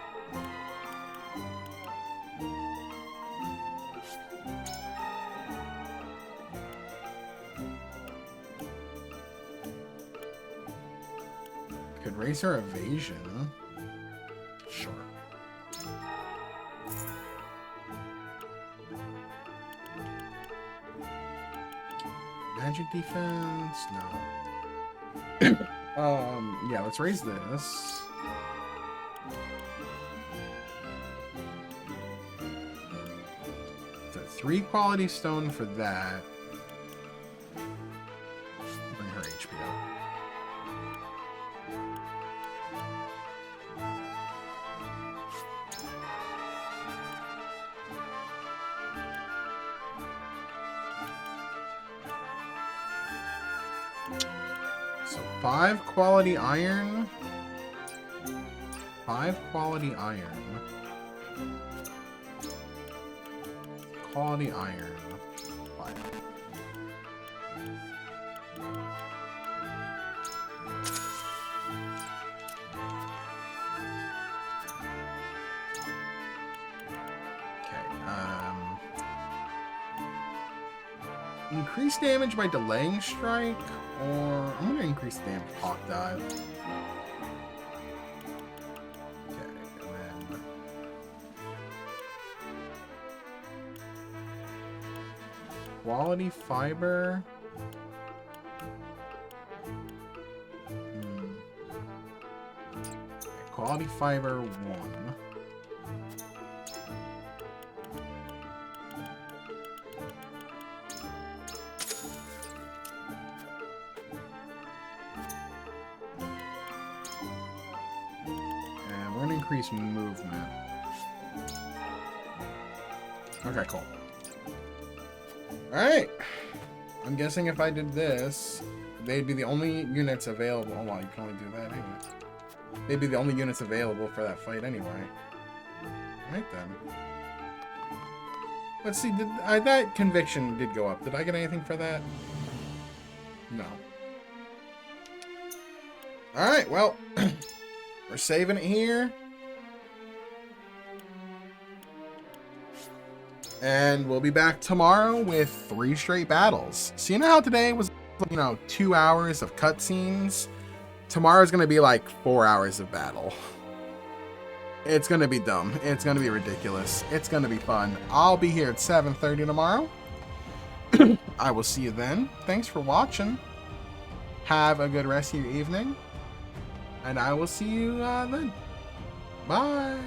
Could raise her evasion. Sure. Magic defense? No. Yeah, let's raise this. So 3 quality stone for that. Bring her HP up. So 5 quality iron. 5 quality iron. Quality iron. 5. Increase damage by delaying strike, or I'm gonna increase damage hawk dive. Okay, and then quality fiber. Okay, quality fiber 1. Increase movement. Okay, cool. Alright. I'm guessing if I did this, they'd be the only units available. Oh, well, you can only do that anyway. They'd be the only units available for that fight anyway. Alright then. Let's see, that conviction did go up. Did I get anything for that? No. Alright, well, we're saving it here. And we'll be back tomorrow with 3 straight battles. So you know how today was, 2 hours of cutscenes? Tomorrow's going to be like 4 hours of battle. It's going to be dumb. It's going to be ridiculous. It's going to be fun. I'll be here at 7:30 tomorrow. I will see you then. Thanks for watching. Have a good rest of your evening. And I will see you then. Bye.